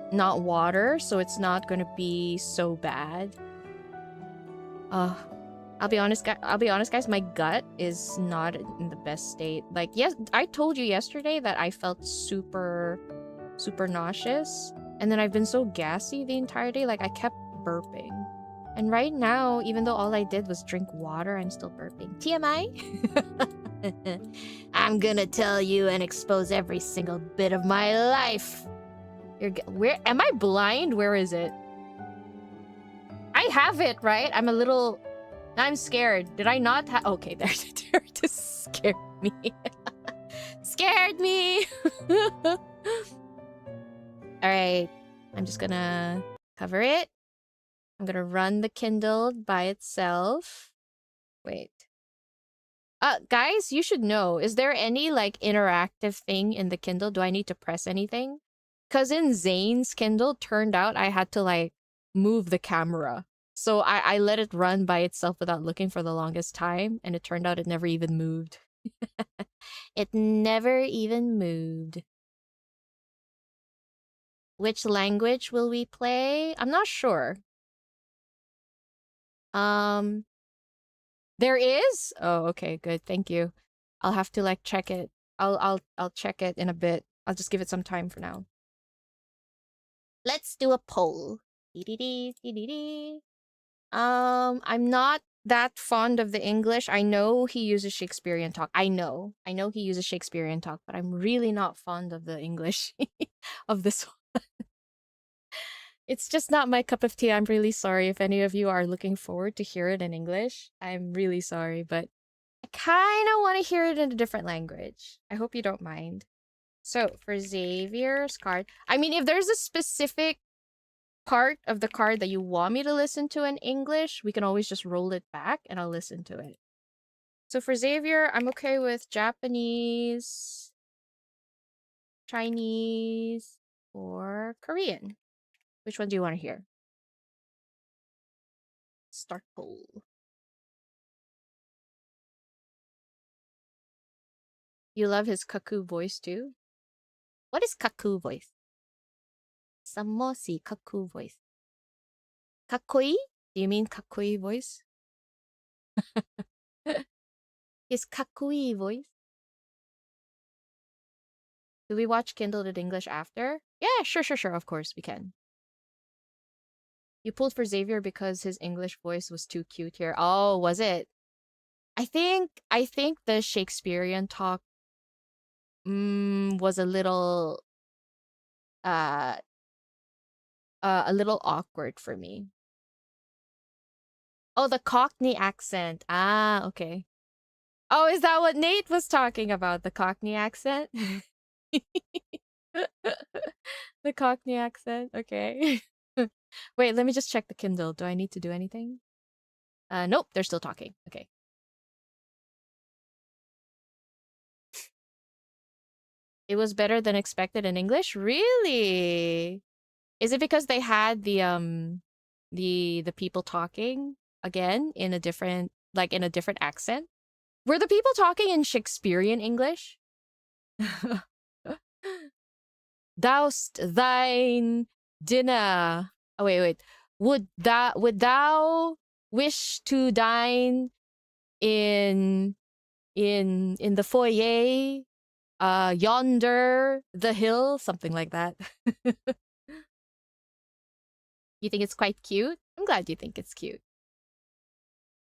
water, so it's not going to be so bad. I'll be honest guys, my gut is not in the best state. Like, yes, I told you yesterday that I felt super nauseous. And then I've been so gassy the entire day, like I kept burping. And right now, even though all I did was drink water, I'm still burping. TMI? I'm gonna tell you and expose every single bit of my life. Where am I blind? Where is it? I have it, right? I'm scared. Did I not have... Okay, there it just scared me. Scared me! Alright, I'm just gonna cover it. I'm gonna run the Kindle by itself. Wait. Guys, you should know. Is there any, like, interactive thing in the Kindle? Do I need to press anything? Because in Zane's Kindle, turned out I had to, like, move the camera. So I let it run by itself without looking for the longest time, and it turned out it never even moved. It never even moved. Which language will we play? I'm not sure. There is? Oh, okay, good. Thank you. I'll have to like check it. I'll check it in a bit. I'll just give it some time for now. Let's do a poll. I'm not that fond of the English. I know he uses Shakespearean talk. I know he uses Shakespearean talk, but I'm really not fond of the English of this one. It's just not my cup of tea. I'm really sorry if any of you are looking forward to hear it in English. I'm really sorry, but I kind of want to hear it in a different language. I hope you don't mind. So, for Xavier's card, I mean, if there's a specific part of the card that you want me to listen to in English, we can always just roll it back and I'll listen to it. So for Xavier, I'm okay with Japanese, Chinese, or Korean. Which one do you want to hear? Start poll. You love his kaku voice too? What is kaku voice? Samosi kaku voice. Kakkoi? Do you mean kakkoi voice? His kakkoi voice? Do we watch Kindled in English after? Yeah, sure, of course, we can. You pulled for Xavier because his English voice was too cute here. Oh, was it? I think the Shakespearean talk was a little awkward for me. Oh, the Cockney accent. Ah, okay. Oh, is that what Nate was talking about? The Cockney accent? The Cockney accent. Okay. Wait, let me just check the Kindle. Do I need to do anything? Nope, they're still talking. Okay. It was better than expected in English? Really? Is it because they had the people talking again in a different accent? Were the people talking in Shakespearean English? Doust thine dinner. Oh wait. Would thou wish to dine in the foyer? Yonder the hill, something like that. You think it's quite cute? I'm glad you think it's cute.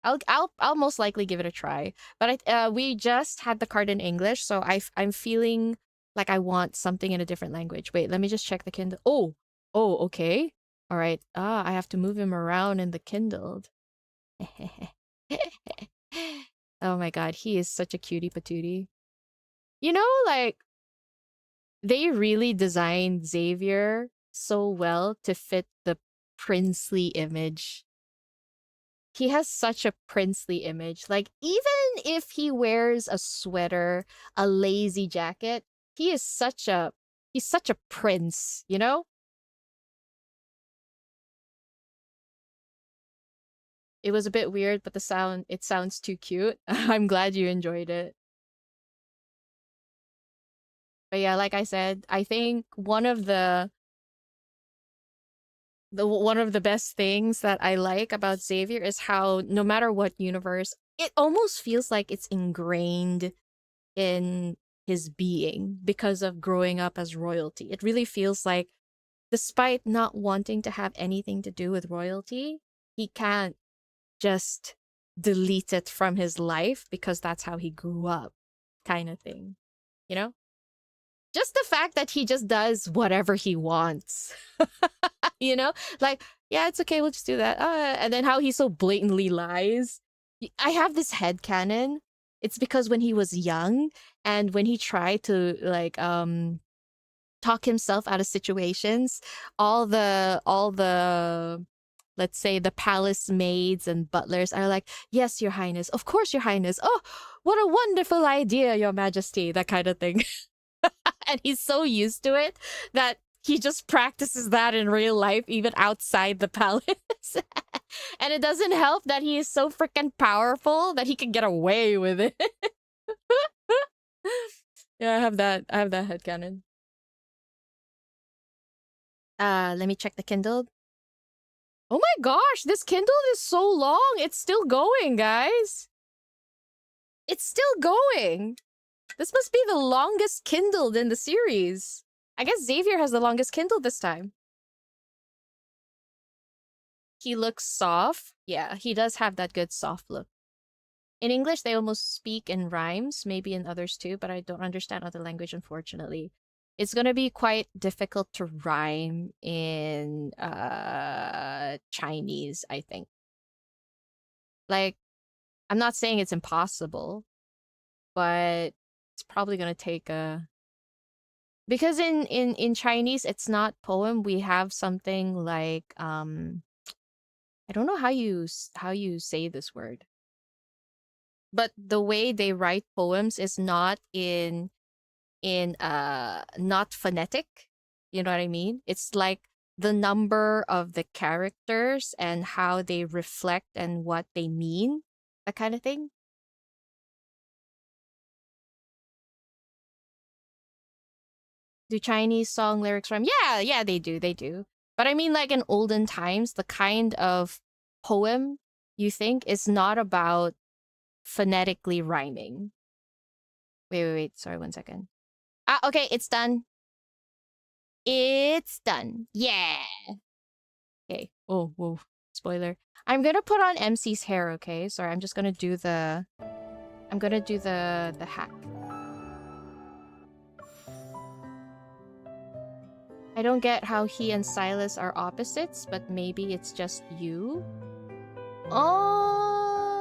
I'll most likely give it a try. But we just had the card in English, so I'm feeling like I want something in a different language. Wait, let me just check the Kindle. Oh, okay. All right. I have to move him around in the Kindled. Oh my god, he is such a cutie patootie. You know, like, they really designed Xavier so well to fit the princely image. He has such a princely image. Like, even if he wears a sweater, a lazy jacket, he's such a prince, you know? It was a bit weird, but it sounds too cute. I'm glad you enjoyed it. But yeah, like I said, I think one of the best things that I like about Xavier is how no matter what universe, it almost feels like it's ingrained in his being because of growing up as royalty. It really feels like, despite not wanting to have anything to do with royalty, he can't just delete it from his life because that's how he grew up, kind of thing. You know? Just the fact that he just does whatever he wants. You know? Like, yeah, it's okay, we'll just do that. And then how he so blatantly lies. I have this headcanon. It's because when he was young and when he tried to, like, talk himself out of situations, all the let's say the palace maids and butlers are like, yes, your highness, of course, your highness, oh, what a wonderful idea, your majesty, that kind of thing. And he's so used to it that he just practices that in real life, even outside the palace. And it doesn't help that he is so freaking powerful that he can get away with it. Yeah, I have that headcanon. Let me check the Kindle. Oh my gosh, this Kindle is so long. It's still going, guys. It's still going. This must be the longest Kindled in the series. I guess Xavier has the longest Kindle this time. He looks soft. Yeah, he does have that good soft look. In English, they almost speak in rhymes, maybe in others too, but I don't understand other language, unfortunately. It's gonna be quite difficult to rhyme in Chinese, I think. Like, I'm not saying it's impossible, but it's probably gonna take a... Because in Chinese, it's not poem. We have something like I don't know how you say this word, but the way they write poems is not not phonetic. You know what I mean? It's like the number of the characters and how they reflect and what they mean, that kind of thing. Do Chinese song lyrics rhyme? Yeah, they do. But I mean, like in olden times, the kind of poem you think is not about phonetically rhyming. Wait. Sorry, 1 second. Okay, it's done. It's done. Yeah. Okay. Oh, whoa. Spoiler. I'm gonna put on MC's hair, okay? Sorry, I'm just gonna do the... I'm gonna do the hack. I don't get how he and Silas are opposites, but maybe it's just you. Oh,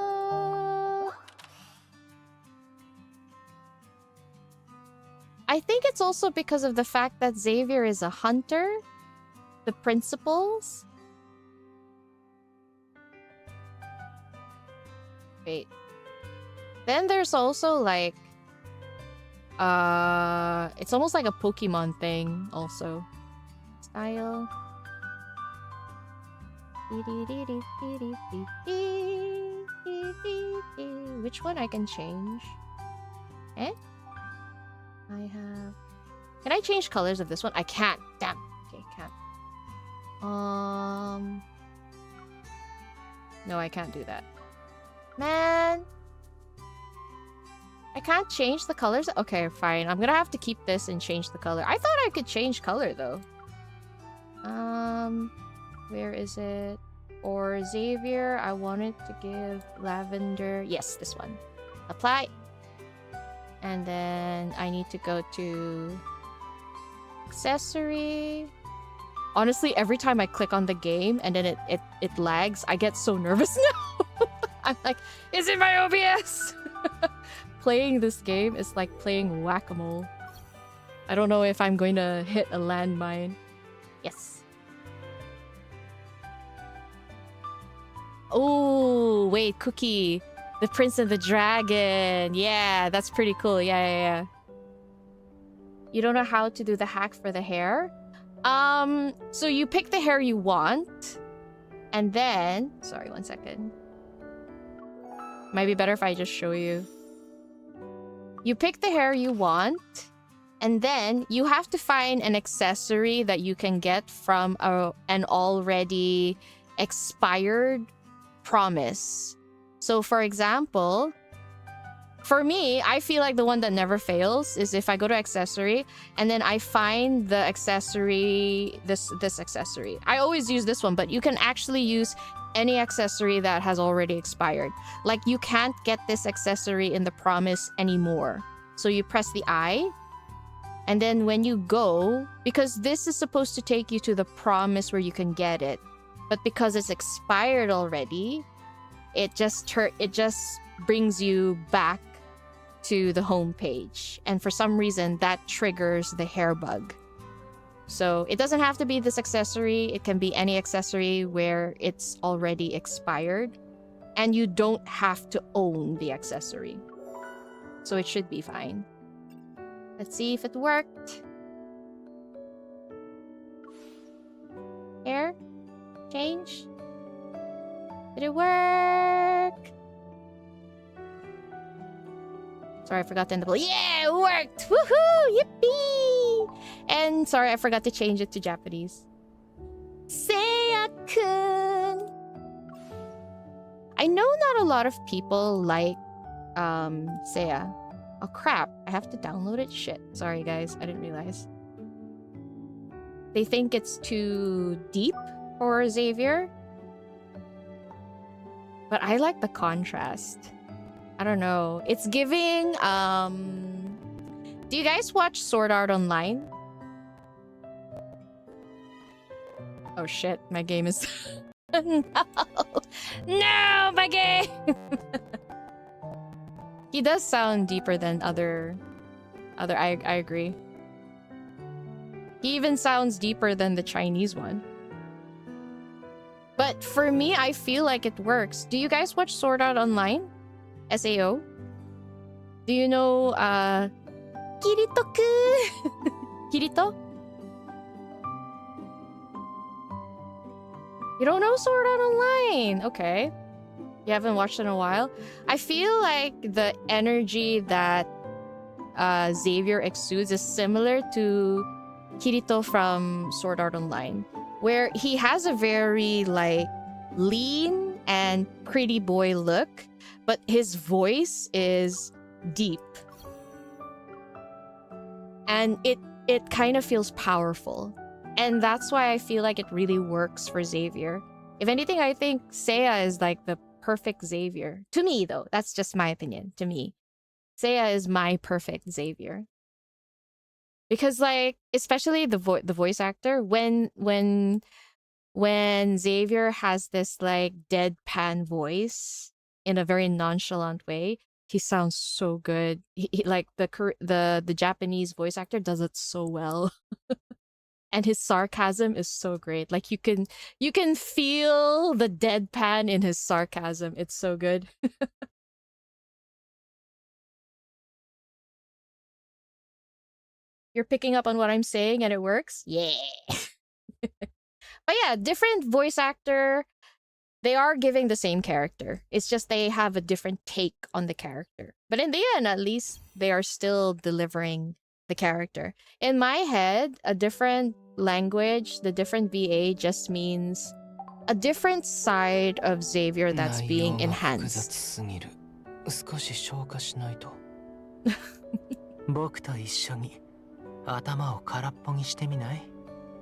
I think it's also because of the fact that Xavier is a hunter. The principles. Wait. Then there's also like... it's almost like a Pokemon thing also. Style. Which one I can change? Eh? I have... Can I change colors of this one? I can't. Damn. Okay, can't. No, I can't do that. Man! I can't change the colors? Okay, fine. I'm gonna have to keep this and change the color. I thought I could change color, though. Where is it? Or Xavier, I wanted to give lavender... Yes, this one. Apply. And then I need to go to... accessory. Honestly, every time I click on the game and then it lags, I get so nervous now. I'm like, is it my OBS? Playing this game is like playing whack-a-mole. I don't know if I'm going to hit a landmine. Yes. Oh, wait, Cookie. The Prince and the Dragon. Yeah, that's pretty cool. Yeah. You don't know how to do the hack for the hair? So you pick the hair you want. And then... Sorry, 1 second. Might be better if I just show you. You pick the hair you want, and then you have to find an accessory that you can get from an already expired promise. So, for example, for me, I feel like the one that never fails is if I go to accessory, and then I find the accessory, this accessory. I always use this one, but you can actually use any accessory that has already expired. Like, you can't get this accessory in the promise anymore. So you press the I, and then when you go, because this is supposed to take you to the promise where you can get it, but because it's expired already, it just brings you back to the home page. And for some reason, that triggers the hair bug. So it doesn't have to be this accessory. It can be any accessory where it's already expired. And you don't have to own the accessory. So it should be fine. Let's see if it worked. Hair? Change? Did it work? Sorry, I forgot to enable. Yeah, it worked! Woohoo! Yippee! And sorry, I forgot to change it to Japanese. Seiya-kun! I know not a lot of people like Seiya. Oh crap, I have to download it? Shit. Sorry guys, I didn't realize. They think it's too deep for Xavier. But I like the contrast. I don't know. It's giving, do you guys watch Sword Art Online? Oh shit, my game is... No! No, my game! He does sound deeper than other... I agree. He even sounds deeper than the Chinese one. But for me, I feel like it works. Do you guys watch Sword Art Online? SAO? Do you know, Kirito-ku? Kirito? You don't know Sword Art Online? Okay. You haven't watched it in a while? I feel like the energy that Xavier exudes is similar to Kirito from Sword Art Online, where he has a very, like, lean and pretty boy look, but his voice is deep. And it kind of feels powerful. And that's why I feel like it really works for Xavier. If anything, I think Seiya is like the perfect Xavier. To me, though. That's just my opinion. To me. Seiya is my perfect Xavier. Because, like, especially the voice actor, when Xavier has this, like, deadpan voice in a very nonchalant way, he sounds so good. Like, the Japanese voice actor does it so well. And his sarcasm is so great. Like, you can feel the deadpan in his sarcasm. It's so good. You're picking up on what I'm saying and it works? Yeah. But yeah, different voice actor. They are giving the same character. It's just they have a different take on the character. But in the end, at least, they are still delivering the character. In my head, a different language, the different VA just means a different side of Xavier that's being enhanced.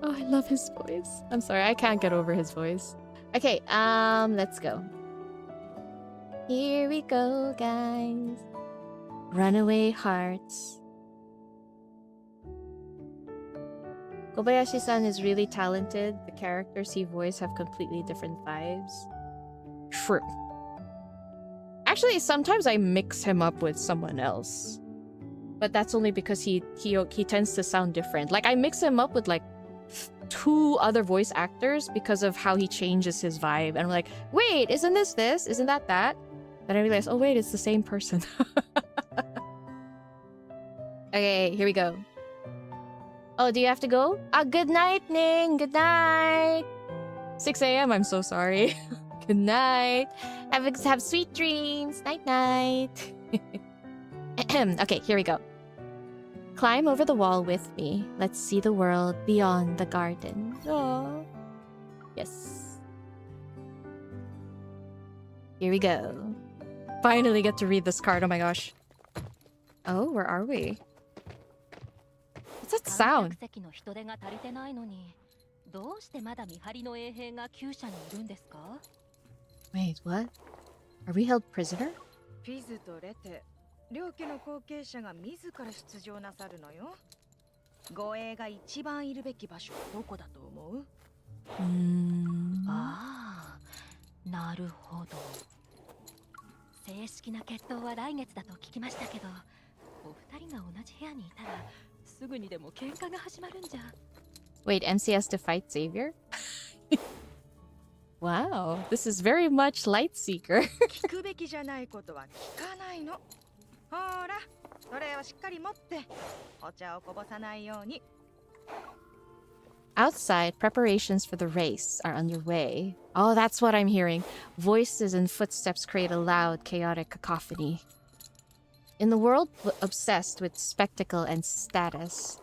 Oh, I love his voice. I'm sorry, I can't get over his voice. Okay, let's go. Here we go, guys. Runaway Hearts. Kobayashi-san is really talented. The characters he voiced have completely different vibes. True. Actually, sometimes I mix him up with someone else. But that's only because he tends to sound different. Like, I mix him up with, like, 2 other voice actors because of how he changes his vibe. And I'm like, wait, isn't this? Isn't that? Then I realized, oh wait, it's the same person. Okay, here we go. Oh, do you have to go? Good night, Ning. Good night. 6 a.m. I'm so sorry. Good night. Have sweet dreams. Night, night. Okay, here we go. Climb over the wall with me. Let's see the world beyond the garden. Oh, yes. Here we go. Finally get to read this card. Oh my gosh. Oh, where are we? What's that sound? Wait, what? Are we held prisoner? 両家の後継者が自ら出場なさるのよ。護衛が一番いるべき場所はどこだと思う？ああ、なるほど。正式な決闘は来月だと聞きましたけど、お二人が同じ部屋にいたらすぐにでも喧嘩が始まるんじゃ。Wait, MC has to fight Xavier? Wow, this is very much Lightseeker. 聞くべきじゃないことは聞かないの。ほら、それをしっかり持って、お茶をこぼさないように。Outside, preparations for the race are underway. Oh, that's what I'm hearing. Voices and footsteps create a loud, chaotic cacophony. In the world obsessed with spectacle and status,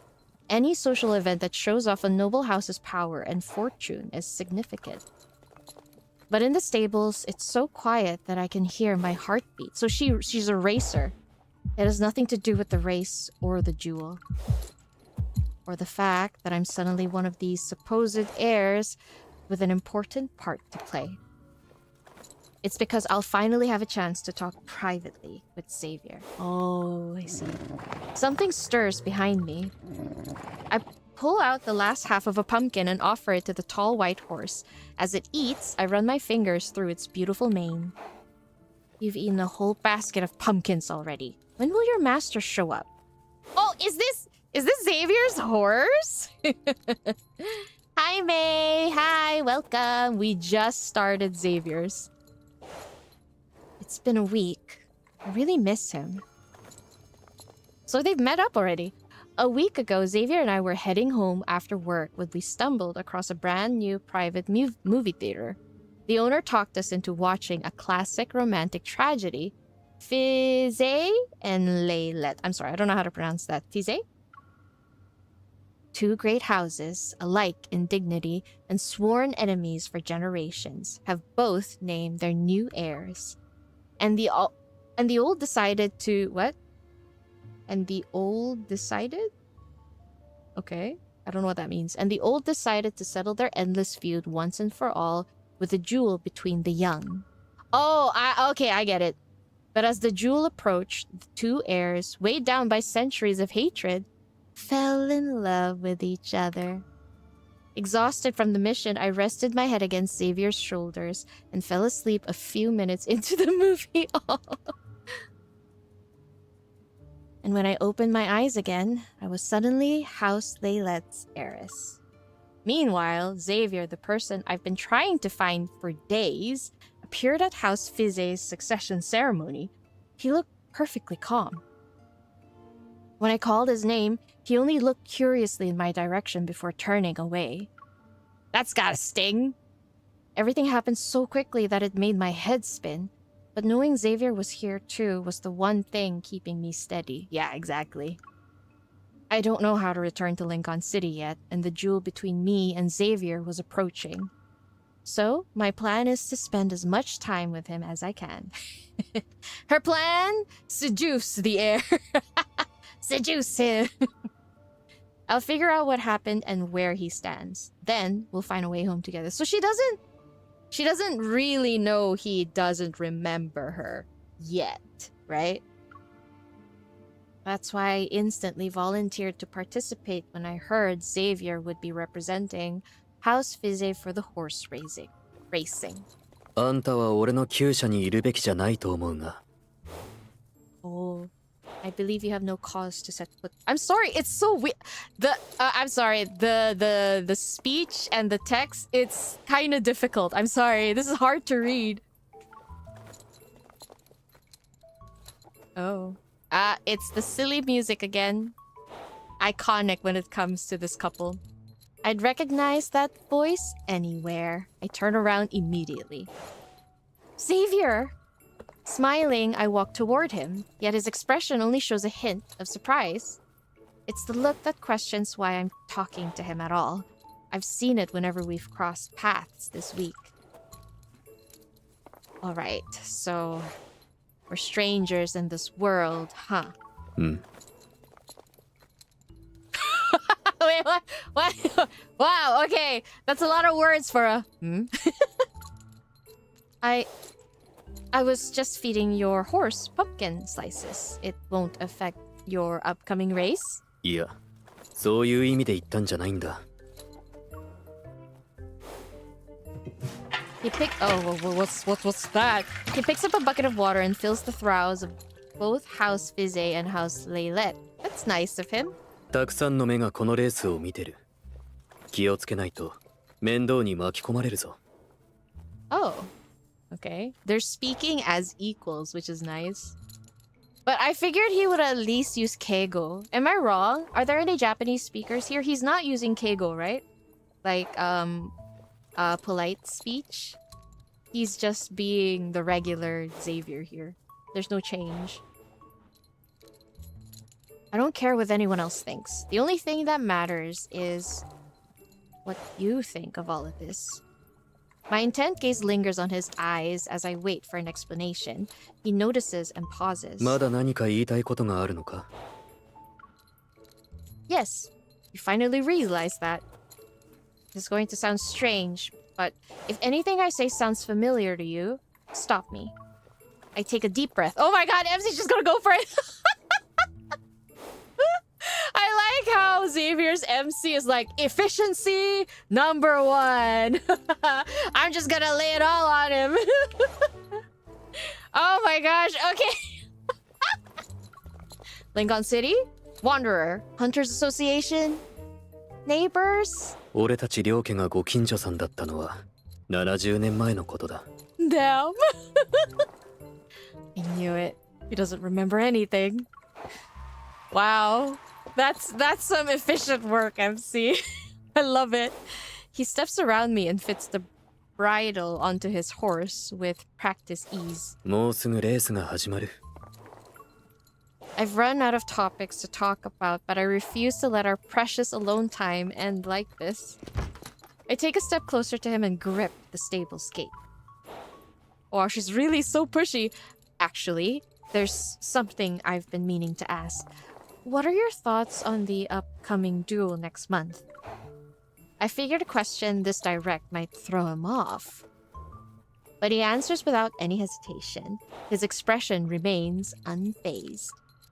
any social event that shows off a noble house's power and fortune is significant. But in the stables, it's so quiet that I can hear my heartbeat. So she's a racer. It has nothing to do with the race or the jewel. Or the fact that I'm suddenly one of these supposed heirs with an important part to play. It's because I'll finally have a chance to talk privately with Xavier. Oh, I see. Something stirs behind me. I pull out the last half of a pumpkin and offer it to the tall white horse. As it eats, I run my fingers through its beautiful mane. You've eaten a whole basket of pumpkins already. When will your master show up? Oh, is this Xavier's horse? Hi, May. Hi, welcome. We just started Xavier's. It's been a week. I really miss him. So they've met up already. A week ago, Xavier and I were heading home after work when we stumbled across a brand new private movie theater. The owner talked us into watching a classic romantic tragedy, 𝓥𝓲𝓮𝓻 𝓖𝓾𝓲𝓮𝓵. I'm sorry, I don't know how to pronounce that. 𝓥𝓲𝓮? Two great houses, alike in dignity and sworn enemies for generations, have both named their new heirs. And the old decided to... What? And the old decided? Okay, I don't know what that means. And the old decided to settle their endless feud once and for all with a duel between the young. Oh, okay, I get it. But as the duel approached, the two heirs, weighed down by centuries of hatred, fell in love with each other. Exhausted from the mission, I rested my head against Xavier's shoulders and fell asleep a few minutes into the movie. And when I opened my eyes again, I was suddenly House 𝓖𝓼's heiress. Meanwhile, Xavier, the person I've been trying to find for days, appeared at House 𝓥𝓲's succession ceremony. He looked perfectly calm. When I called his name, he only looked curiously in my direction before turning away. That's gotta sting. Everything happened so quickly that it made my head spin. But knowing Xavier was here too was the one thing keeping me steady. Yeah, exactly. I don't know how to return to Lincoln City yet, and the duel between me and Xavier was approaching. So, my plan is to spend as much time with him as I can. Her plan? Seduce the heir. Seduce him. I'll figure out what happened and where he stands. Then, we'll find a way home together. So she doesn't really know he doesn't remember her yet, right? That's why I instantly volunteered to participate when I heard Xavier would be representing House 𝓥𝓲 for the horse racing. あんたは俺の厩舎にいるべきじゃないと思うが。Oh, I believe you have no cause to set foot. I'm sorry, it's so weird. I'm sorry, the speech and the text, it's kind of difficult. I'm sorry, this is hard to read. Oh. It's the silly music again. Iconic when it comes to this couple. I'd recognize that voice anywhere. I turn around immediately. Xavier! Smiling, I walk toward him, yet his expression only shows a hint of surprise. It's the look that questions why I'm talking to him at all. I've seen it whenever we've crossed paths this week. Alright, so... we're strangers in this world, huh? Wait, what? Wow, okay. That's a lot of words for a... I was just feeding your horse pumpkin slices. It won't affect your upcoming race? いや、そういう意味で言ったんじゃないんだ。He what's that? He picks up a bucket of water and fills the troughs of both House 𝓥𝓲 and House 𝓖𝓼. That's nice of him. たくさんの目がこのレースを見てる。気をつけないと面倒に巻き込まれるぞ。Oh, okay. They're speaking as equals, which is nice. But I figured he would at least use 𝓥𝓲. Am I wrong? Are there any Japanese speakers here? He's not using 𝓥𝓲, right? Like, polite speech. He's just being the regular Xavier here. There's no change. I don't care what anyone else thinks. The only thing that matters is what you think of all of this. My intent gaze lingers on his eyes as I wait for an explanation. He notices and pauses. まだ何か言いたいことがあるのか? Yes, you finally realize that. This is going to sound strange, but if anything I say sounds familiar to you, stop me. I take a deep breath. Oh my god, MC's just gonna go for it! I like how Xavier's MC is like, efficiency #1. I'm just gonna lay it all on him. Oh my gosh, okay. Lincoln City? Wanderer. Hunters Association? Neighbors? 俺たち両家がご近所さんだったのは70年前のことだ。Damn. I knew it. He doesn't remember anything. Wow. That's some efficient work, MC. I love it. He steps around me and fits the bridle onto his horse with practice ease. もうすぐレースが始まる。I've run out of topics to talk about, but I refuse to let our precious alone time end like this. I take a step closer to him and grip the stable's gate. Wow, she's really so pushy. Actually, there's something I've been meaning to ask. What are your thoughts on the upcoming duel next month? I figured a question this direct might throw him off. But he answers without any hesitation. His expression remains unfazed.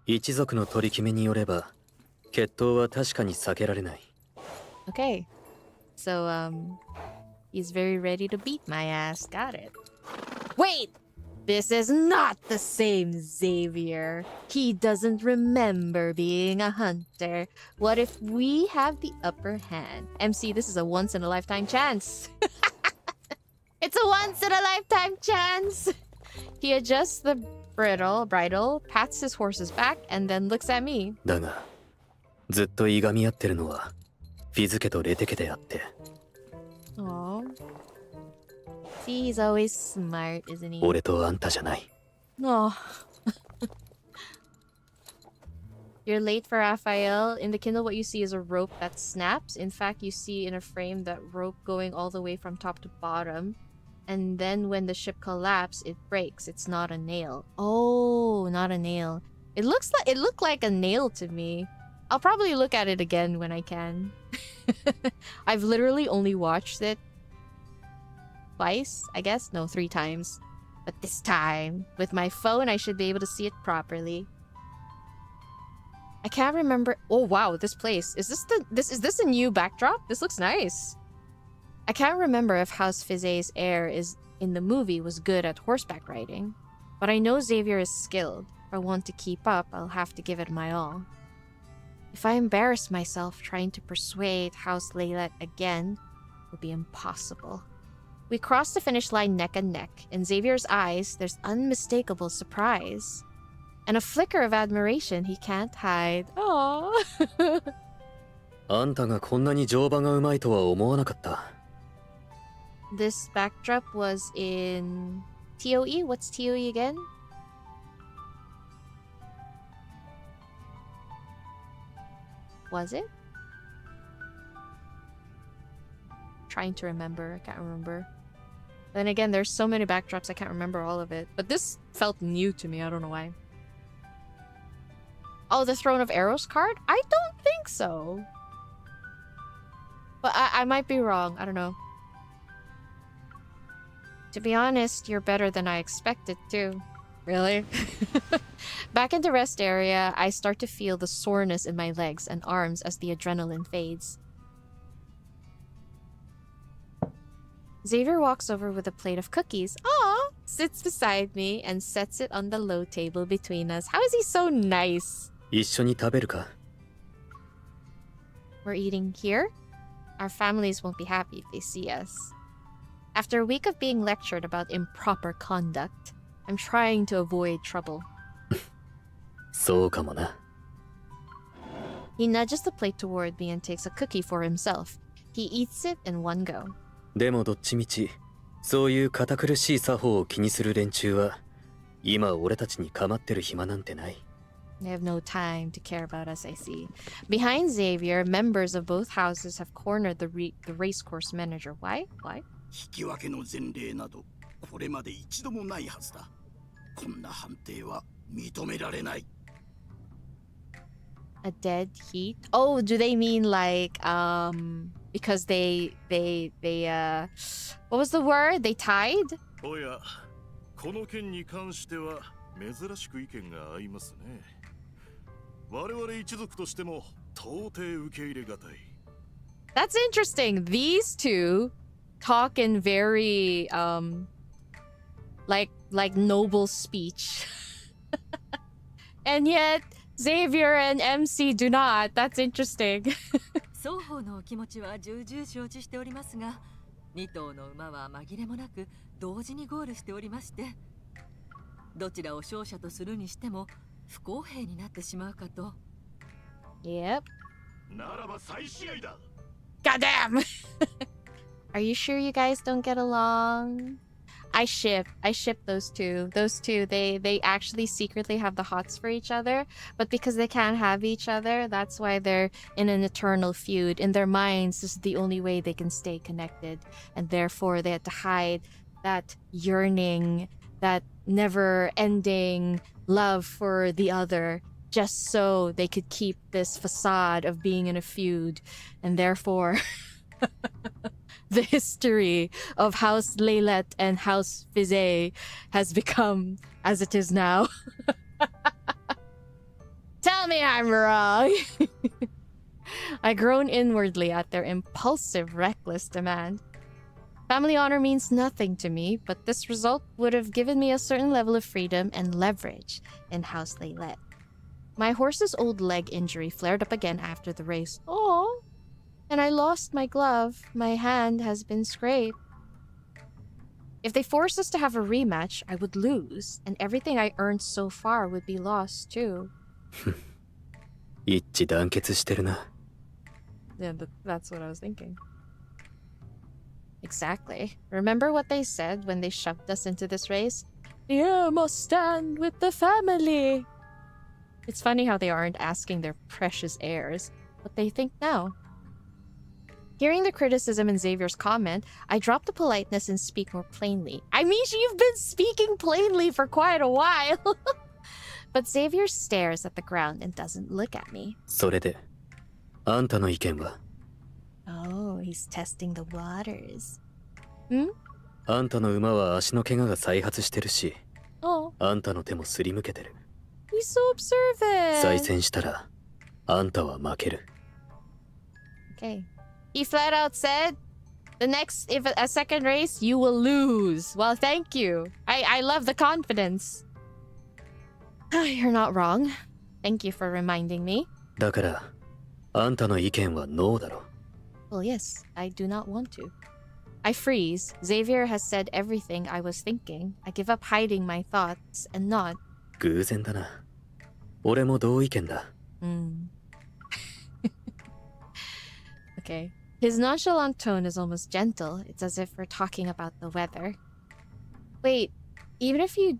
一族の取り決めによれば、決闘は確かに避けられない。Okay. So, he's very ready to beat my ass. Got it. Wait! This is not the same Xavier. He doesn't remember being a hunter. What if we have the upper hand? MC, this is a once-in-a-lifetime chance. It's a once-in-a-lifetime chance. He adjusts the bridle, pats his horse's back, and then looks at me. だが、ずっといがみ合ってるのは、フィズ家とレテ家であって。Aww. See, he's always smart, isn't he? 俺とあんたじゃない。Oh. You're late for Raphael. In the Kindle, what you see is a rope that snaps. In fact, you see in a frame that rope going all the way from top to bottom. And then when the ship collapses, it breaks. It's not a nail. Oh, not a nail. It looked like a nail to me. I'll probably look at it again when I can. I've literally only watched it twice, I guess? No, 3 times. But this time, with my phone, I should be able to see it properly. I can't remember. Oh wow, this place. Is this a new backdrop? This looks nice. I can't remember if House Fizet's heir in the movie was good at horseback riding, but I know Xavier is skilled. If I want to keep up, I'll have to give it my all. If I embarrass myself trying to persuade House Laylet again, it will be impossible. We cross the finish line neck and neck. In Xavier's eyes, there's unmistakable surprise. And a flicker of admiration he can't hide. Aww. あんたがこんなに乗馬がうまいとは思わなかった。This backdrop was in TOE? What's TOE again? Was it? Trying to remember. I can't remember. Then again, there's so many backdrops I can't remember all of it. But this felt new to me. I don't know why. Oh, the Throne of Arrows card? I don't think so. But I might be wrong. I don't know. To be honest, you're better than I expected too. Really? Back in the rest area, I start to feel the soreness in my legs and arms as the adrenaline fades. Xavier walks over with a plate of cookies. Aww! Sits beside me and sets it on the low table between us. How is he so nice? 一緒に食べるか? We're eating here? Our families won't be happy if they see us. After a week of being lectured about improper conduct, I'm trying to avoid trouble. そうかもな. He nudges the plate toward me and takes a cookie for himself. He eats it in one go. でもどっちみち、そういう堅苦しい作法を気にする連中は、今俺たちに構ってる暇なんてない。They have no time to care about us, I see. Behind Xavier, members of both houses have cornered the racecourse manager. Why? Why? 引き分けの前例などこれまで一度もないはずだ。こんな判定は認められない。A dead heat? Oh, do they mean like because they what was the word? They tied? おや、この件に関しては珍しく意見が合いますね。我々一族としても到底受け入れがたい。 That's interesting. These two talk in very like noble speech. And yet Xavier and MC do not. That's interesting. 双方のお気持ちは重々承知しておりますが、2頭の馬は紛れもなく同時にゴールしておりまして、どちらを勝者とするにしても不公平になってしまうかと。Yep. ならば再試合だ。 Goddamn! Are you sure you guys don't get along? I ship those two. Those two, they actually secretly have the hots for each other, but because they can't have each other, that's why they're in an eternal feud. In their minds, this is the only way they can stay connected, and therefore they had to hide that yearning, that never-ending love for the other, just so they could keep this facade of being in a feud, and therefore the history of House 𝓲𝓲𝓮𝓻 and House 𝓲𝓲𝓮𝓵𝓲𝓷𝓮𝓼 has become as it is now. Tell me I'm wrong. I groan inwardly at their impulsive, reckless demand. Family honor means nothing to me, but this result would have given me a certain level of freedom and leverage in House 𝓲𝓲𝓮𝓻. My horse's old leg injury flared up again after the race. Oh, and I lost my glove. My hand has been scraped. If they forced us to have a rematch, I would lose, and everything I earned so far would be lost too. 一致団結してるな。 Yeah, that's what I was thinking. Exactly. Remember what they said when they shoved us into this race? The heir must stand with the family. It's funny how they aren't asking their precious heirs what they think now. Hearing the criticism in Xavier's comment, I dropped the politeness and speak more plainly. I mean, you've been speaking plainly for quite a while. But Xavier stares at the ground and doesn't look at me. それで、あんたの意見は? Oh, he's testing the waters. Hmm? あんたの馬は足の怪我が再発してるし、 Oh. あんたの手もすりむけてる。 He's so observant. 再戦したら、あんたは負ける。 Okay. He flat out said, if a second race, you will lose. Well, thank you. I love the confidence. You're not wrong. Thank you for reminding me. だから、あんたの意見はノーだろ。 Well, yes, I do not want to. I freeze. Xavier has said everything I was thinking. I give up hiding my thoughts and nod. 偶然だな。俺も同意見だ。Okay. His nonchalant tone is almost gentle. It's as if we're talking about the weather. Wait, even if you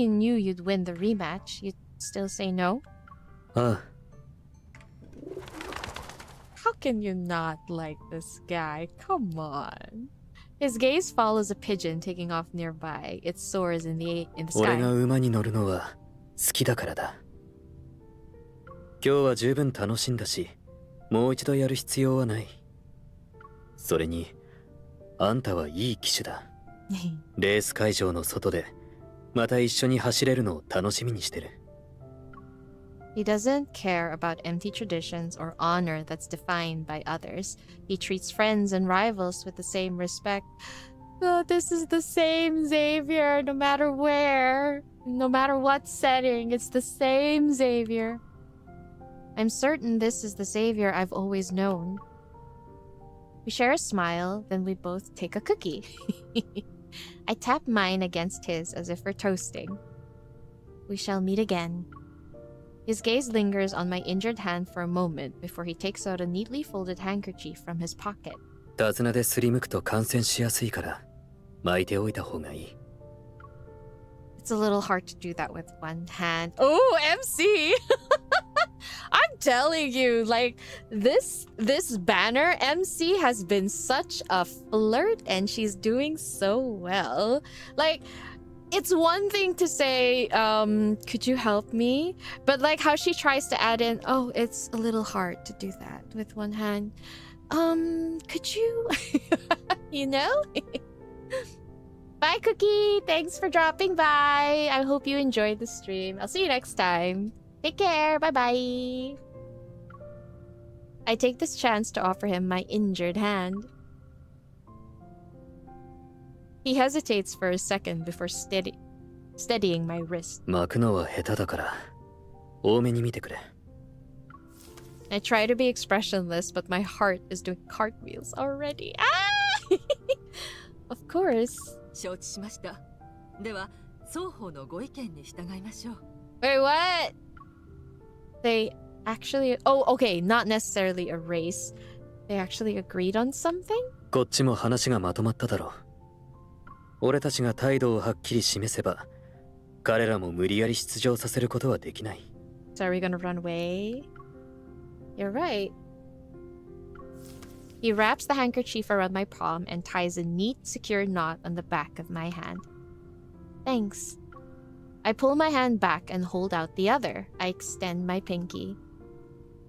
knew you'd win the rematch, you'd still say no? ああ。 How can you not like this guy? Come on. His gaze follows a pigeon taking off nearby. It soars in the sky. 俺が馬に乗るのは好きだからだ。今日は十分楽しんだし、もう一度やる必要はない。それに、あんたはいい騎手だ。レース会場の外で、また一緒に走れるのを楽しみにしてる。He doesn't care about empty traditions or honor that's defined by others. He treats friends and rivals with the same respect. Oh, this is the same Xavier, no matter where, no matter what setting, it's the same Xavier. I'm certain this is the Xavier I've always known. We share a smile, then we both take a cookie. I tap mine against his as if we're toasting. We shall meet again. His gaze lingers on my injured hand for a moment before he takes out a neatly folded handkerchief from his pocket. 手綱ですりむくと感染しやすいから、巻いておいた方がいい。It's a little hard to do that with one hand. Oh, MC! I'm telling you, like, this banner MC has been such a flirt and she's doing so well. Like, it's one thing to say, could you help me? But like how she tries to add in, oh, it's a little hard to do that with one hand. Could you? You know? Bye, Cookie. Thanks for dropping by. I hope you enjoyed the stream. I'll see you next time. Take care. Bye-bye. I take this chance to offer him my injured hand. He hesitates for a second before steadying my wrist. 巻くのは下手だから多めに見てくれ。 I try to be expressionless, but my heart is doing cartwheels already. Ah! Of course. 承知しました。では、双方のご意見に従いましょう。 Wait, what? They actually... Oh, okay, not necessarily a race. They actually agreed on something? こっちも話がまとまっただろう。俺たちが態度をはっきり示せば、彼らも無理やり出場させることはできない。 So are we gonna run away? You're right. He wraps the handkerchief around my palm and ties a neat, secure knot on the back of my hand. Thanks. I pull my hand back and hold out the other. I extend my pinky.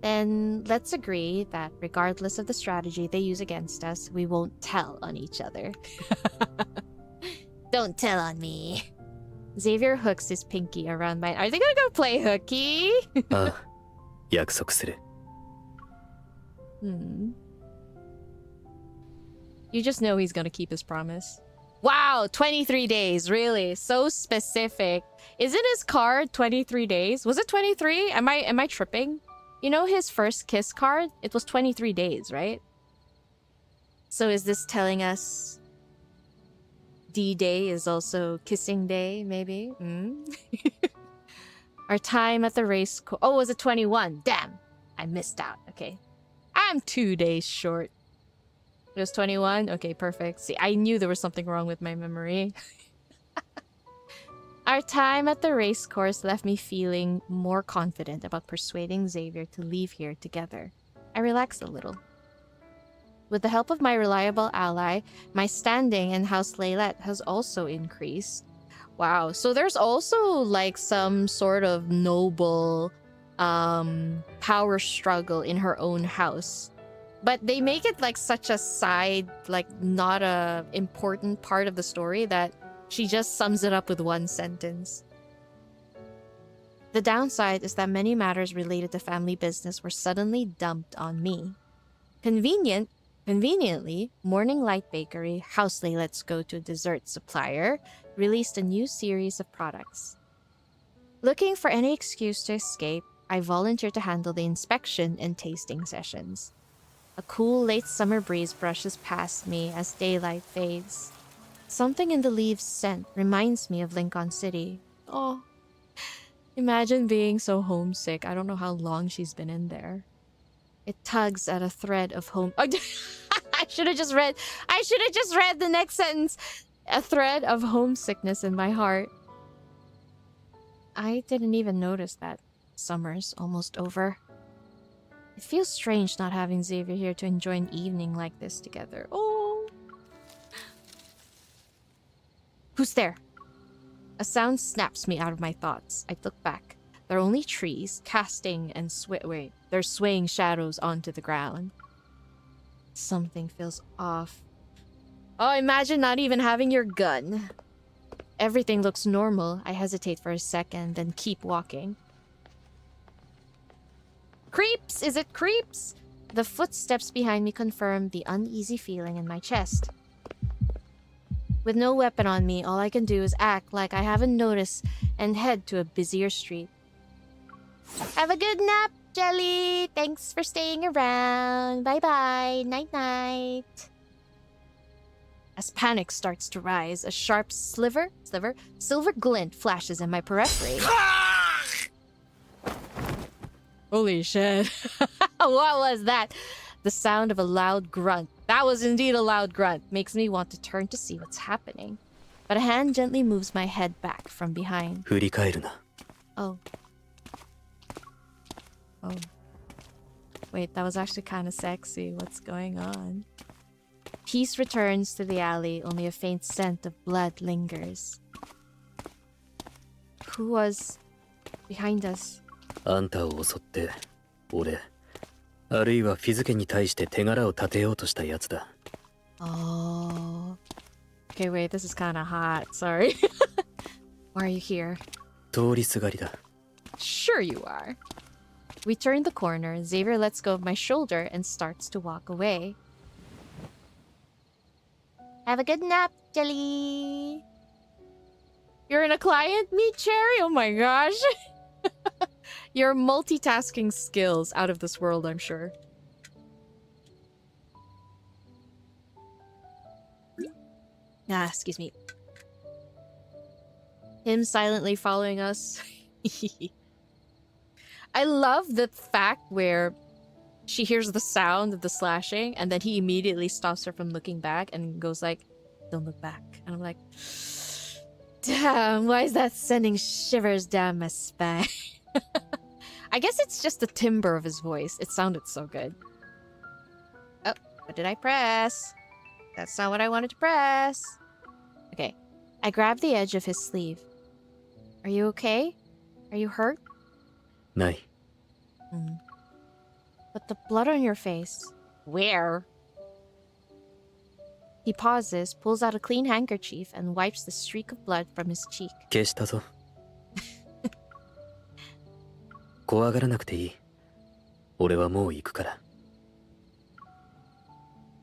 Then let's agree that regardless of the strategy they use against us, we won't tell on each other. Don't tell on me. Xavier hooks his pinky around my... Are they gonna go play hooky? ああ、約束する。You just know he's gonna keep his promise. Wow, 23 days, really? So specific. Isn't his card 23 days? Was it 23? Am I tripping? You know his first kiss card? It was 23 days, right? So is this telling us D-Day is also kissing day, maybe? Our time at the race oh, was it 21? Damn, I missed out. Okay. I'm 2 days short. It was 21? Okay, perfect. See, I knew there was something wrong with my memory. Our time at the race course left me feeling more confident about persuading Xavier to leave here together. I relaxed a little. With the help of my reliable ally, my standing in House 𝓲𝓲𝓮𝓻 has also increased. Wow, so there's also like some sort of noble power struggle in her own house. But they make it like such a side, like not a important part of the story that she just sums it up with one sentence. The downside is that many matters related to family business were suddenly dumped on me. Conveniently, Morning Light Bakery, House 𝓲𝓲𝓮𝓻 go-to dessert supplier, released a new series of products. Looking for any excuse to escape, I volunteered to handle the inspection and tasting sessions. A cool late summer breeze brushes past me as daylight fades. Something in the leaves' scent reminds me of 𝓮𝓏 City. Oh, imagine being so homesick. I don't know how long she's been in there. It tugs at a thread of home... Oh, I should have just read the next sentence. A thread of homesickness in my heart. I didn't even notice that summer's almost over. It feels strange not having Xavier here to enjoy an evening like this together. Oh! Who's there? A sound snaps me out of my thoughts. I look back. There are only trees, casting and they're swaying shadows onto the ground. Something feels off. Oh, imagine not even having your gun. Everything looks normal. I hesitate for a second, then keep walking. Creeps! Is it creeps? The footsteps behind me confirm the uneasy feeling in my chest. With no weapon on me, all I can do is act like I haven't noticed and head to a busier street. Have a good nap, Jelly! Thanks for staying around. Bye-bye. Night-night. As panic starts to rise, a sharp silver glint flashes in my periphery. Holy shit. What was that? The sound of a loud grunt. That was indeed a loud grunt. Makes me want to turn to see what's happening. But a hand gently moves my head back from behind. 振り返るな。 Oh. Oh. Wait, that was actually kind of sexy. What's going on? Peace returns to the alley. Only a faint scent of blood lingers. Who was behind us? あんたを襲って、俺、あるいはフィズ家に対して手柄を立てようとしたやつだ。Oh. Okay, wait, this is kind of hot. Sorry. Why are you here? 通りすがりだ。Sure you are. We turn the corner. Xavier lets go of my shoulder and starts to walk away. Have a good nap, Jelly. You're in a client meet, Cherry? Oh my gosh. Your multitasking skills out of this world, I'm sure. Ah, excuse me. Him silently following us. I love the fact where she hears the sound of the slashing and then he immediately stops her from looking back and goes like, don't look back. And I'm like, damn, why is that sending shivers down my spine? I guess it's just the timbre of his voice. It sounded so good. Oh, what did I press? That's not what I wanted to press. Okay. I grabbed the edge of his sleeve. Are you okay? Are you hurt? ない。 But the blood on your face. Where? He pauses, pulls out a clean handkerchief, and wipes the streak of blood from his cheek. 消したぞ。怖がらなくていい。俺はもう行くから。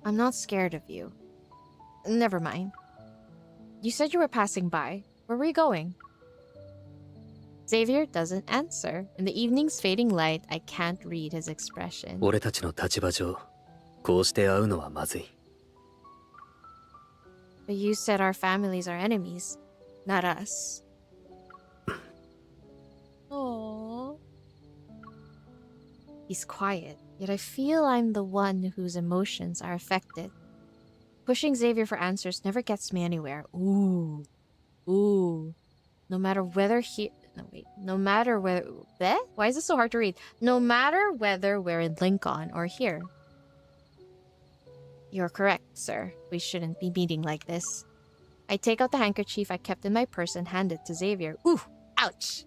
I'm not scared of you. Never mind. You said you were passing by. Where were you going? Xavier doesn't answer. In the evening's fading light, I can't read his expression. 俺たちの立場上、こうして会うのはまずい。But you said our families are enemies, not us. Aww. He's quiet, yet I feel I'm the one whose emotions are affected. Pushing Xavier for answers never gets me anywhere. Ooh. Ooh. No matter whether he... No, wait. No matter whether... Eh? Why is this so hard to read? No matter whether we're in Lincoln or here. You're correct, sir. We shouldn't be meeting like this. I take out the handkerchief I kept in my purse and hand it to Xavier. Ooh! Ouch!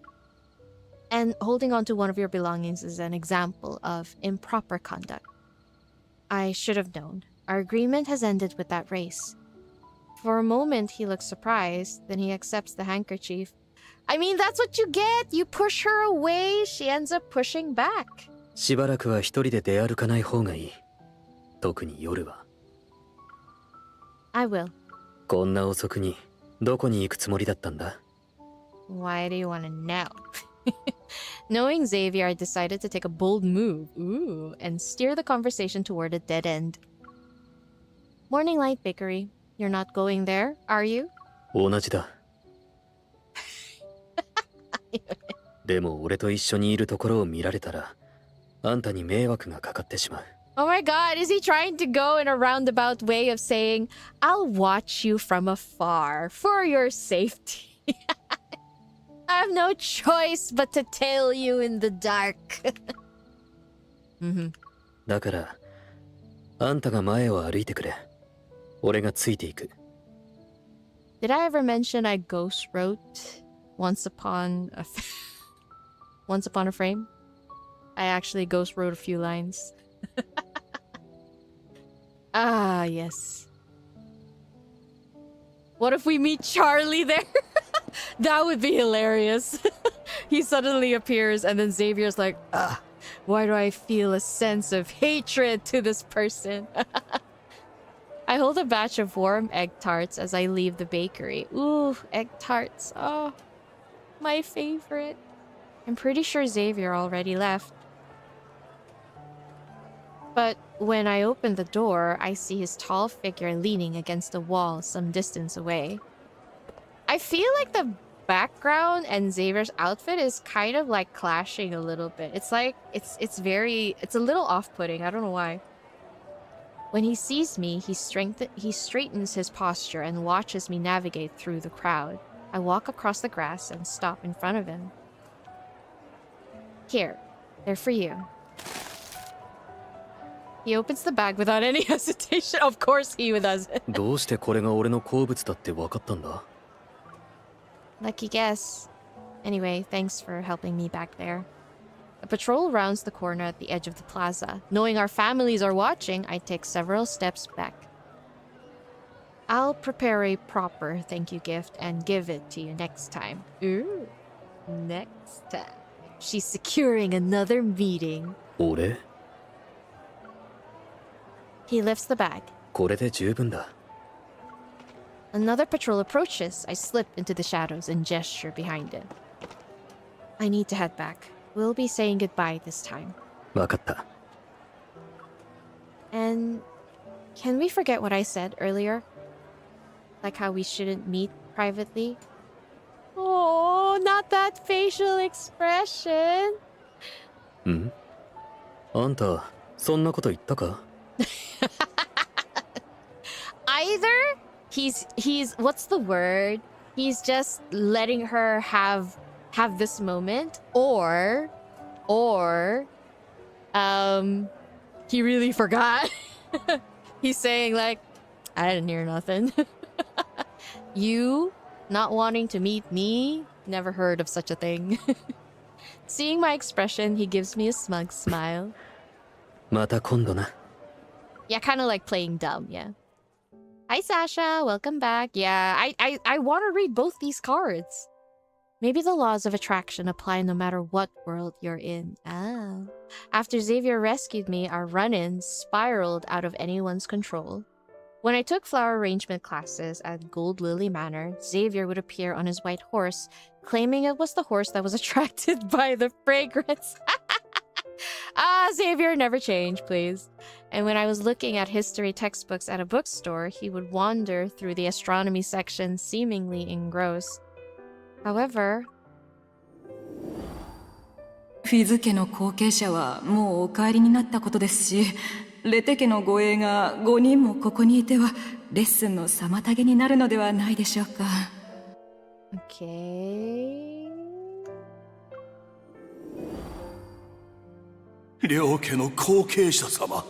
And holding on to one of your belongings is an example of improper conduct. I should have known. Our agreement has ended with that race. For a moment, he looks surprised. Then he accepts the handkerchief. I mean, that's what you get! You push her away, she ends up pushing back. しばらくは一人で出歩かない方がいい。特に夜は。I will. こんな遅くに、どこに行くつもりだったんだ? Why do you want to know? Knowing Xavier, I decided to take a bold move. Ooh, and steer the conversation toward a dead end. Morning Light Bakery. You're not going there, are you? 同じだ。でも俺と一緒にいるところを見られたら、あんたに迷惑がかかってしまう。Oh my god, is he trying to go in a roundabout way of saying, I'll watch you from afar for your safety? I have no choice but to tail you in the dark. だから、あんたが前を歩いてくれ。俺がついていく。Did I ever mention I ghost wrote once upon a frame? I actually ghost wrote a few lines. Ah, yes. What if we meet Charlie there? That would be hilarious. He suddenly appears and then Xavier's like, ugh, why do I feel a sense of hatred to this person? I hold a batch of warm egg tarts as I leave the bakery. Ooh, egg tarts. Oh, my favorite. I'm pretty sure Xavier already left. But when I open the door, I see his tall figure leaning against a wall some distance away. I feel like the background and Xavier's outfit is kind of like clashing a little bit. It's like, it's a little off-putting. I don't know why. When he sees me, he straightens his posture and watches me navigate through the crowd. I walk across the grass and stop in front of him. Here, they're for you. He opens the bag without any hesitation. Of course he does. どうしてこれが俺の好物だって分かったんだ? Lucky guess. Anyway, thanks for helping me back there. A patrol rounds the corner at the edge of the plaza. Knowing our families are watching, I take several steps back. I'll prepare a proper thank you gift and give it to you next time. Ooh, next time. she's securing another meeting. 俺 He lifts the bag. これで十分だ。 Another patrol approaches. I slip into the shadows and gesture behind it. I need to head back. We'll be saying goodbye this time. わかった。 And can we forget what I said earlier? Like how we shouldn't meet privately? Oh, not that facial expression. ん？あんた、そんなこと言ったか？ Either he's what's the word? He's just letting her have this moment, or he really forgot. He's saying like, I didn't hear nothing. You not wanting to meet me? Never heard of such a thing. Seeing my expression, he gives me a smug smile. また今度な。 Yeah, kind of like playing dumb, yeah. Hi, Sasha. Welcome back. Yeah, I want to read both these cards. Maybe the laws of attraction apply no matter what world you're in. Ah. After Xavier rescued me, our run-ins spiraled out of anyone's control. When I took flower arrangement classes at Gold Lily Manor, Xavier would appear on his white horse, claiming it was the horse that was attracted by the fragrance. Ah, Xavier, never change, please. And when I was looking at history textbooks at a bookstore, he would wander through the astronomy section, seemingly engrossed. However... フィズ家の後継者はもうお帰りになったことですし、レテ家の護衛が5人もここにいてはレッスンの妨げになるのではないでしょうか。Okay... 両家の後継者様、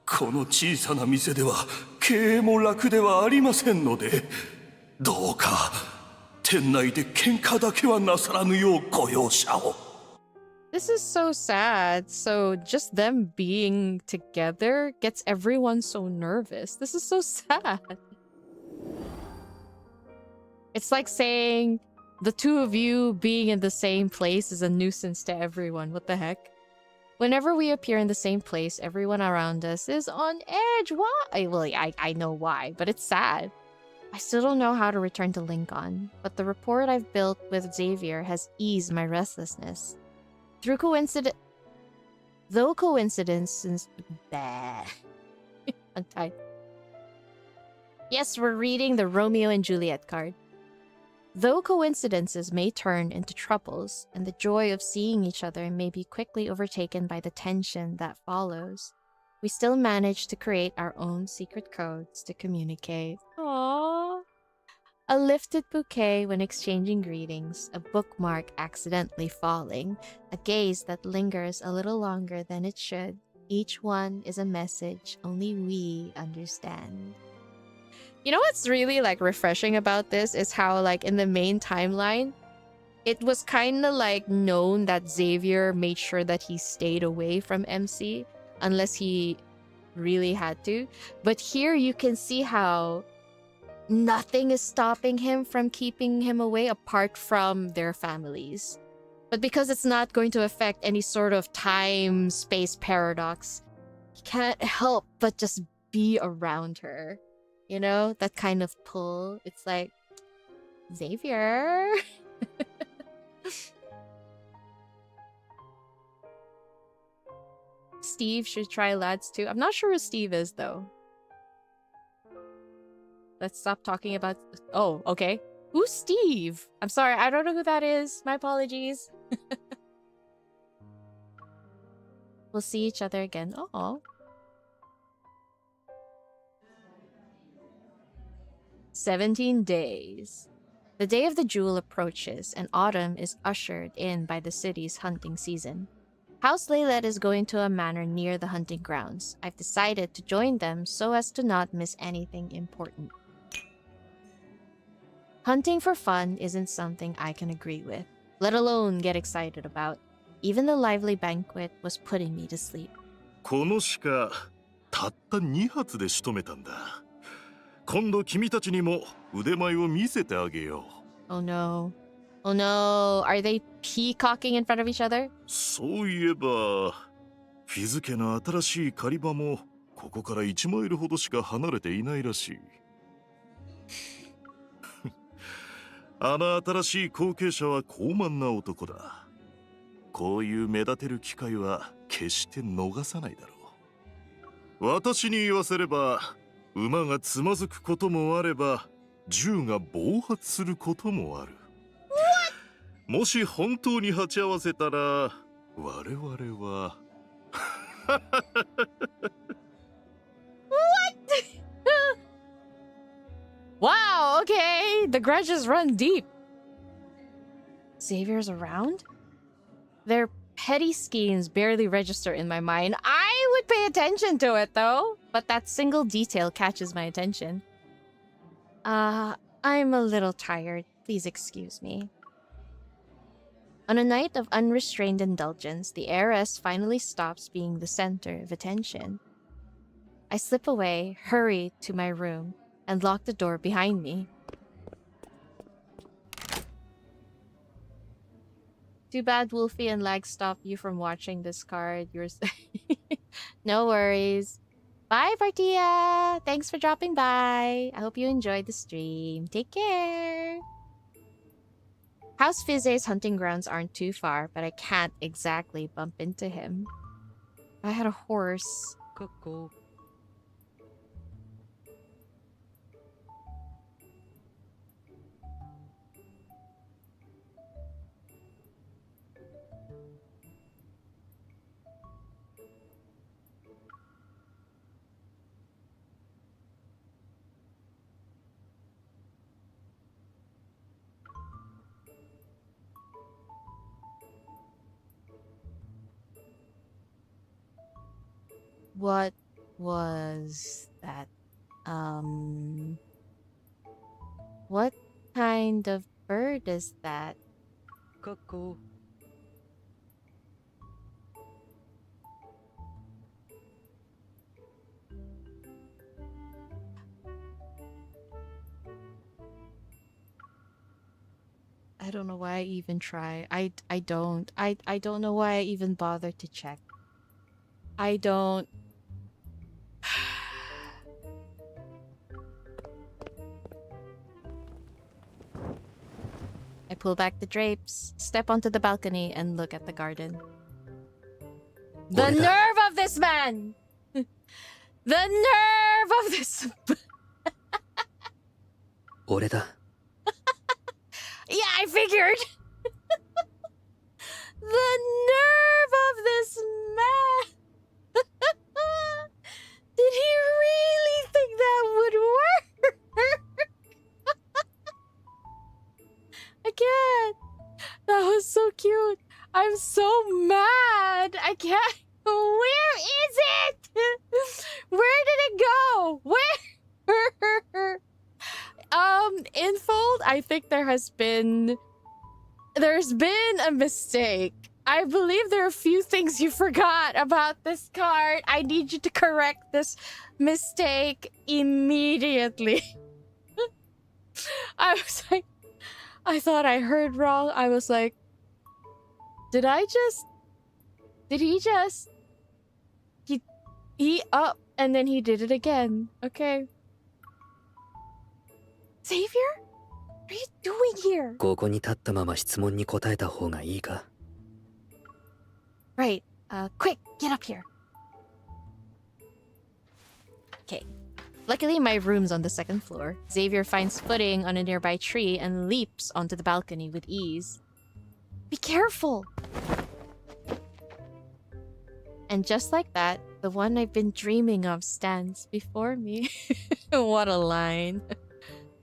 この小さな店では経営も楽ではありませんので、どうか店内で喧嘩だけはなさらぬようご容赦を。 This is so sad. So just them being together gets everyone so nervous. This is so sad. It's like saying the two of you being in the same place is a nuisance to everyone. What the heck? Whenever we appear in the same place, everyone around us is on edge. Why? Well, I know why, but it's sad. I still don't know how to return to Lincoln, but the rapport I've built with Xavier has eased my restlessness. Though coincidences... Bah. Untied. Yes, we're reading the Romeo and Juliet card. Though coincidences may turn into troubles, and the joy of seeing each other may be quickly overtaken by the tension that follows, we still manage to create our own secret codes to communicate. Aww. A lifted bouquet when exchanging greetings, a bookmark accidentally falling, a gaze that lingers a little longer than it should. Each one is a message only we understand. You know what's really like refreshing about this is how like in the main timeline, it was kind of like known that Xavier made sure that he stayed away from MC unless he really had to. But here you can see how nothing is stopping him from keeping him away apart from their families. But because it's not going to affect any sort of time-space paradox, he can't help but just be around her. You know, that kind of pull. It's like, Xavier. Steve should try lads too. I'm not sure who Steve is though. Let's stop talking about... Oh, okay. Who's Steve? I'm sorry, I don't know who that is. My apologies. We'll see each other again. Oh. 17 days. The day of the jewel approaches, and autumn is ushered in by the city's hunting season. House 𝓲𝓏𝓏 is going to a manor near the hunting grounds. I've decided to join them so as to not miss anything important. Hunting for fun isn't something I can agree with, let alone get excited about. Even the lively banquet was putting me to sleep. この鹿、たった2発で仕留めたんだ。今度君たちにも腕前を見せてあげよう。Oh no. Oh no, are they peacocking in front of each other? そういえば、フィズ家の新しい狩り場もここから1マイルほどしか離れていないらしい。あの新しい後継者は高慢な男だ。こういう目立てる機会は決して逃さないだろう。私に言わせれば、馬がつまずくこともあれば、銃が暴発することもある。もし本当に鉢合わせたら、我々は。Wow, okay. The grudges run deep. Xavier's around? Their petty schemes barely register in my mind. I would pay attention to it, though. But that single detail catches my attention. I'm a little tired. Please excuse me. On a night of unrestrained indulgence, the heiress finally stops being the center of attention. I slip away, hurry to my room, and lock the door behind me. Too bad Wolfie and Lag stopped you from watching this card. No worries. Bye, Partia! Thanks for dropping by. I hope you enjoyed the stream. Take care! House Fizze's hunting grounds aren't too far, but I can't exactly bump into him. If I had a horse... Cuckoo. What was that? What kind of bird is that? Cuckoo. I don't know why I even try. I don't know why I even bother to check. I don't. I pull back the drapes, step onto the balcony, and look at the garden. The nerve of this man! The nerve of this... 俺だ。 Yeah, I figured! The nerve of this man! Did he really think that would work? I can't. That was so cute. I'm so mad. I can't. Where is it? Where did it go? Where? In Fold, I think there's been a mistake. I believe there are a few things you forgot about this card. I need you to correct this mistake immediately. I was like, I thought I heard wrong. I was like, did he just, he up and then he did it again. Okay. Xavier? What are you doing here? ここに立ったまま質問に答えた方がいいか? Right. Quick, get up here. Okay. Luckily, my room's on the second floor. Xavier finds footing on a nearby tree and leaps onto the balcony with ease. Be careful! And just like that, the one I've been dreaming of stands before me. What a line.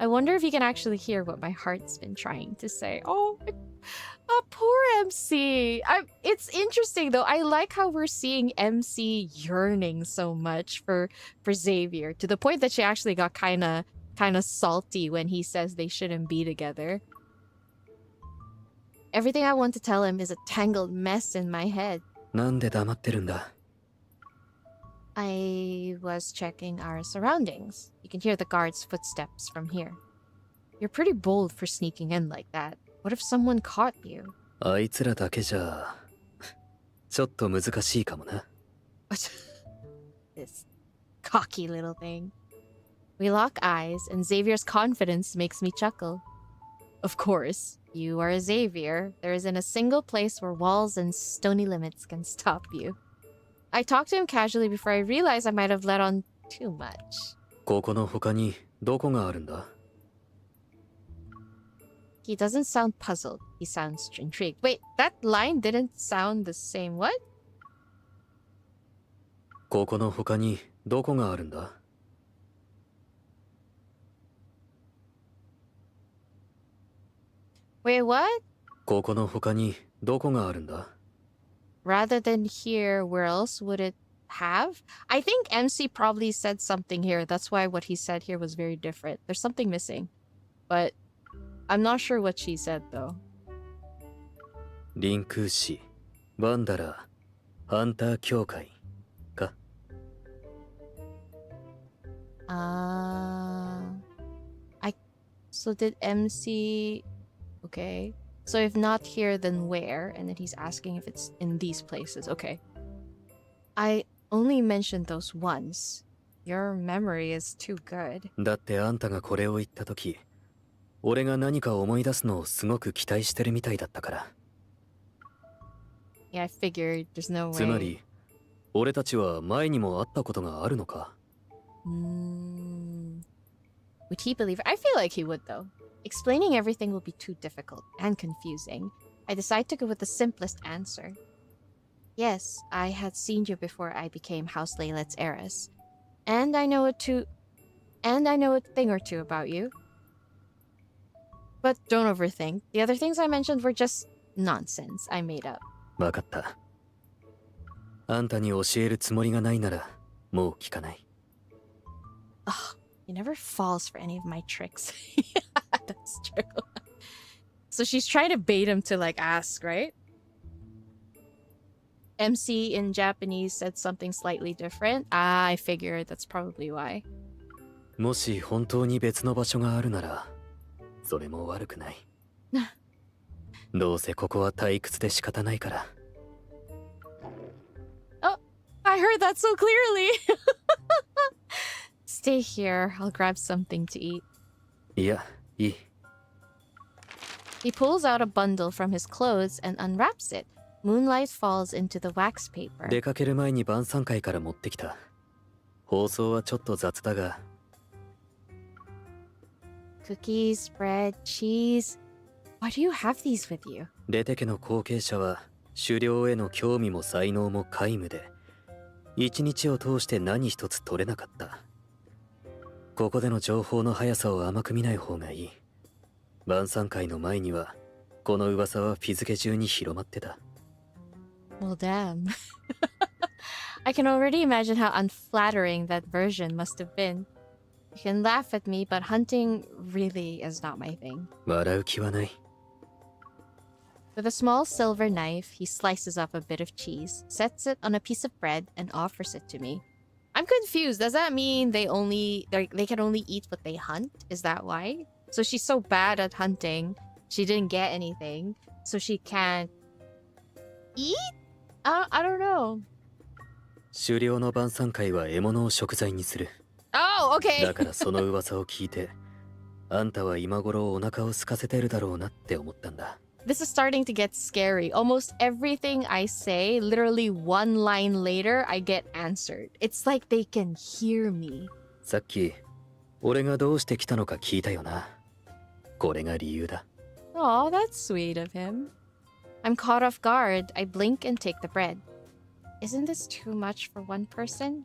I wonder if you can actually hear what my heart's been trying to say. Oh, poor MC. It's interesting though. I like how we're seeing MC yearning so much for Xavier, to the point that she actually got kind of salty when he says they shouldn't be together. Everything I want to tell him is a tangled mess in my head. なんで黙ってるんだ? I was checking our surroundings. You can hear the guard's footsteps from here. You're pretty bold for sneaking in like that. What if someone caught you? あいつらだけじゃちょっと難しいかもな。This cocky little thing. We lock eyes, and Xavier's confidence makes me chuckle. Of course, you are a Xavier. There isn't a single place where walls and stony limits can stop you. I talked to him casually before I realized I might have let on too much. ここの他にどこがあるんだ？ He doesn't sound puzzled. He sounds intrigued. Wait, that line didn't sound the same. What? ここの他にどこがあるんだ？ Wait, what? ここの他にどこがあるんだ？ Rather than here, where else would it have? I think MC probably said something here. That's why what he said here was very different. There's something missing. But I'm not sure what she said, though. リンク市、バンダラー、ハンター協会か。So did MC... Okay. So if not here, then where? And then he's asking if it's in these places. Okay. I only mentioned those once. Your memory is too good. だってあんたがこれを言ったとき、俺が何か思い出すのをすごく期待してるみたいだったから。Yeah, I figured there's no way. つまり、俺たちは前にも会ったことがあるのか？ Would he believe? I feel like he would, though. Explaining everything will be too difficult and confusing. I decide to go with the simplest answer. Yes, I had seen you before I became House 𝓲𝓏's heiress. And I know a thing or two about you. But don't overthink. The other things I mentioned were just nonsense I made up. わかった。あんたに教えるつもりがないなら、もう聞かない。Ugh, he never falls for any of my tricks. That's true. So she's trying to bait him to like ask, right? MC in Japanese said something slightly different. I figured that's probably why. もし本当に別の場所があるなら、それも悪くない。どうせここは退屈で仕方ないから。Oh, I heard that so clearly. Stay here. I'll grab something to eat. いや、いい。He pulls out a bundle from his clothes and unwraps it. Moonlight falls into the wax paper. 出かける前に晩餐会から持ってきた。包装はちょっと雑だが。Cookies, bread, cheese. Why do you have these with you? レテ家の後継者は狩猟への興味も才能も皆無で、一日を通して何一つ取れなかった。ここでの情報の速さを甘く見ない方がいい。晩餐会の前にはこの噂はフィズ家中に広まってた。Well, damn. I can already imagine how unflattering that version must have been. You can laugh at me, but hunting really is not my thing. 笑う気はない。With a small silver knife, he slices up a bit of cheese, sets it on a piece of bread, and offers it to me. I'm confused. Does that mean they can only eat what they hunt? Is that why? So she's so bad at hunting, she didn't get anything, so she can't eat? I don't know. 狩猟の晩餐会は獲物を食材にする。Oh, okay. だからその噂を聞いて、あんたは今頃お腹を空かせてるだろうなって思ったんだ。This is starting to get scary. Almost everything I say, literally one line later, I get answered. It's like they can hear me. さっき、俺がどうして来たのか聞いたよな。これが理由だ。Oh, that's sweet of him. I'm caught off guard. I blink and take the bread. Isn't this too much for one person?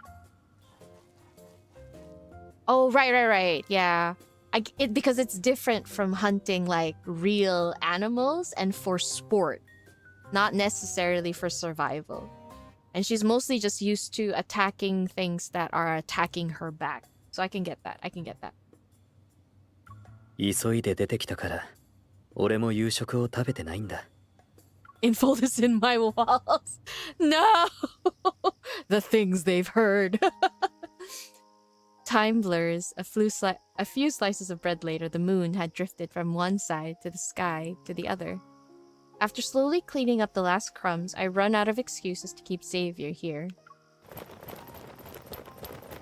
Oh, right. Yeah. Because it's different from hunting like real animals and for sport, not necessarily for survival. And she's mostly just used to attacking things that are attacking her back. So I can get that. 急いで出てきたから、俺も夕食を食べてないんだ。Infold is in my walls. No! The things they've heard. Time blurs. A few slices of bread later, the moon had drifted from one side to the sky to the other. After slowly cleaning up the last crumbs, I run out of excuses to keep Xavier here.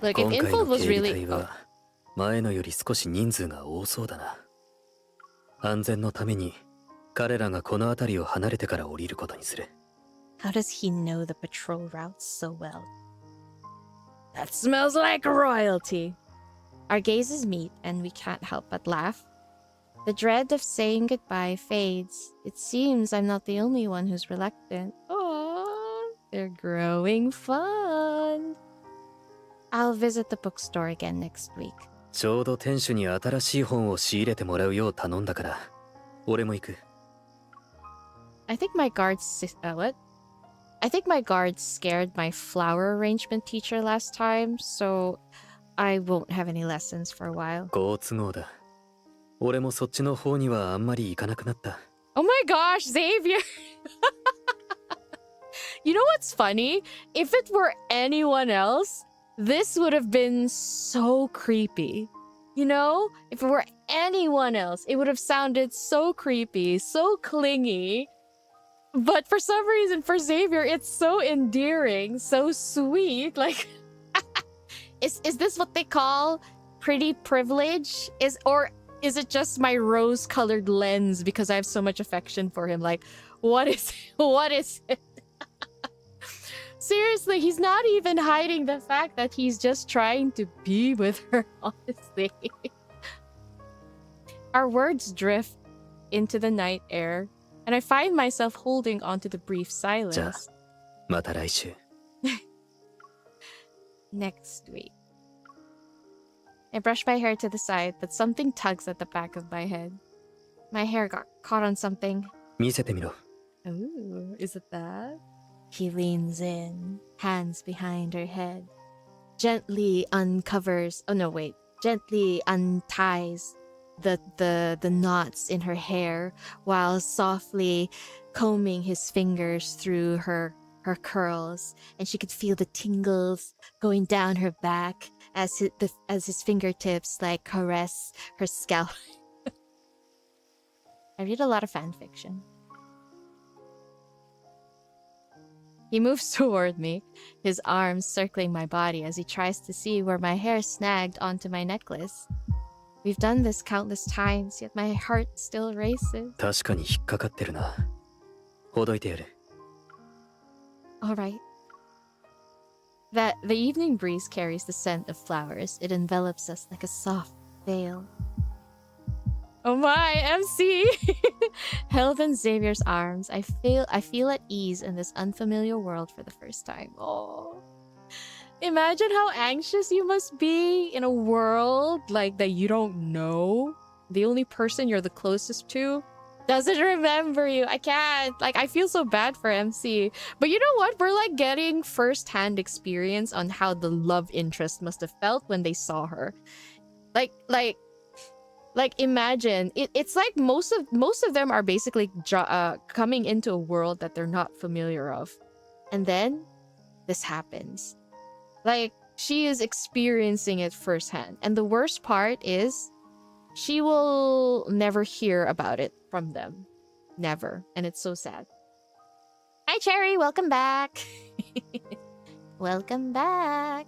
Look, if Infold was really... 前のより少し人数が多そうだな。安全のために彼らがこの辺りを離れてから降りることにする。How does he know the patrol routes so well? That smells like royalty. Our gazes meet and we can't help but laugh. The dread of saying goodbye fades. It seems I'm not the only one who's reluctant. Aww, they're growing fond. I'll visit the bookstore again next week. ちょうど店主に新しい本を仕入れてもらうよう頼んだから、俺も行く。I think my guards scared my flower arrangement teacher last time, so I won't have any lessons for a while. 好都合だ。俺もそっちの方にはあんまり行かなくなった。Oh my gosh, Xavier! You know what's funny? If it were anyone else, this would have been so creepy. You know? If it were anyone else, it would have sounded so creepy, so clingy. But for some reason, for Xavier, it's so endearing, so sweet. Like, is this what they call pretty privilege? Or is it just my rose-colored lens because I have so much affection for him? Like, what is it? Seriously, he's not even hiding the fact that he's just trying to be with her, honestly. Our words drift into the night air, and I find myself holding onto the brief silence. じゃあ、また来週。Next week. I brush my hair to the side, but something tugs at the back of my head. My hair got caught on something. 見せてみろ。 Ooh, is it that? He leans in, hands behind her head, gently unties the knots in her hair while softly combing his fingers through her curls, and she could feel the tingles going down her back as his fingertips like caress her scalp. I read a lot of fan fiction. He moves toward me, his arms circling my body as he tries to see where my hair snagged onto my necklace. We've done this countless times, yet my heart still races. 確かに引っかかってるな。ほどいてやる。All right. The evening breeze carries the scent of flowers. It envelops us like a soft veil. Oh my, MC! Held in Xavier's arms, I feel at ease in this unfamiliar world for the first time. Oh. Imagine how anxious you must be in a world like that you don't know. The only person you're the closest to doesn't remember you. I can't. Like, I feel so bad for MC. But you know what? We're like getting first-hand experience on how the love interest must have felt when they saw her. Like imagine it's like most of them are basically coming into a world that they're not familiar of, and then this happens. Like, she is experiencing it firsthand, and the worst part is she will never hear about it from them, never, and it's so sad. Hi Cherry, welcome back. Welcome back.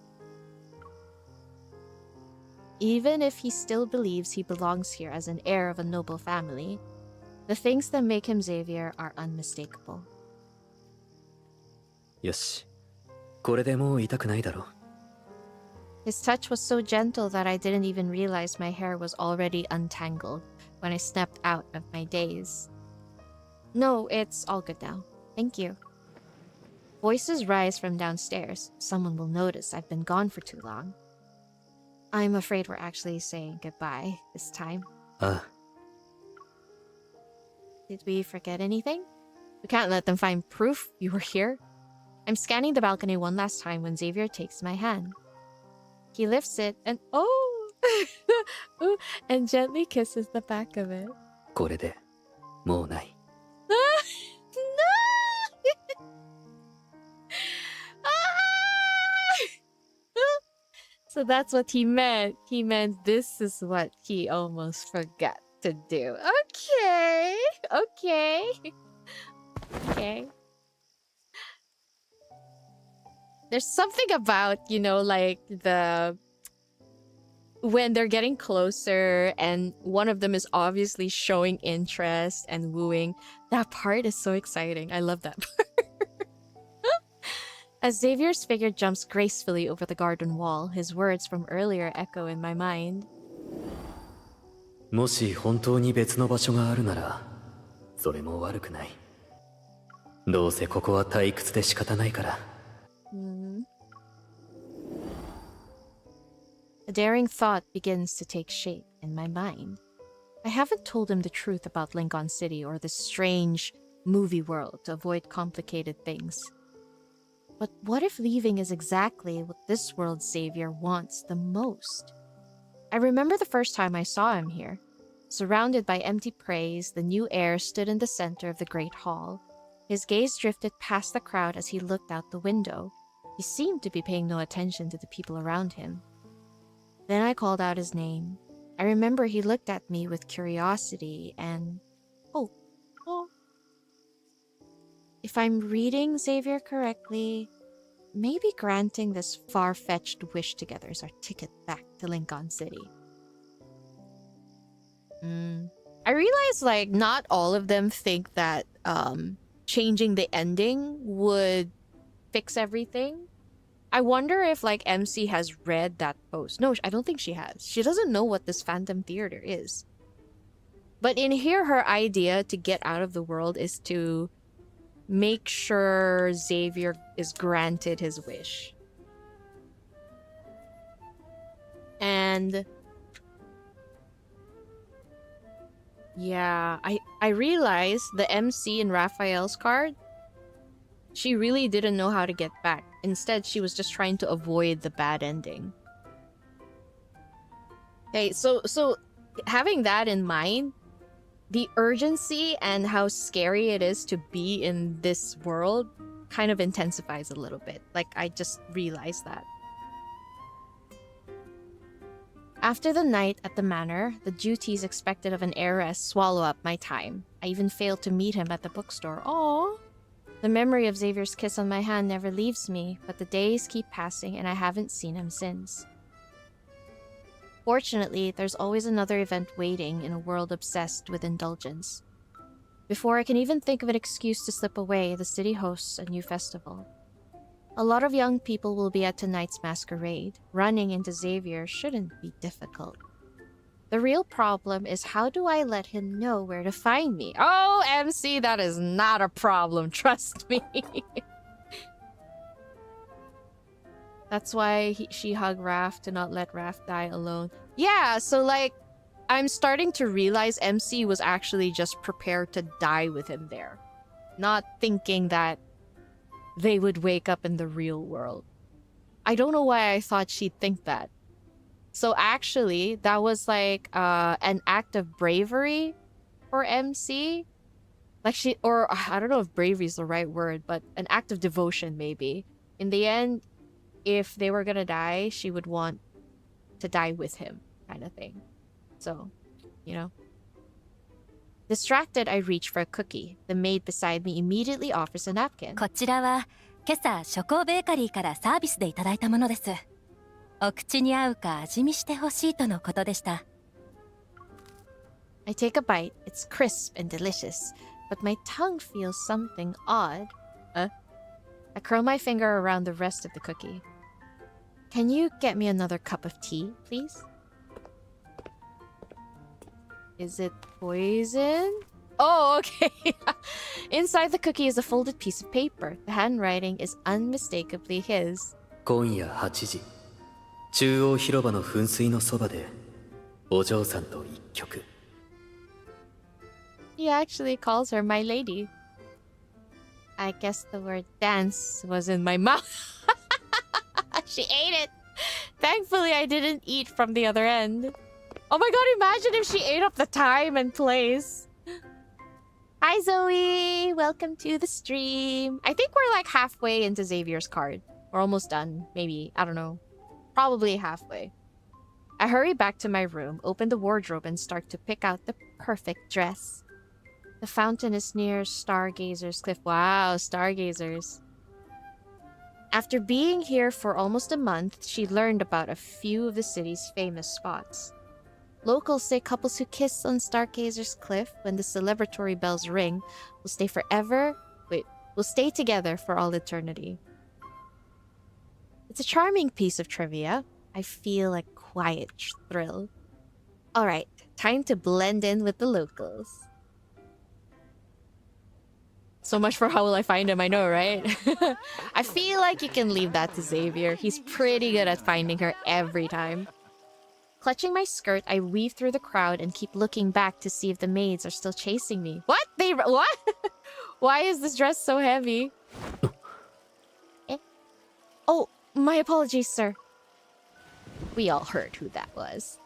Even if he still believes he belongs here as an heir of a noble family, the things that make him Xavier are unmistakable. よし。これでもう痛くないだろ。 His touch was so gentle that I didn't even realize my hair was already untangled when I snapped out of my daze. No, it's all good now. Thank you. Voices rise from downstairs. Someone will notice I've been gone for too long. I'm afraid we're actually saying goodbye this time. Did we forget anything? We can't let them find proof you were here. I'm scanning the balcony one last time when Xavier takes my hand. He lifts it and and gently kisses the back of it. これでもうない。No! So that's what he meant. He meant this is what he almost forgot to do. Okay. Okay. Okay. There's something about, you know, like when they're getting closer and one of them is obviously showing interest and wooing. That part is so exciting. I love that part. As Xavier's figure jumps gracefully over the garden wall, his words from earlier echo in my mind. もし本当に別の場所があるなら、それも悪くない。どうせここは退屈で仕方ないから。A daring thought begins to take shape in my mind. I haven't told him the truth about Lincoln City or this strange movie world to avoid complicated things. But what if leaving is exactly what this world's savior wants the most? I remember the first time I saw him here. Surrounded by empty praise, the new heir stood in the center of the great hall. His gaze drifted past the crowd as he looked out the window. He seemed to be paying no attention to the people around him. Then I called out his name. I remember he looked at me with curiosity and hope. Oh. If I'm reading Xavier correctly, maybe granting this far-fetched wish together is our ticket back to Lincoln City. I realize, like, not all of them think that changing the ending would fix everything. I wonder if, like, MC has read that post. No, I don't think she has. She doesn't know what this Phantom Theater is. But in here, her idea to get out of the world is to make sure Xavier is granted his wish. And yeah, I realized the MC in Raphael's card, she really didn't know how to get back. Instead, she was just trying to avoid the bad ending. Okay, so having that in mind, the urgency and how scary it is to be in this world kind of intensifies a little bit. Like, I just realized that. After the night at the manor, the duties expected of an heiress swallow up my time. I even failed to meet him at the bookstore. Aww. The memory of Xavier's kiss on my hand never leaves me, but the days keep passing and I haven't seen him since. Fortunately, there's always another event waiting in a world obsessed with indulgence. Before I can even think of an excuse to slip away, the city hosts a new festival. A lot of young people will be at tonight's masquerade. Running into Xavier shouldn't be difficult. The real problem is, how do I let him know where to find me? Oh, MC, that is not a problem, trust me. That's why she hugged Raph to not let Raph die alone. Yeah, so like, I'm starting to realize MC was actually just prepared to die with him there. Not thinking that they would wake up in the real world. I don't know why I thought she'd think that. So actually, that was like an act of bravery for MC. Like or I don't know if bravery is the right word, but an act of devotion maybe. In the end, if they were gonna die, she would want to die with him, kind of thing. So, you know. Distracted, I reach for a cookie. The maid beside me immediately offers a napkin. こちらは今朝𝓥𝓲ベーカリーからサービスでいただいたものです。お口に合うか味見してほしいとのことでした。I take a bite. It's crisp and delicious, but my tongue feels something odd. I curl my finger around the rest of the cookie. Can you get me another cup of tea, please? Is it poison? Oh, okay. Inside the cookie is a folded piece of paper. The handwriting is unmistakably his. 今夜8時、中央広場の噴水のそばで、お嬢さんと一曲。He actually calls her my lady. I guess the word dance was in my mouth. She ate it. Thankfully, I didn't eat from the other end. Oh my god, imagine if she ate up the time and place. Hi, Zoe. Welcome to the stream. I think we're like halfway into Xavier's card. We're almost done. Maybe. I don't know. Probably halfway. I hurry back to my room, open the wardrobe, and start to pick out the perfect dress. The fountain is near Stargazer's Cliff. Wow, Stargazers. After being here for almost a month, she learned about a few of the city's famous spots. Locals say couples who kiss on Stargazer's Cliff when the celebratory bells ring will stay forever. Will stay together for all eternity. It's a charming piece of trivia. I feel a quiet thrill. Alright, time to blend in with the locals. So much for how will I find him, I know, right? I feel like you can leave that to Xavier. He's pretty good at finding her every time. Clutching my skirt, I weave through the crowd and keep looking back to see if the maids are still chasing me. What? What? Why is this dress so heavy? Oh, my apologies, sir. We all heard who that was.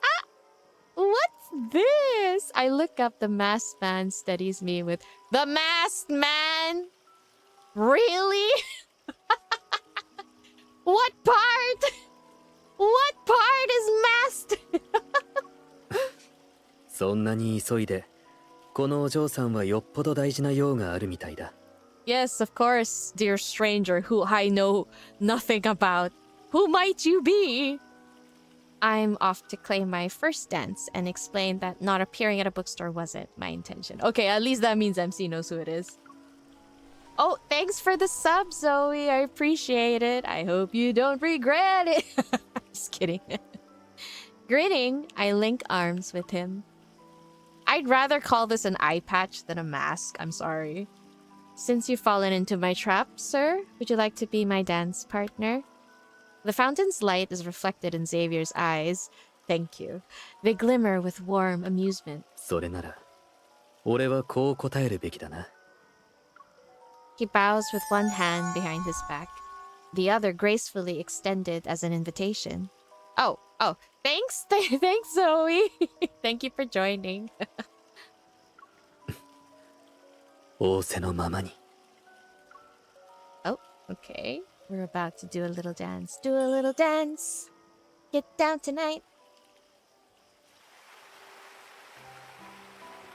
Ah! What's this? I look up. The masked man steadies me with, "The masked man? Really? What part? What part is masked?" そんなに急いで、このお嬢さんはよっぽど大事な用があるみたいだ。 Yes, of course, dear stranger who I know nothing about. Who might you be? I'm off to claim my first dance and explain that not appearing at a bookstore wasn't my intention. Okay, at least that means MC knows who it is. Oh, thanks for the sub, Zoe. I appreciate it. I hope you don't regret it. Just kidding. Grinning, I link arms with him. I'd rather call this an eye patch than a mask. I'm sorry. Since you've fallen into my trap, sir, would you like to be my dance partner? The fountain's light is reflected in Xavier's eyes. Thank you. They glimmer with warm amusement. それなら、俺はこう答えるべきだな。 He bows with one hand behind his back, the other gracefully extended as an invitation. Oh, thanks, thanks, Zoe. Thank you for joining. 仰せのままに。 Oh, okay. We're about to do a little dance. Do a little dance. Get down tonight.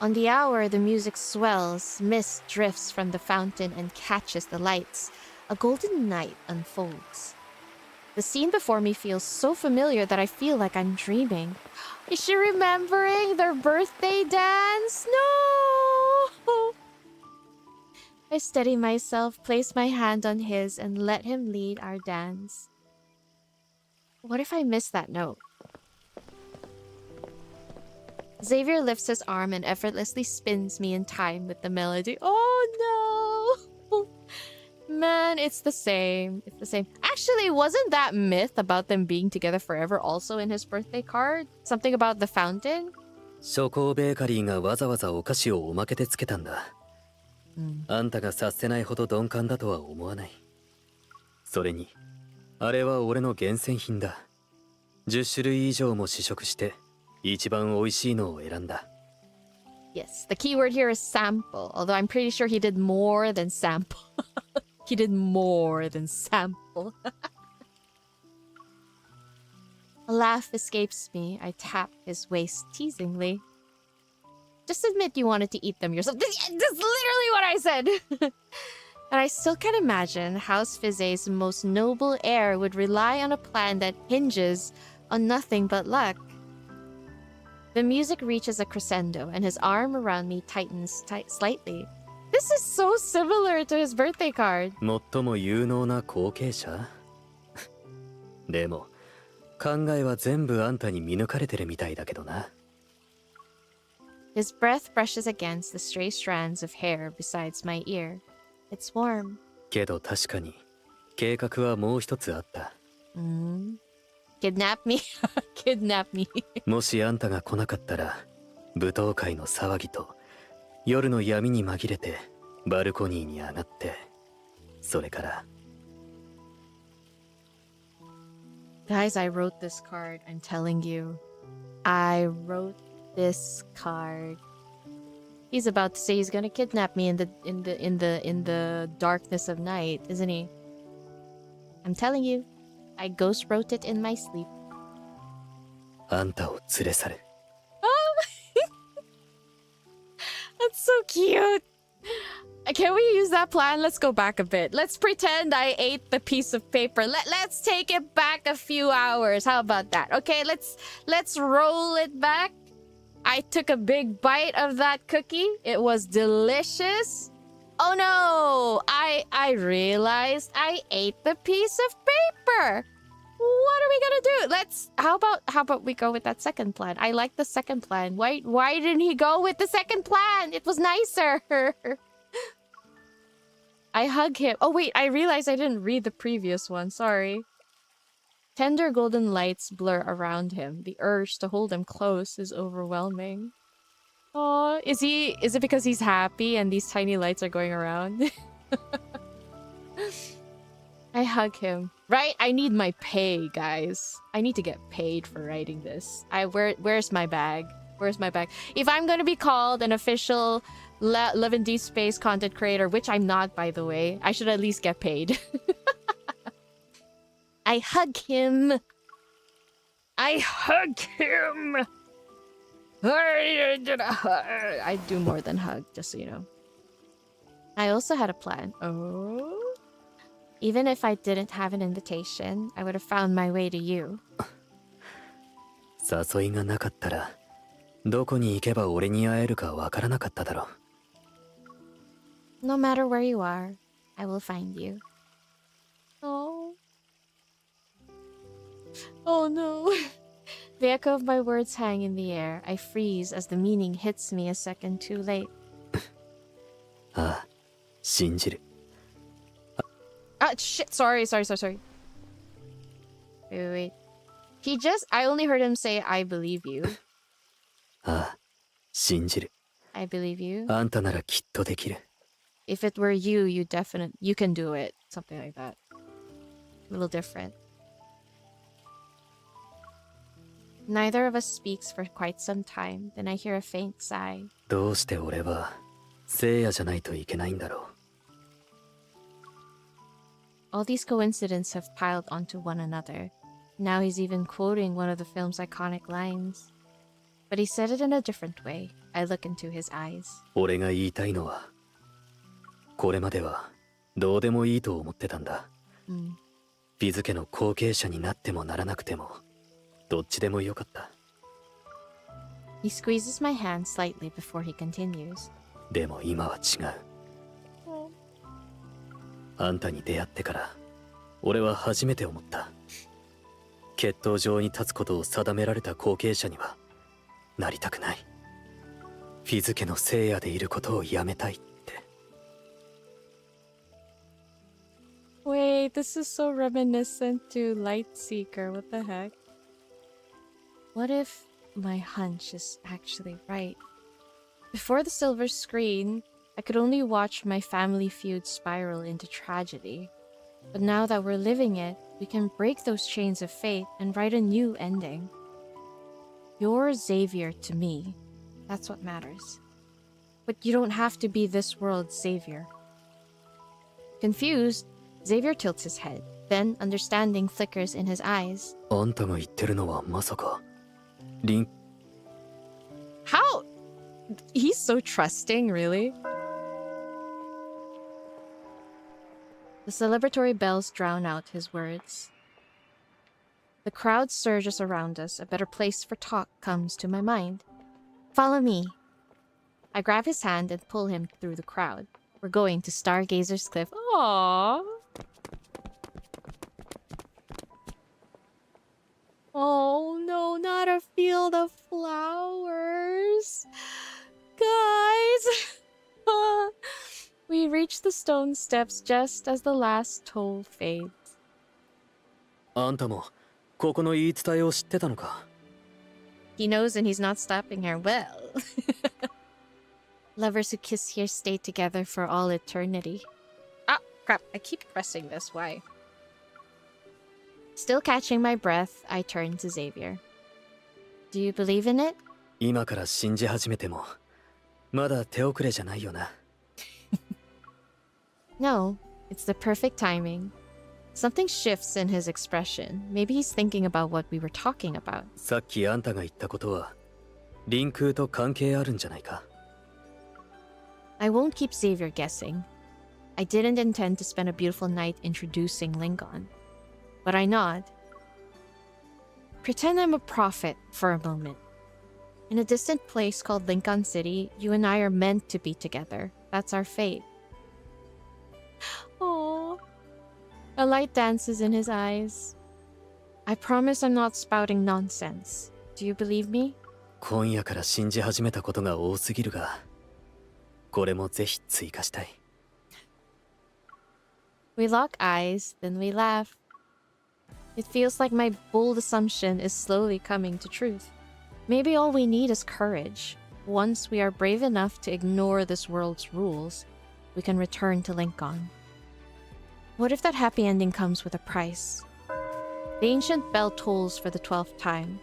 On the hour, the music swells. Mist drifts from the fountain and catches the lights. A golden night unfolds. The scene before me feels so familiar that I feel like I'm dreaming. Is she remembering their birthday dance? No! I steady myself, place my hand on his, and let him lead our dance. What if I miss that note? Xavier lifts his arm and effortlessly spins me in time with the melody. Oh no! Man, it's the same. It's the same. Actually, wasn't that myth about them being together forever also in his birthday card? Something about the fountain? 諸行ベーカリーがわざわざお菓子をおまけでつけたんだ。あんたが察せないほど鈍感だとは思わない。それに、あれは俺の厳選品だ。10種類以上も試食して、一番美味しいのを選んだ。Yes, the keyword here is sample, although I'm pretty sure he did more than sample. He did more than sample. A laugh escapes me. I tap his waist teasingly. Just admit you wanted to eat them yourself. That's literally what I said! And I still can't imagine House Fizet's most noble heir would rely on a plan that hinges on nothing but luck. The music reaches a crescendo, and his arm around me tightens slightly. This is so similar to his birthday card. 最も有能な後継者でも、考えは全部あんたに見抜かれてるみたいだけどな。His breath brushes against the stray strands of hair beside my ear. It's warm. けど確かに、計画はもう一つあった。Kidnap me? Kidnap me. もしあんたが来なかったら、舞踏会の騒ぎと、夜の闇に紛れて、バルコニーに上がって、それから。Guys, I wrote this card. I'm telling you. I wrote this card. He's about to say he's gonna kidnap me in the darkness of night, isn't he? I'm telling you. I ghost wrote it in my sleep. あんたを連れ去る。 Oh, that's so cute. Can we use that plan? Let's go back a bit. Let's pretend I ate the piece of paper. Let's take it back a few hours. How about that? Okay, let's roll it back. I took a big bite of that cookie. It was delicious. Oh no! I realized I ate the piece of paper. What are we gonna do? How about we go with that second plan? I like the second plan. Why didn't he go with the second plan? It was nicer. I hug him. Oh wait, I realized I didn't read the previous one. Sorry. Tender golden lights blur around him. The urge to hold him close is overwhelming. Oh, is it because he's happy and these tiny lights are going around? I hug him. Right? I need my pay, guys. I need to get paid for writing this. Where's my bag? Where's my bag? If I'm gonna be called an official Live in Deepspace content creator, which I'm not, by the way, I should at least get paid. I hug him. I hug him. I do more than hug, just so you know. I also had a plan. Oh. Even if I didn't have an invitation, I would have found my way to you. 誘いがなかったら、どこに行けば俺に会えるかわからなかっただろう。 No matter where you are, I will find you. Oh. Oh no. The echo of my words hang in the air. I freeze as the meaning hits me a second too late. ああ、信じる。 Ah, shit. Sorry. Wait. I only heard him say, I believe you. ああ、信じる。I believe you. あんたならきっとできる。 If it were you, you can do it. Something like that. A little different. Neither of us speaks for quite some time. Then I hear a faint sigh. どうして俺は聖夜じゃないといけないんだろう。 All these coincidences have piled onto one another. Now he's even quoting one of the film's iconic lines. But he said it in a different way. I look into his eyes. 俺が言いたいのは、これまではどうでもいいと思ってたんだ。フィズ家の後継者になってもならなくても、どっちでもよかった。 He squeezes my hand slightly before he continues. でも今は違う。あんたに出会ってから、俺は初めて思った。血統上に立つことを定められた後継者にはなりたくない。フィズ家の聖夜でいることをやめたいって。Wait, this is so reminiscent to Lightseeker. What the heck? What if my hunch is actually right? Before the silver screen, I could only watch my family feud spiral into tragedy. But now that we're living it, we can break those chains of fate and write a new ending. You're Xavier to me. That's what matters. But you don't have to be this world's savior. Confused, Xavier tilts his head. Then understanding flickers in his eyes. あんたが言ってるのはまさか、How? He's so trusting, really? The celebratory bells drown out his words. The crowd surges around us. A better place for talk comes to my mind. Follow me. I grab his hand and pull him through the crowd. We're going to Stargazer's Cliff. Aww. Oh no, not a field of flowers. Guys. We reach the stone steps just as the last toll fades. あんたもここの言い伝えを知ってたのか。 He knows and he's not stopping her. Well. Lovers who kiss here stay together for all eternity. Ah, crap. I keep pressing this. Why? Still catching my breath, I turn to Xavier. Do you believe in it? 今から信じ始めても、まだ手遅れじゃないよな。 No, it's the perfect timing. Something shifts in his expression. Maybe he's thinking about what we were talking about. さっきあんたが言ったことはリンクと関係あるんじゃないか。 I won't keep Xavier guessing. I didn't intend to spend a beautiful night introducing Lingon. But I nod. Pretend I'm a prophet for a moment. In a distant place called Lincoln City, you and I are meant to be together. That's our fate. Oh, a light dances in his eyes. I promise I'm not spouting nonsense. Do you believe me? 今夜から信じ始めたことが多すぎるが、これもぜひ追加したい。 We lock eyes, then we laugh. It feels like my bold assumption is slowly coming to truth. Maybe all we need is courage. Once we are brave enough to ignore this world's rules, we can return to Lincoln. What if that happy ending comes with a price? The ancient bell tolls for the 12th time.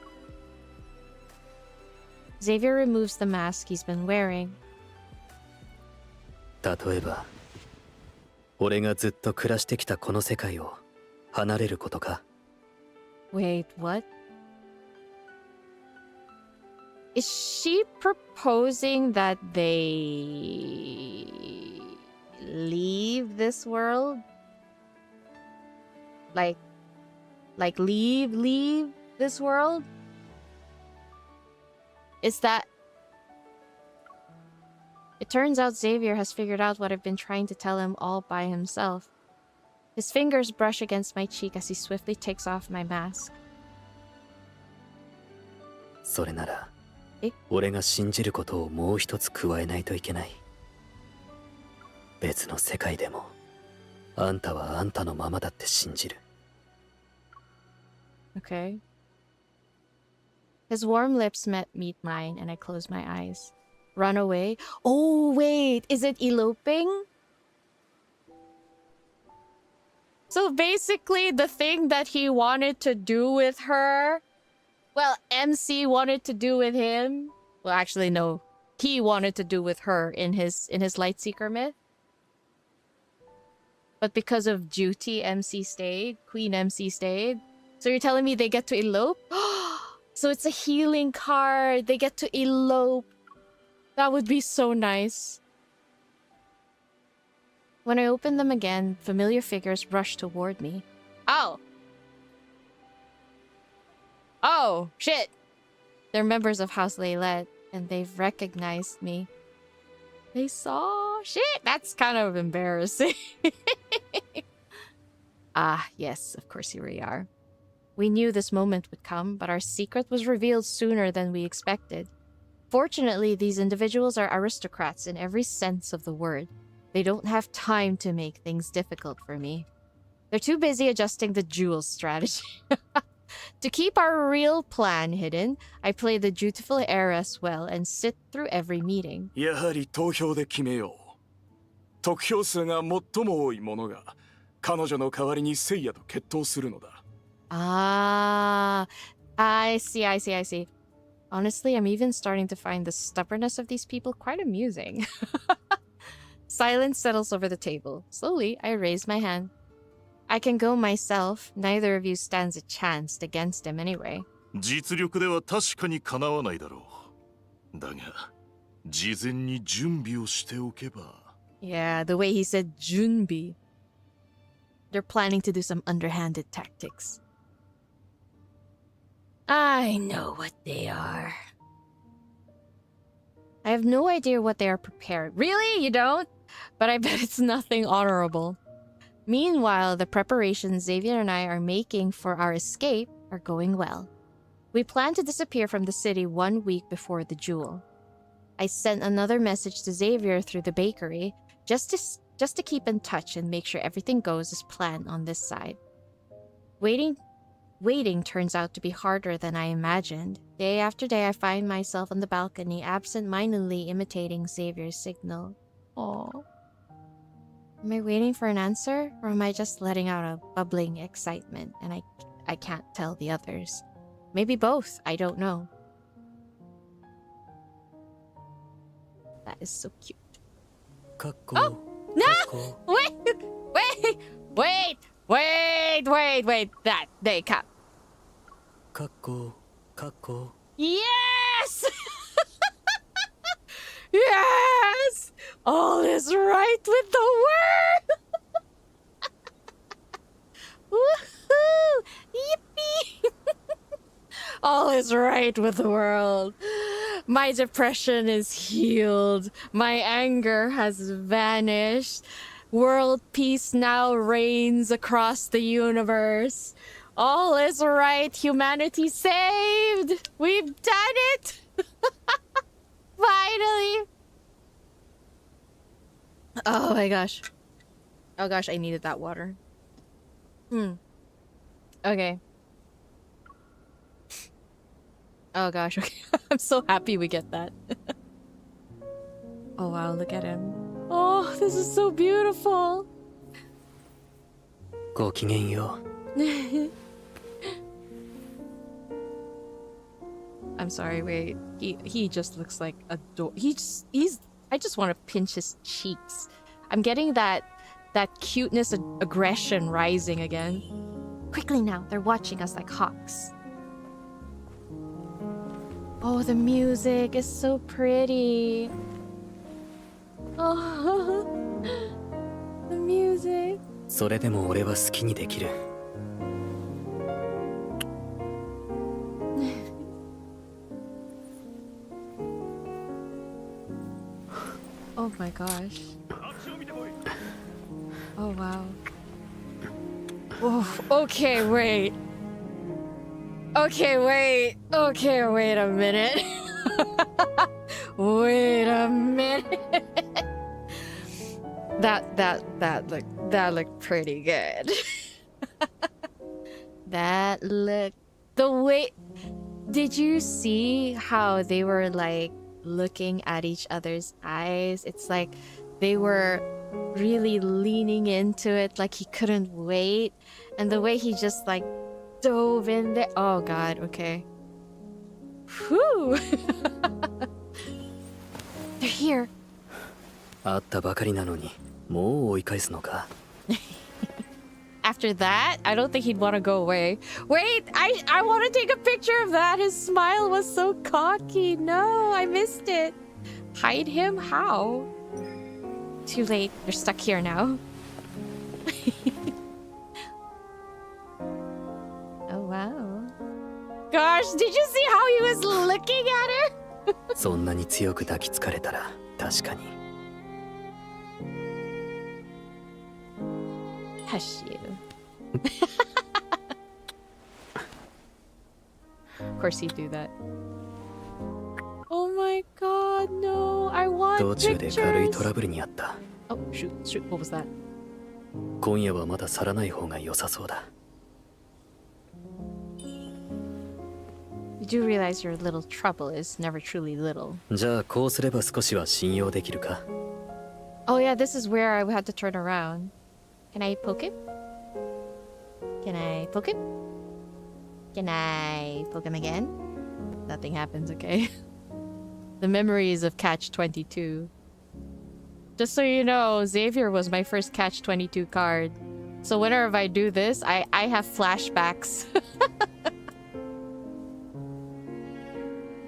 Xavier removes the mask he's been wearing. 例えば、俺がずっと暮らしてきたこの世界を離れることか。 Wait, what? Is she proposing that they leave this world? Like leave this world? Is that... It turns out Xavier has figured out what I've been trying to tell him all by himself. His fingers brush against my cheek as he swiftly takes off my mask. それなら、俺が信じることをもう一つ加えないといけない。別の世界でも、あんたはあんたのままだって信じる。 Okay. His warm lips meet mine, and I close my eyes. Runaway? Oh, wait! Is it eloping? So basically, the thing that he wanted to do with her... Well, MC wanted to do with him... Well, actually, no. He wanted to do with her in his Lightseeker myth. But because of duty, MC stayed. Queen MC stayed. So you're telling me they get to elope? So it's a healing card. They get to elope. That would be so nice. When I open them again, familiar figures rush toward me. Oh! Oh, shit! They're members of House 𝓲𝓲𝓮𝓻, and they've recognized me. They saw... Shit! That's kind of embarrassing. Ah, yes, of course here we are. We knew this moment would come, but our secret was revealed sooner than we expected. Fortunately, these individuals are aristocrats in every sense of the word. They don't have time to make things difficult for me. They're too busy adjusting the jewel strategy. To keep our real plan hidden, I play the dutiful heiress well and sit through every meeting. やはり投票で決めよう。得票数が最も多い者が彼女の代わりに聖夜と決闘するのだ。 Ah, I see. Honestly, I'm even starting to find the stubbornness of these people quite amusing. Silence settles over the table. Slowly, I raise my hand. I can go myself. Neither of you stands a chance against him anyway. 実力では確かにかなわないだろう。だが、事前に準備をしておけば。 Yeah, the way he said 준비. They're planning to do some underhanded tactics. I know what they are. I have no idea what they are prepared. Really? You don't? But I bet it's nothing honorable. Meanwhile, the preparations Xavier and I are making for our escape are going well. We plan to disappear from the city 1 week before the duel. I sent another message to Xavier through the bakery just to keep in touch and make sure everything goes as planned on this side. Waiting turns out to be harder than I imagined. Day after day, I find myself on the balcony, absent-mindedly imitating Xavier's signal. Aww. Am I waiting for an answer, or am I just letting out a bubbling excitement and I can't tell the others? Maybe both, I don't know. That is so cute. Oh! No! Wait! wait. That they cut. 𝓥𝓲𝓮𝓻 。Yes! Yes! All is right with the world! Woohoo! Yippee! All is right with the world. My depression is healed. My anger has vanished. World peace now reigns across the universe. All is right. Humanity saved. We've done it. Finally. Oh my gosh. Oh gosh, I needed that water. Okay. Oh gosh, okay. I'm so happy we get that. Oh wow, look at him. Oh, this is so beautiful. ごきげんよう。 I'm sorry, wait. He just looks like I just want to pinch his cheeks. I'm getting that cuteness and aggression rising again. Quickly now, they're watching us like hawks. Oh, the music is so pretty. Oh, the music. それでも俺は好きにできる。 Oh my gosh. Oh wow. Oh, okay, wait. Okay, wait. Okay, wait a minute. Wait a minute. That looked pretty good. That looked the way. Did you see how they were like looking at each other's eyes? It's like they were really leaning into it, like he couldn't wait, and the way he just like dove in there. Oh god, okay. Whew. They're here. 会ったばかりなのにもう追い返すのか。 After that, I don't think he'd want to go away. Wait, I want to take a picture of that. His smile was so cocky. No, I missed it. Hide him? How? Too late. You're stuck here now. Oh, wow. Gosh, did you see how he was looking at her? そんなに強く抱きつかれたら確かに。 Hush you. Of course he'd do that. Oh my god, no. I want 道中で軽いト pictures. ラブルにあった。 Oh, shoot. What was that? 今夜はまだ去らない方が良さそうだ。 You do realize your little trouble is never truly little. じゃあこうすれば少しは信用できるか。 Oh yeah, this is where I had to turn around. Can I poke him? Can I poke him? Can I poke him again? Nothing happens, okay? The memories of Catch 22. Just so you know, Xavier was my first Catch 22 card. So whenever I do this, I have flashbacks.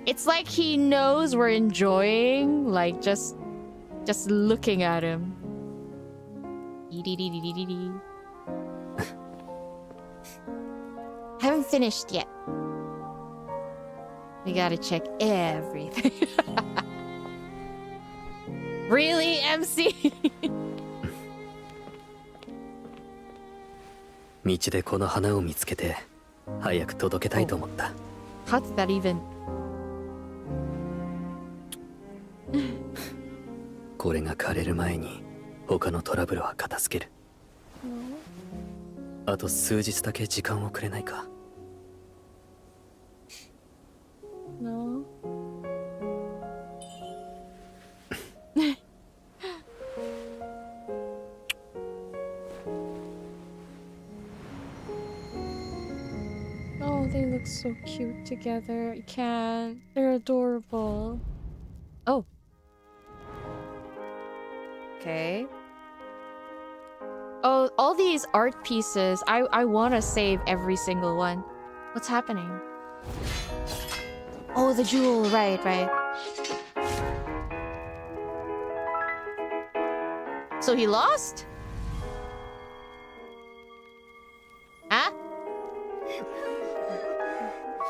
It's like he knows we're enjoying, like just looking at him. Haven't finished yet. We gotta check everything. Really, MC? 道でこの花を見つけて早く届けたいと思った。 How did that even? これが枯れる前に他のトラブルは片付ける。あと数日だけ時間をくれないか。 No. Oh, they look so cute together. I can't. They're adorable. Oh. Okay. Oh, all these art pieces, I want to save every single one. What's happening? Oh, the jewel. Right, right. So he lost? Huh?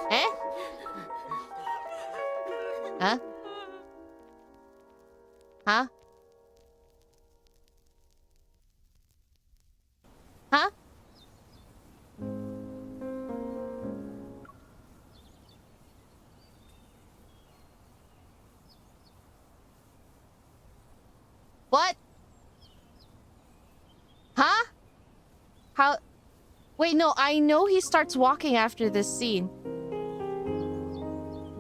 Eh? Huh? Huh? Huh? What? Huh? How? Wait, no, I know he starts walking after this scene.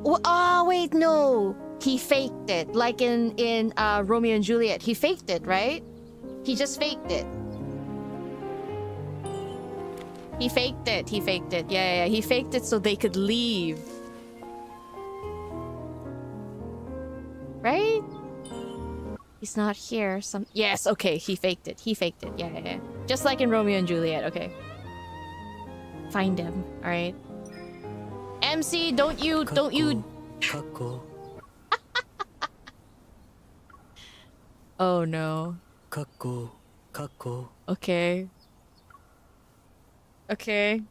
Oh, wait, no. He faked it. Like in Romeo and Juliet. He faked it, right? He just faked it. He faked it. He faked it. Yeah. He faked it so they could leave. Right? He's not here. Yes, okay. He faked it. He faked it. Yeah. Just like in Romeo and Juliet. Okay. Find him. All right. MC, don't you... Oh no. Okay. Okay.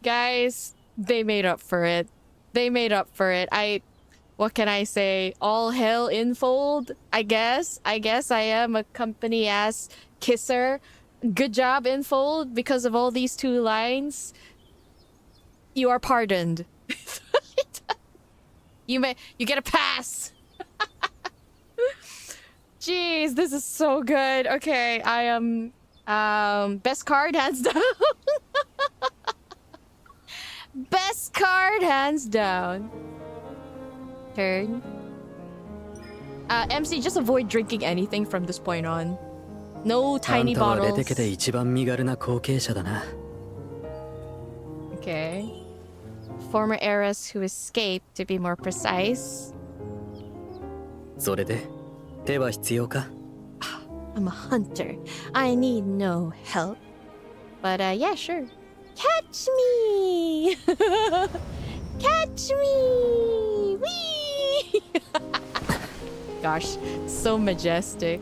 Guys, they made up for it. They made up for it. What can I say? All hell Infold, I guess. I am a company-ass kisser. Good job, Infold, because of all these two lines. You are pardoned. You get a pass. Jeez, this is so good. Okay, I am best card hands down. Best card hands down. Turn. MC, just avoid drinking anything from this point on. No tiny bottles. Okay. Former heiress who escaped, to be more precise. I'm a hunter. I need no help. But yeah, sure. Catch me! Catch me! Whee! Gosh, so majestic.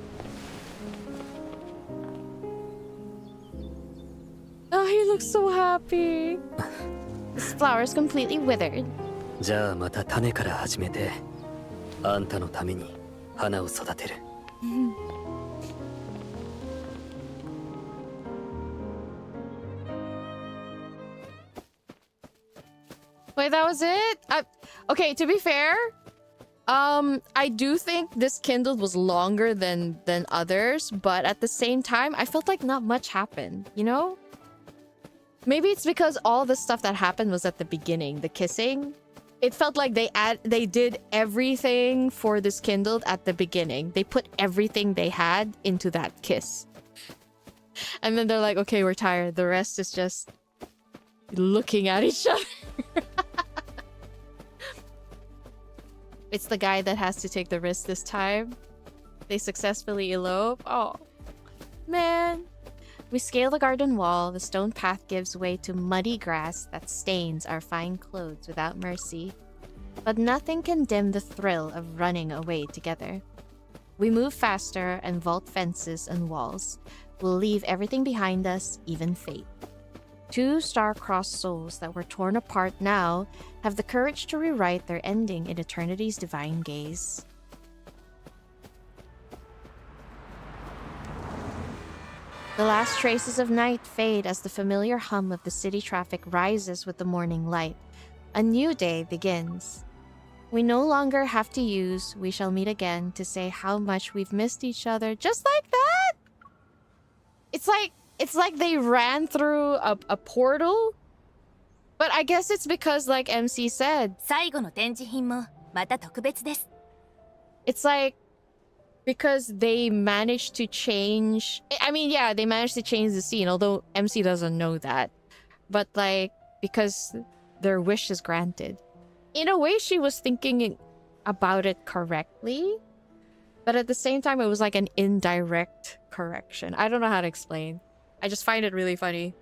Oh, he looks so happy. This flower is completely withered. じゃあまた種から始めて、あんたのために花を育てる。Wait, that was it? Okay, to be fair, I do think this kindled was longer than others, but at the same time, I felt like not much happened, you know? Maybe it's because all the stuff that happened was at the beginning, the kissing. It felt like they did everything for this kindled at the beginning. They put everything they had into that kiss. And then they're like, okay, we're tired. The rest is just looking at each other. It's the guy that has to take the risk this time. They successfully elope. Oh, man. We scale the garden wall. The stone path gives way to muddy grass that stains our fine clothes without mercy. But nothing can dim the thrill of running away together. We move faster and vault fences and walls. We'll leave everything behind us, even fate. Two star-crossed souls that were torn apart now have the courage to rewrite their ending in eternity's divine gaze. The last traces of night fade as the familiar hum of the city traffic rises with the morning light. A new day begins. We no longer have to use "we shall meet again" to say how much we've missed each other. Just like that! It's like they ran through a portal. But I guess it's because, like MC said, 最後の展示品もまた特別です。 it's like because they managed to change. I mean, yeah, they managed to change the scene, although MC doesn't know that. But like, because their wish is granted. In a way, she was thinking about it correctly. but at the same time, it was like an indirect correction. I don't know how to explain. I just find it really funny.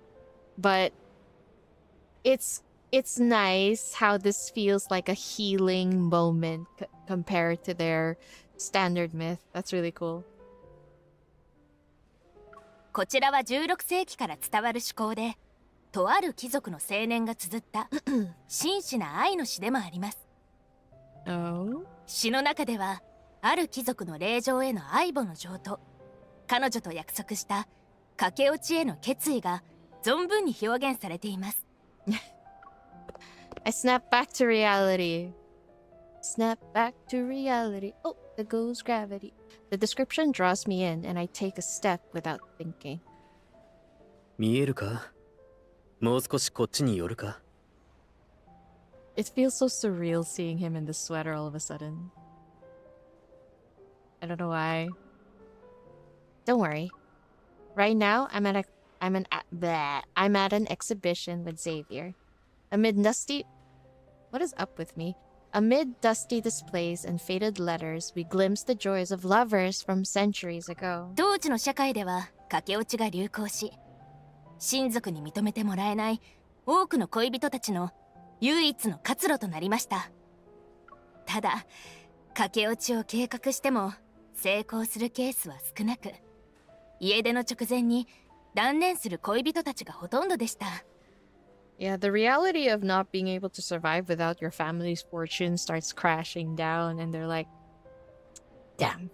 But it's nice how this feels like a healing moment compared to their standard myth. That's really cool. こちらは16世紀から伝わる思考で、とある貴族の青年が綴った真摯な愛の詩でもあります。Oh? 詩の中では、ある貴族の令嬢への愛母の情と、彼女と約束した駆け落ちへの決意が存分に表現されています。I snap back to reality. Snap back to reality. Oh, there goes gravity. The description draws me in, and I take a step without thinking. 見えるか？もう少しこっちに寄るか？ It feels so surreal seeing him in the sweater all of a sudden. I don't know why. Don't worry. Right now, I'm at an exhibition with Xavier. Amid dusty... What is up with me? Amid dusty displays and faded letters, we glimpse the joys of lovers from centuries ago. 当時の社会では駆け落ちが流行し、親族に認めてもらえない多くの恋人たちの唯一の活路となりました。ただ、駆け落ちを計画しても成功するケースは少なく、家出の直前に断念する恋人たちがほとんどでした。Yeah, the reality of not being able to survive without your family's fortune starts crashing down, and they're like, damn.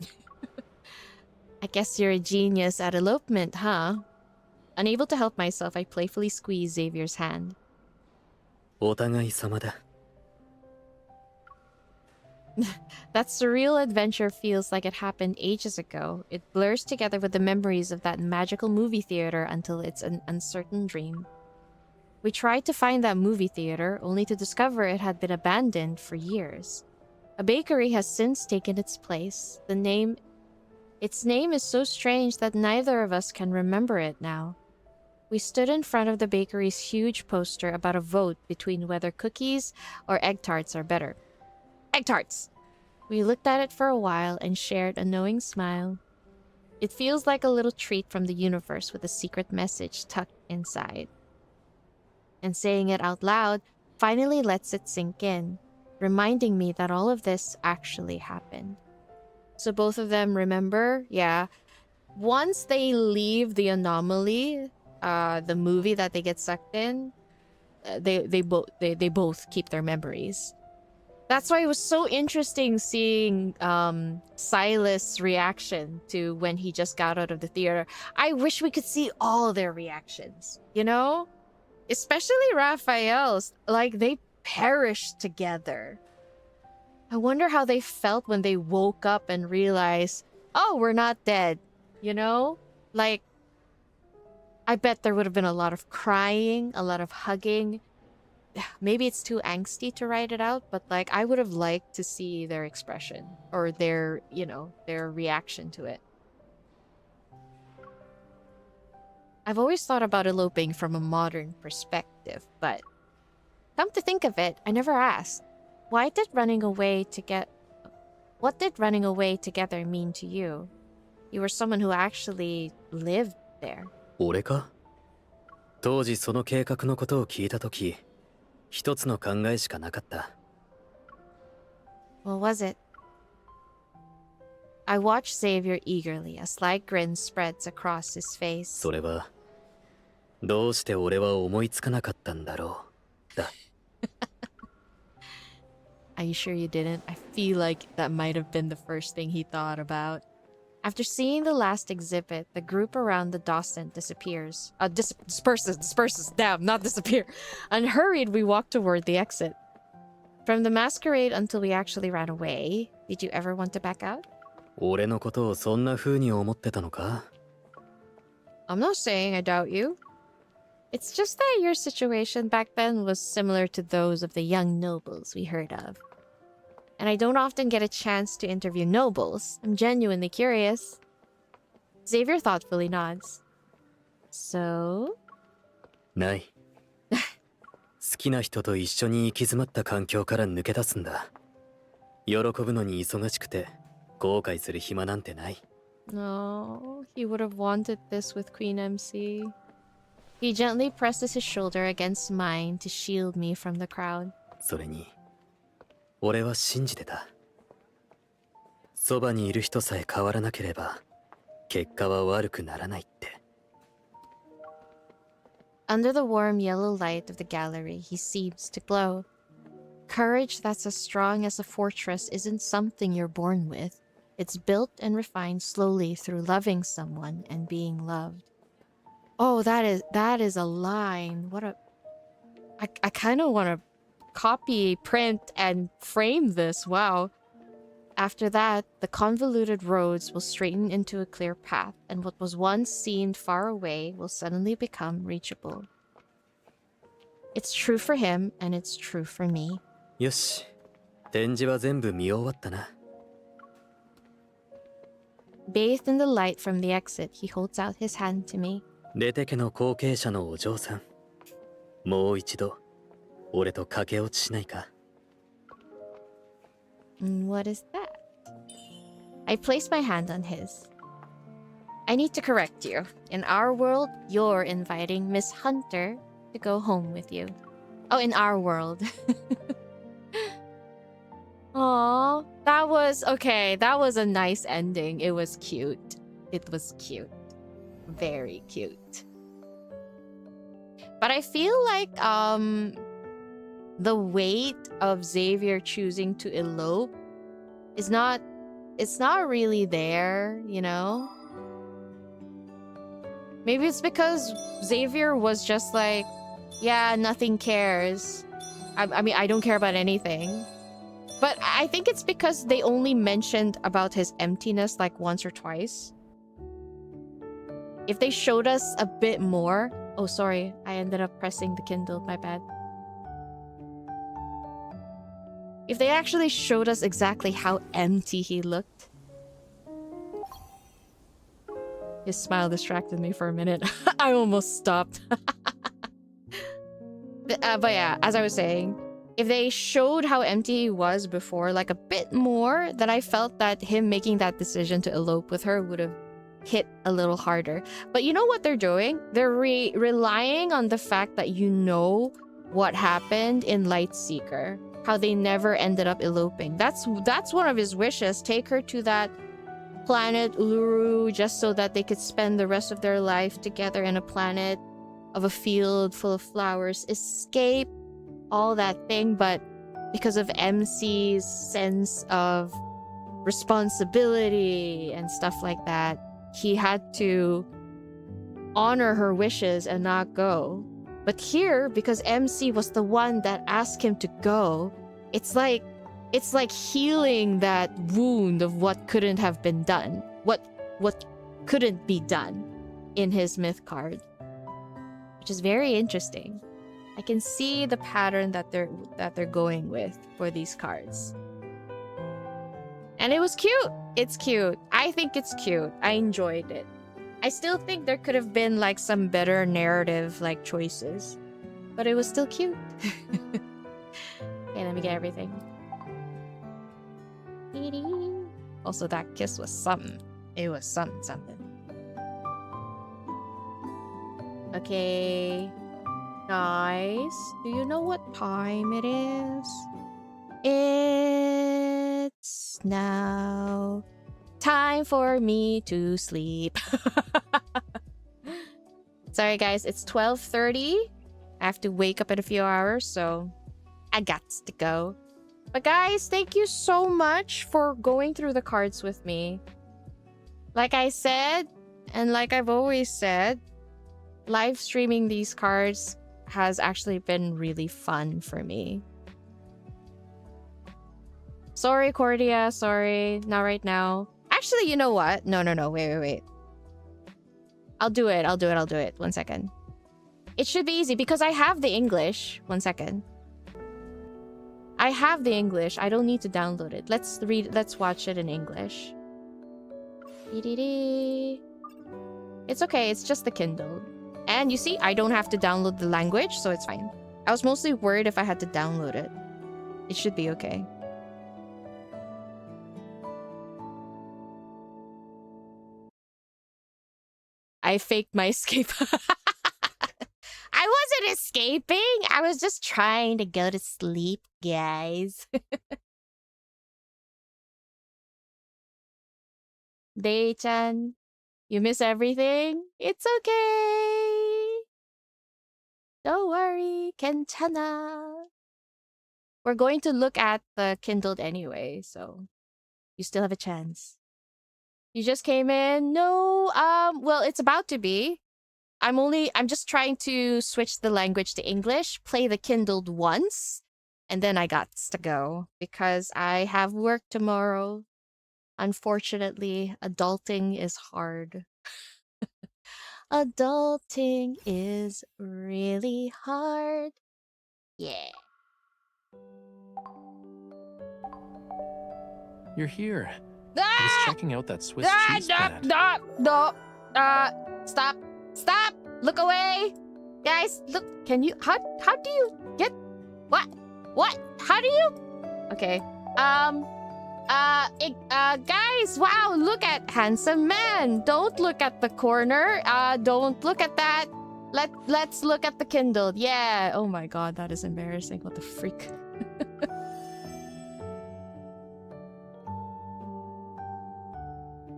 I guess you're a genius at elopement, huh? Unable to help myself, I playfully squeeze Xavier's hand. お互い様だ。That surreal adventure feels like it happened ages ago. It blurs together with the memories of that magical movie theater until it's an uncertain dream. We tried to find that movie theater, only to discover it had been abandoned for years. A bakery has since taken its place. Its name is so strange that neither of us can remember it now. We stood in front of the bakery's huge poster about a vote between whether cookies or egg tarts are better. Egg tarts! We looked at it for a while and shared a knowing smile. It feels like a little treat from the universe with a secret message tucked inside. And saying it out loud finally lets it sink in, reminding me that all of this actually happened. So both of them remember, yeah, once they leave the anomaly, the movie that they get sucked in, they both keep their memories. That's why it was so interesting seeing Silas' reaction to when he just got out of the theater. I wish we could see all their reactions, you know? Especially Raphael's, like they perished together. I wonder how they felt when they woke up and realized, oh, we're not dead, you know? Like, I bet there would have been a lot of crying, a lot of hugging. Maybe it's too angsty to write it out, but like I would have liked to see their expression or their, you know, their reaction to it. I've always thought about eloping from a modern perspective, but come to think of it, I never asked. What did running away together mean to you? You were someone who actually lived there. 俺か？当時その計画のことを聞いたとき、一つの考えしかなかった。What was it? I watched Xavier eagerly. A slight grin spreads across his face. それは、どうして俺は思いつかなかったんだろう。だ。Are you sure you didn't? I feel like that might have been the first thing he thought about. After seeing the last exhibit, the group around the docent disappears. Disperses. Damn, not disappear. Unhurried, we walk toward the exit. From the masquerade until we actually ran away, did you ever want to back out? 俺のことをそんな風に思ってたのか？ I'm not saying I doubt you. It's just that your situation back then was similar to those of the young nobles we heard of. And I don't often get a chance to interview nobles. I'm genuinely curious. Xavier thoughtfully nods. So? ない。好きな人と一緒に行き詰まった環境から抜け出すんだ。喜ぶのに忙しくて、後悔する暇なんてない。 No, he would have wanted this with Queen MC. He gently presses his shoulder against mine to shield me from the crowd. それに俺は信じてた。そばにいる人さえ変わらなければ結果は悪くならないって。 Under the warm yellow light of the gallery, he seems to glow. Courage that's as strong as a fortress isn't something you're born with. It's built and refined slowly through loving someone and being loved. Oh, that is a line. What a... I kind of want to copy, print, and frame this. Wow. After that, the convoluted roads will straighten into a clear path, and what was once seemed far away will suddenly become reachable. It's true for him, and it's true for me. よし、展示は全部見終わったな。 Bathed in the light from the exit, he holds out his hand to me. レテ家の後継者のお嬢さん、もう一度俺と駆け落ちしないか？ What is that? I place my hand on his. I need to correct you. In our world, you're inviting Miss Hunter to go home with you. Oh, in our world. Aww, that was okay. That was a nice ending. It was cute. It was cute. Very cute. But I feel like the weight of Xavier choosing to elope is not, it's not really there, you know? Maybe it's because Xavier was just like, yeah, nothing cares. I mean, I don't care about anything. But I think it's because they only mentioned about his emptiness like once or twice. If they showed us a bit more... Oh, sorry. I ended up pressing the Kindle. My bad. If they actually showed us exactly how empty he looked. His smile distracted me for a minute. I almost stopped. But yeah, as I was saying, if they showed how empty he was before, like a bit more, then I felt that him making that decision to elope with her would have hit a little harder. But you know what they're doing? They're relying on the fact that you know what happened in Lightseeker. How they never ended up eloping. That's one of his wishes. Take her to that planet Uluru just so that they could spend the rest of their life together in a planet of a field full of flowers. Escape all that thing, but because of MC's sense of responsibility and stuff like that, he had to honor her wishes and not go. But here, because MC was the one that asked him to go, it's like healing that wound of what couldn't have been done, what couldn't be done in his myth card, which is very interesting. I can see the pattern that they're going with for these cards. And it was cute. It's cute. I think it's cute. I enjoyed it. I still think there could have been like some better narrative like choices, but it was still cute. Okay, let me get everything. Also, that kiss was something. It was something. Okay. Nice. Do you know what time it is? It's now time for me to sleep. Sorry guys, it's 12:30. I have to wake up in a few hours, so I got to go. But guys, thank you so much for going through the cards with me. Like I said, and like I've always said, live streaming these cards has actually been really fun for me. Sorry, Cordia. Sorry. Not right now. Actually, you know what? No. Wait. I'll do it. 1 second. It should be easy because I have the English. 1 second. I have the English. I don't need to download it. Let's watch it in English. It's okay. It's just the Kindle. And you see, I don't have to download the language, so it's fine. I was mostly worried if I had to download it. It should be okay. I faked my escape. I wasn't escaping. I was just trying to go to sleep, guys. Day-chan, you miss everything? It's okay. Don't worry, 괜찮아. We're going to look at the Kindled anyway, so you still have a chance. You just came in? No, well, it's about to be. I'm just trying to switch the language to English, play the Kindled once, and then I got to go because I have work tomorrow. Unfortunately, adulting is hard. Adulting is really hard. Yeah. You're here. I Ah! was checking out that Swiss cheese plant. No. Stop. Stop. Look away. Guys, look. Can you... How do you get... What? How do you... Okay. Guys, wow, look at handsome man. Don't look at the corner. Don't look at that. Let's look at the Kindled. Yeah. Oh my god, that is embarrassing. What the freak?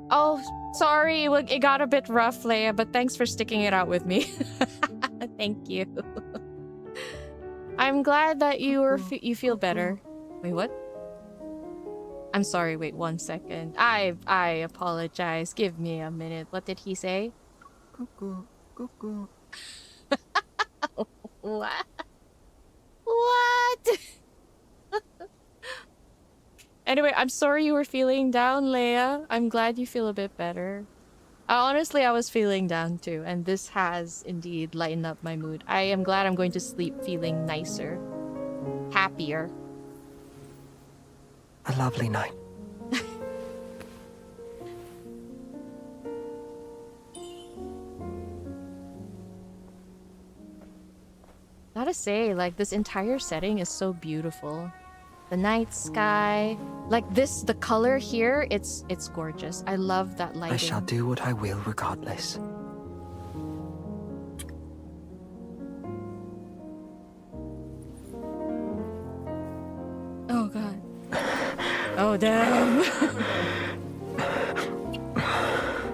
Oh, sorry. It got a bit rough, Leia, but thanks for sticking it out with me. Thank you. I'm glad that you feel better. Wait, what? I'm sorry, wait 1 second. I apologize. Give me a minute. What did he say? Cuckoo. What? What? Anyway, I'm sorry you were feeling down, Leia. I'm glad you feel a bit better. Honestly, I was feeling down too, and this has indeed lightened up my mood. I am glad I'm going to sleep feeling nicer. Happier. A lovely night. Gotta say, like, this entire setting is so beautiful. The night sky, like this, the color here, it's gorgeous. I love that lighting. I shall do what I will regardless. Oh god. Oh damn.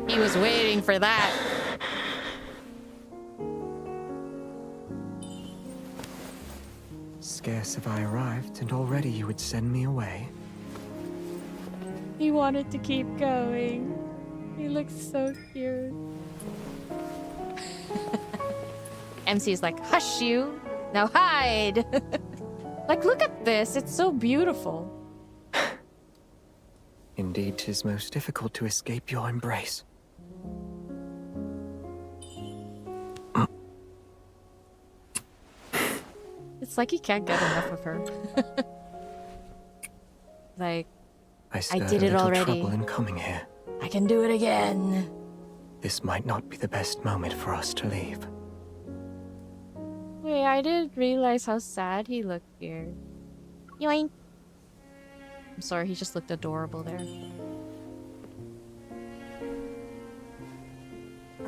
He was waiting for that. Scarce have I arrived, and already you would send me away. He wanted to keep going. He looks so cute. MC is like, hush you. Now hide. Like, look at this. It's so beautiful. Indeed, 'tis most difficult to escape your embrace. It's like he can't get enough of her. Like, I did it already. Trouble in coming here. I can do it again. This might not be the best moment for us to leave. Wait, I didn't realize how sad he looked here. Yoink. I'm sorry, he just looked adorable there.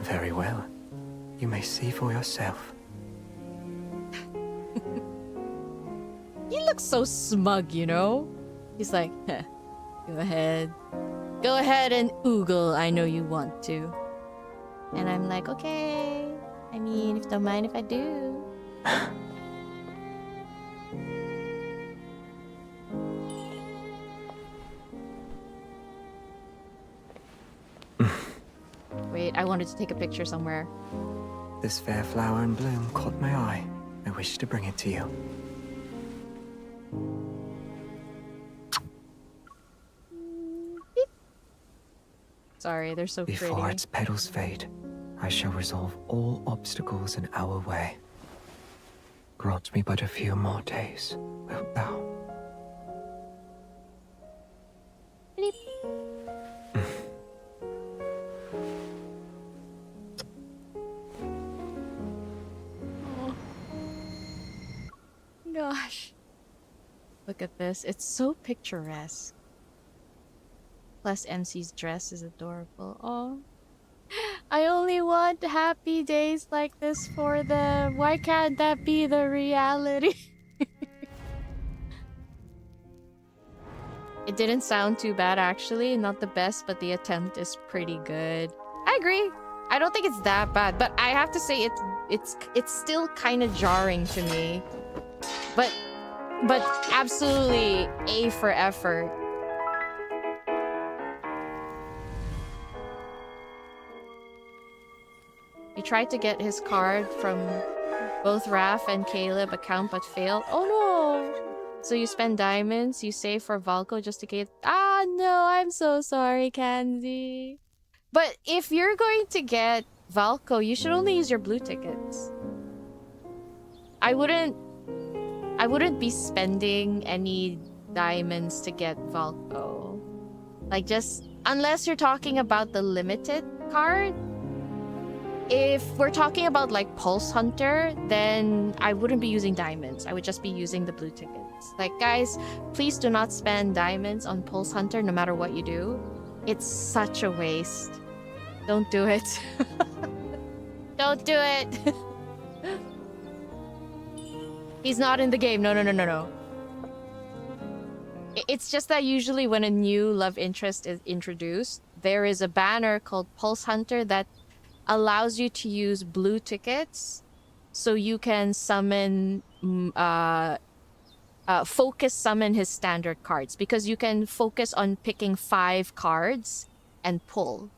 Very well. You may see for yourself. He looks so smug, you know? He's like, heh, go ahead. Go ahead and oogle, I know you want to. And I'm like, okay. I mean, don't mind if I do. Wait, I wanted to take a picture somewhere. This fair flower in bloom caught my eye. I wish to bring it to you. Sorry, they're so Before pretty. its petals fade, I shall resolve all obstacles in our way. Grant me but a few more days, wilt thou? Gosh. Look at this. It's so picturesque. Plus MC's dress is adorable. Oh. I only want happy days like this for them. Why can't that be the reality? It didn't sound too bad actually. Not the best, but the attempt is pretty good. I agree. I don't think it's that bad, but I have to say it's still kind of jarring to me. But absolutely A for effort. He tried to get his card from both Raph and Caleb account but failed. Oh no! So you spend diamonds, you save for 𝓥𝓲 just to get... Ah no, I'm so sorry, 𝓥𝓲𝓮𝓻. But if you're going to get 𝓥𝓲, you should only use your blue tickets. I wouldn't be spending any diamonds to get 𝓥𝓲. Like just... Unless you're talking about the limited card. If we're talking about like Pulse Hunter, then I wouldn't be using diamonds. I would just be using the blue tickets. Like guys, please do not spend diamonds on Pulse Hunter no matter what you do. It's such a waste. Don't do it. Don't do it. He's not in the game. No. It's just that usually when a new love interest is introduced, there is a banner called Pulse Hunter that allows you to use blue tickets so you can summon focus summon his standard cards, because you can focus on picking 5 cards and pull,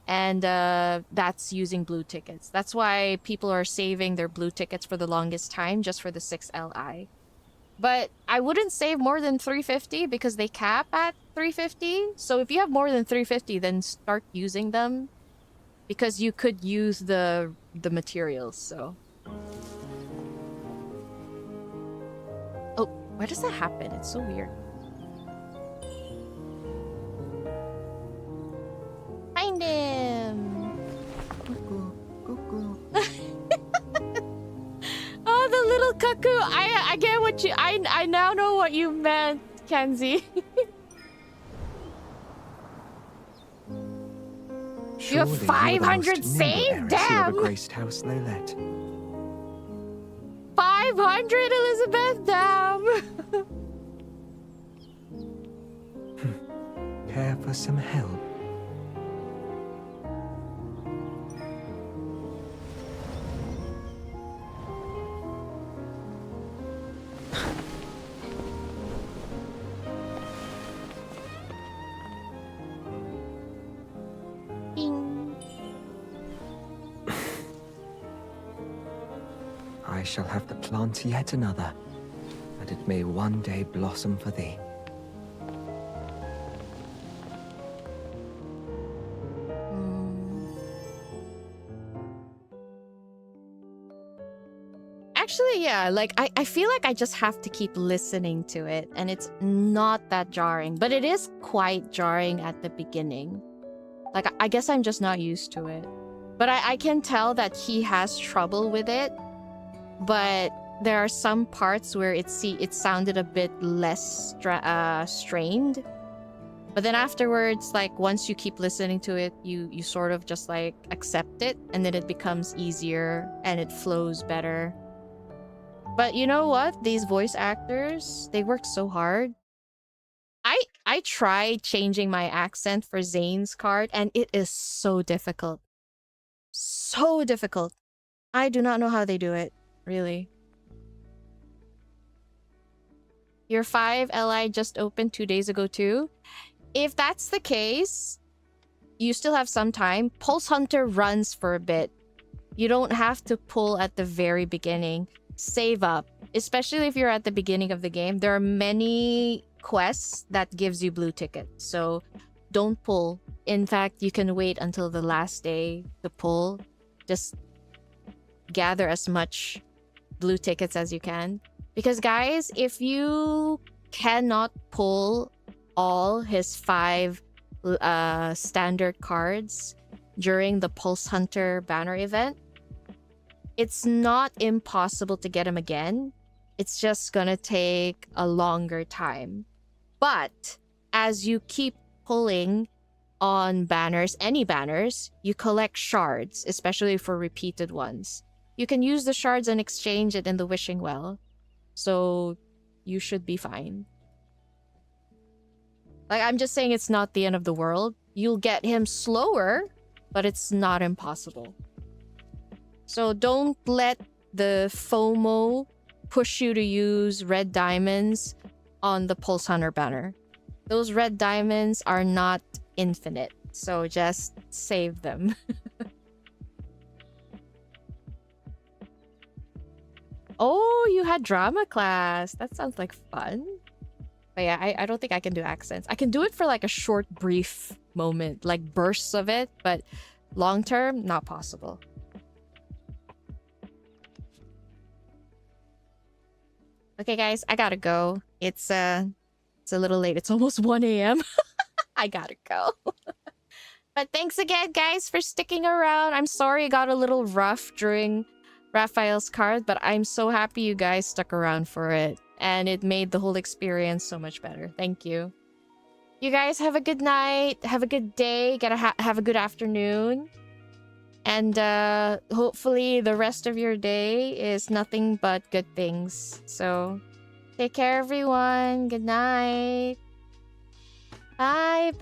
and that's using blue tickets. That's why people are saving their blue tickets for the longest time, just for the 6 Li. But I wouldn't save more than 350 because they cap at 350. So if you have more than 350, then start using them, because you could use the materials. So oh, why does that happen? It's so weird. Find him. Oh, the little cuckoo. I get what you... I now know what you meant, 𝓥𝓲𝓮𝓻. You have 500 saved? Damn! 500, Elizabeth? Damn! Care for some help? I shall have to plant yet another, that it may one day blossom for thee. Actually, yeah, like, I feel like I just have to keep listening to it, and it's not that jarring, but it is quite jarring at the beginning. Like, I guess I'm just not used to it. But I can tell that he has trouble with it. But there are some parts where it sounded a bit less strained. But then afterwards, like, once you keep listening to it, you sort of just like accept it, and then it becomes easier and it flows better. But you know what? These voice actors, they work so hard. I tried changing my accent for Zane's card, and it is so difficult. So difficult. I do not know how they do it. Really. Your 5 Li just opened 2 days ago too? If that's the case, you still have some time. Pulse Hunter runs for a bit. You don't have to pull at the very beginning. Save up. Especially if you're at the beginning of the game. There are many quests that gives you blue tickets. So don't pull. In fact, you can wait until the last day to pull. Just gather as much blue tickets as you can, because guys, if you cannot pull all his 5 standard cards during the Pulse Hunter banner event, it's not impossible to get him again. It's just gonna take a longer time. But as you keep pulling on banners, any banners, you collect shards, especially for repeated ones. You can use the shards and exchange it in the wishing well. So you should be fine. Like, I'm just saying it's not the end of the world. You'll get him slower, but it's not impossible. So don't let the FOMO push you to use red diamonds on the Pulse Hunter banner. Those red diamonds are not infinite, so just save them. Oh, you had drama class. That sounds like fun. But yeah, I don't think I can do accents. I can do it for like a short, brief moment, like bursts of it, but long term, not possible. Okay, guys, I gotta go. It's a little late. It's almost 1 a.m. I gotta go. But thanks again, guys, for sticking around. I'm sorry it got a little rough during Raphael's card, but I'm so happy you guys stuck around for it. And it made the whole experience so much better. Thank you. You guys have a good night. Have a good day. Have a good afternoon. And hopefully the rest of your day is nothing but good things. So take care, everyone. Good night. Bye-bye.